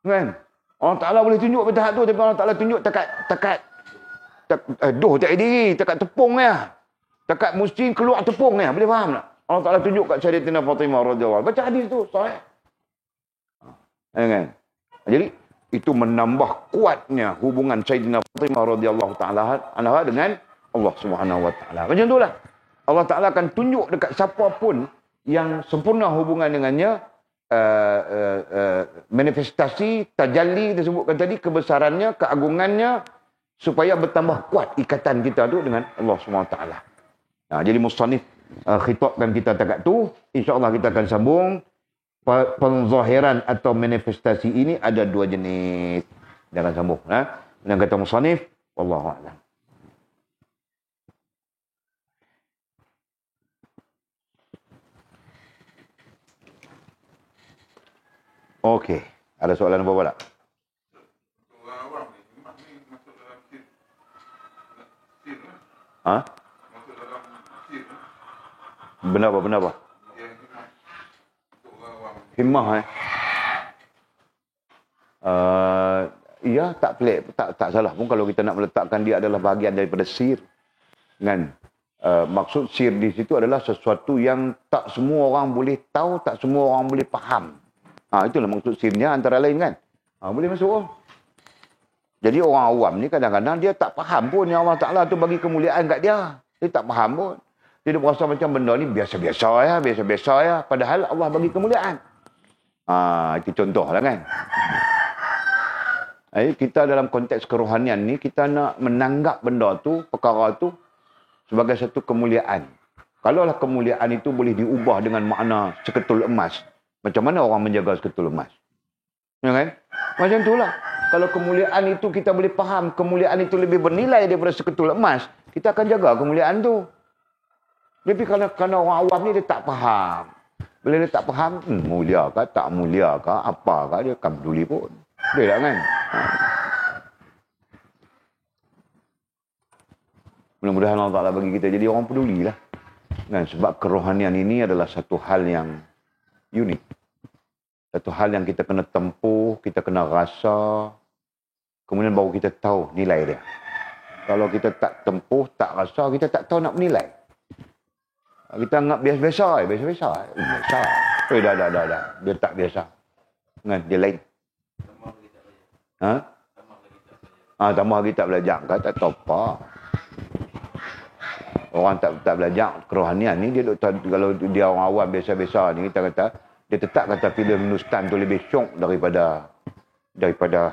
Kan? Allah Ta'ala boleh tunjuk pada hak tu, tapi Allah Ta'ala tunjuk takat doh tak diri, takat tepung ya. Takat mesti keluar tepung ya. Boleh faham tak? Allah Ta'ala tunjuk kat Sayyidatina Fatimah radhiyallahu anha. Baca hadis tu, sahih. Kan? Jadi itu menambah kuatnya hubungan Sayyidatina Fatimah radhiyallahu taala anha dengan Allah Subhanahu Wa Taala. Macam itulah. Allah Ta'ala akan tunjuk dekat siapa pun yang sempurna hubungan dengannya, manifestasi, tajalli kita sebutkan tadi, kebesarannya, keagungannya, supaya bertambah kuat ikatan kita tu dengan Allah SWT. Jadi musannif khitabkan kita takat tu. InsyaAllah kita akan sambung. Penzahiran atau manifestasi ini ada dua jenis. Jangan sambung. Dan kata musannif, wallahu a'lam. Okey. Ada soalan apa-apa tak? Orang awam ni, himmah ni masuk dalam sin lah. Ha? Masuk dalam sin lah. Benda apa? Benda apa? Yang himmah. Untuk orang awam. Himmah ya, tak pelik, tak salah pun kalau kita nak meletakkan dia adalah bahagian daripada sir. Kan? Maksud sir di situ adalah sesuatu yang tak semua orang boleh tahu, tak semua orang boleh faham. Itulah maksud sirnya antara lain kan. Boleh masuk. Jadi orang awam ni kadang-kadang dia tak faham pun yang Allah Ta'ala tu bagi kemuliaan kat dia. Dia tak faham pun. Dia berasa macam benda ni biasa-biasa ya. Padahal Allah bagi kemuliaan. Itu contoh lah kan. Kita dalam konteks kerohanian ni, kita nak menanggap benda tu, perkara tu sebagai satu kemuliaan. Kalaulah kemuliaan itu boleh diubah dengan makna seketul emas, macam mana orang menjaga seketul emas? Ya kan? Macam itulah. Kalau kemuliaan itu kita boleh faham, kemuliaan itu lebih bernilai daripada seketul emas, kita akan jaga kemuliaan tu. Tapi kalau orang awam ni dia tak faham. Bila dia tak faham, mulia ke, tak mulia ke, apa ke, dia akan peduli pun. Dia tak kan? Mudah-mudahan Allah Ta'ala bagi kita jadi orang peduli lah. Kan? Sebab kerohanian ini adalah satu hal yang unik. Satu hal yang kita kena tempuh, kita kena rasa, kemudian baru kita tahu nilai dia. Kalau kita tak tempuh, tak rasa, kita tak tahu nak menilai. Kita anggap biasa-biasa. Biasa. Dah. Dia tak biasa. Kan? Dia lain. Tambah lagi tak belajar. Tak tahu apa. Orang tak belajar kerohanian ni, dia kalau dia orang awam biasa-biasa ni, kita kata, dia tetap kata filem Nustan tu lebih syok daripada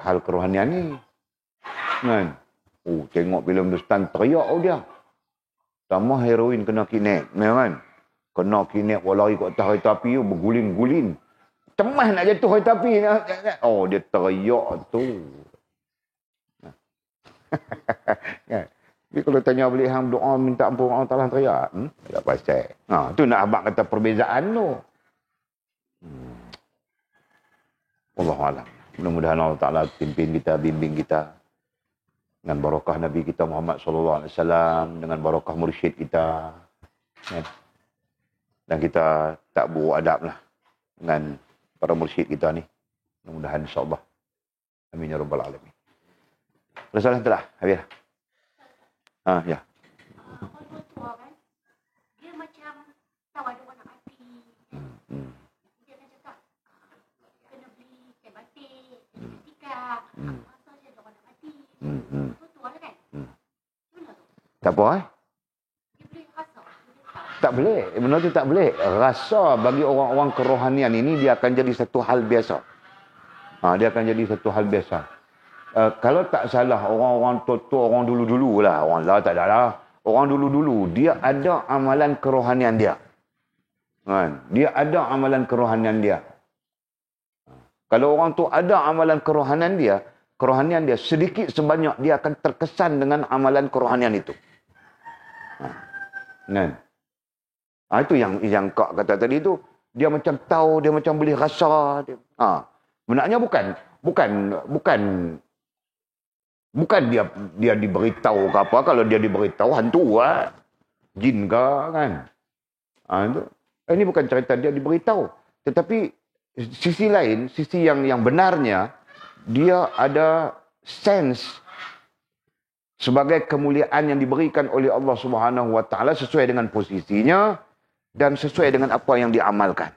hal kerohanian ni. Kan? Tengok filem Nustan teriak dia. Tambah heroin kena kidnap. Kan? Kena kidnap, lari kat atas kereta api, berguling-guling. Cemas nak jatuh kereta api. Dia teriak tu. Tapi kalau tanya balik hang doa minta ampun Allah Ta'ala teriak. Tak pasal. Tu nak abang kata perbezaan tu. Wallahualam. Mudah-mudahan Allah Ta'ala pimpin kita, bimbing kita. Dengan barakah Nabi kita Muhammad SAW. Dengan barakah mursyid kita. Dan kita tak buruk adab lah. Dengan para mursyid kita ni. Mudah-mudahan insyaAllah. Amin ya rabbal alamin. Ada soalan telah? Habis lah. Ya. Orang tua kan, dia macam tahu ada orang nak mati. Dia akan cakap, kena beli kain batik, kena beli tikar. Masa je ada orang nak mati. Tua lah kan? Gimana tu? Tak apa Dia boleh rasa. Tak boleh. Benda tu tak boleh. Rasa bagi orang-orang kerohanian ini, dia akan jadi satu hal biasa. Dia akan jadi satu hal biasa. Kalau tak salah, orang-orang tua-tua, orang dulu-dulu lah. Orang lah tak ada lah. Orang dulu-dulu, dia ada amalan kerohanian dia. Dia ada amalan kerohanian dia. Kalau orang tu ada amalan kerohanian dia, sedikit sebanyak dia akan terkesan dengan amalan kerohanian itu. Itu yang Kak kata tadi tu, dia macam tahu, dia macam boleh rasa. Benarnya bukan dia diberitahu ke apa. Kalau dia diberitahu, hantu lah. Jin ke kan. Ini bukan cerita dia diberitahu. Tetapi sisi lain, sisi yang benarnya, dia ada sense sebagai kemuliaan yang diberikan oleh Allah Subhanahu Wa Taala sesuai dengan posisinya dan sesuai dengan apa yang diamalkan.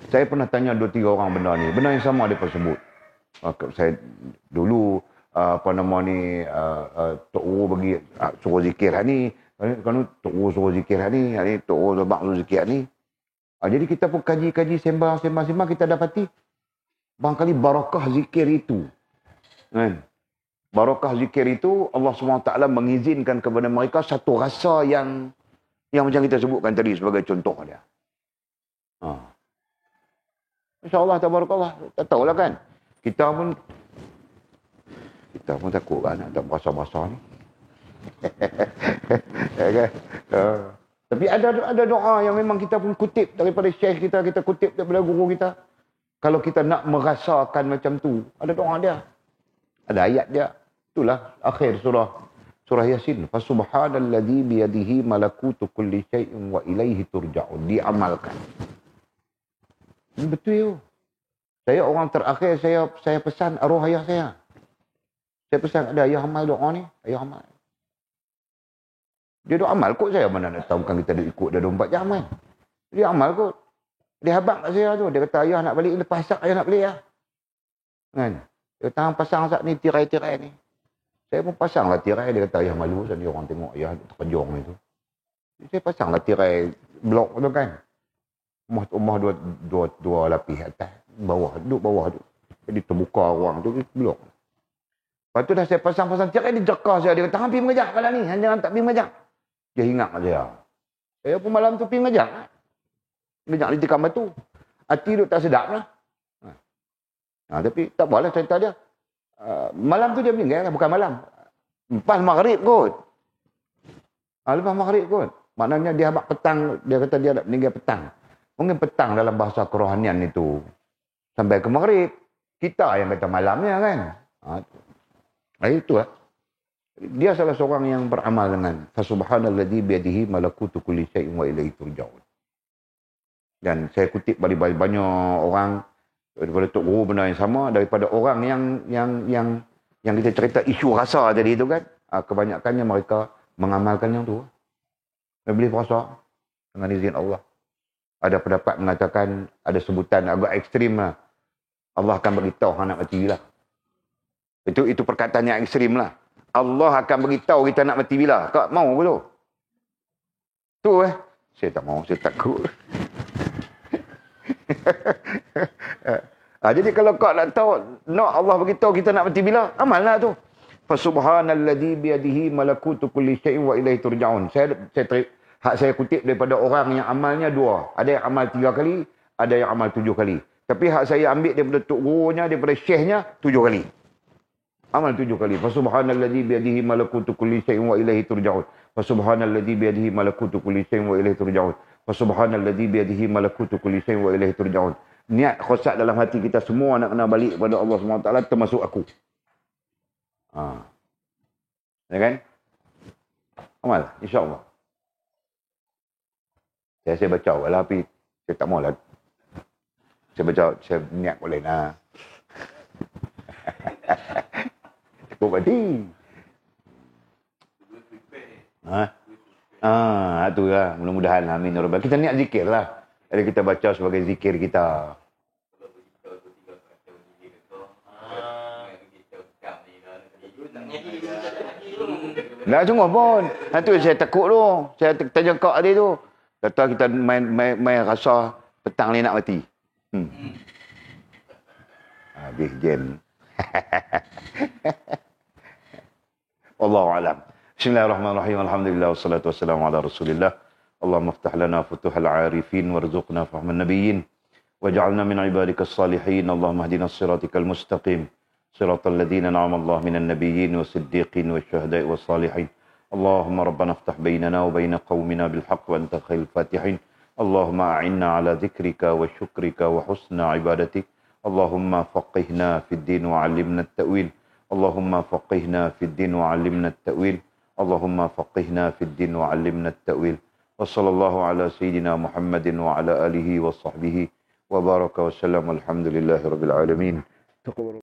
Saya pernah tanya 2-3 orang benda ni. Benda yang sama dia sebut. Saya dulu Tok Wu bagi suruh zikir ni. Kan Tok Wu suruh zikir ni. Tok Wu sebab suruh zikir ni. Jadi kita pun kaji-kaji, sembang, kita dapati barangkali barakah zikir itu. Kan? Barakah zikir itu Allah SWT mengizinkan kepada mereka satu rasa yang macam kita sebutkan tadi sebagai contoh dia. InsyaAllah, tabarakallah. Tak tahulah kan. Kita pun takut kan nak bahasa-bahasa ni. Tapi ada doa yang memang kita pun kutip daripada syekh kita kutip daripada guru kita. Kalau kita nak merasakan macam tu, ada doa dia. Ada ayat dia. Itulah akhir surah Yasin. Fasubhanalladzi biyadihi malakutu kulli syai'in wa ilaihi turja'un. Diamalkan. Ini betul ya. Saya orang terakhir, saya pesan arwah ayah saya. Saya pesan, ada ayah amal doa ni. Ayah amal. Dia doa amal kot, saya mana nak tahu, bukan kita ada ikut dah 24 jam kan. Dia amal kot. Dia habaq kat saya tu. Dia kata, ayah nak balik, lepas sak ayah nak balik lah. Kan? Dia kata, pasang sak ni, tirai-tirai ni. Saya pun pasanglah tirai. Dia kata, ayah malu. Dia orang tengok ayah terkejong itu. Saya pasanglah tirai blok tu kan. Rumah dua lapis atas. Duduk bawah tu. Jadi terbuka orang tu, blok. Lepas tu dah saya pasang-pasang tirai, dia jekah saya. Dia kata, pergi mengajak kat ni. Jangan tak pergi mengajak. Dia ingat kat saya. Saya pun malam tu pergi mengajak. Mengajak di tikam batu. Hati duduk tak sedap lah. Tapi tak apalah cerita dia. Malam tu dia meninggal, bukan malam. Lepas maghrib kot. Lepas maghrib kot. Maknanya dia habaq petang, dia kata dia nak meninggal petang. Mungkin petang dalam bahasa kerohanian itu. Sampai ke maghrib. Kita yang kata malamnya kan. Itu lah. Dia salah seorang yang beramal dengan Fasubhanalladzi biyadihi malakutu kulli syai'in wa ilaihi turja'un. Dan saya kutip banyak orang daripada Tok Guru benda yang sama, daripada orang yang kita cerita isu rasa tadi itu kan. Kebanyakannya mereka mengamalkan yang tu. Dia boleh puasa dengan izin Allah. Ada pendapat mengatakan, ada sebutan agak ekstrim lah. Allah akan beritahu nak mati bila. Itu perkataan yang ekstrim lah. Allah akan beritahu kita nak mati bila. Kau mau ke tu? Tu saya tak mau, saya takut. Jadi kalau kau nak tahu, nak Allah beritahu kita nak mati bila, amallah tu. Fasubhanalladzi biyadihi malakutu kulli syai'in wa ilaihi turja'un. Saya kutip daripada orang yang amalnya 2. Ada yang amal 3 kali, ada yang amal 7 kali. Tapi hak saya ambil daripada tok gurunya, daripada syekhnya 7 kali. Amal 7 kali. Fasubhanalladzi biyadihi malakutu kulli syai'in wa ilaihi turja'un. Fasubhanalladzi biyadihi malakutu kulli syai'in wa ilaihi turja'un. Fasubhanalladzi biyadihi malakutu kulli syai'in wa ilaihi turja'un. Niat khosak dalam hati kita semua nak kena balik kepada Allah SWT, termasuk aku. Ya kan? Amal, insya-Allah. Saya baca walau tapi saya tak maulah. Saya baca, saya niat boleh lah. Cukup hati. Itu lah. Mudah-mudahan. Amin. Kita niat zikir lah. Jadi kita baca sebagai zikir kita. Dah sungguh pun. Itu saya takut tu. Saya terjengkak tadi tu. Kata kita main rasa petang ni nak mati. Habis jam. Wallahu a'lam. Bismillahirrahmanirrahim. Alhamdulillah wassalatu wassalamu ala Rasulillah. Allahumma iftah lana futuhal 'arifin warzuqna fahman nabiyyin waj'alna min 'ibadikas salihin. Allahumma hdina as-siratal mustaqim. Siratal ladzina an'ama Allah minan nabiyyin was-siddiqin wasyuhada'i was-salihin. Allahumma rabbana iftah bainana wa bain qaumina bil haqq wa anta khairul fatihin. Allahumma a'inna 'ala dzikrika wa syukrika wa husna 'ibadatik. Allahumma faqihna fid din wa 'allimna at-ta'wil. Allahumma faqihna fid din wa 'allimna at-ta'wil. Allahumma faqihna fid din wa 'allimna at-ta'wil. Wa sallallahu ala sayyidina Muhammadin wa ala alihi wa sahbihi wa baraka wa sallam. Alhamdulillahirabbil alamin.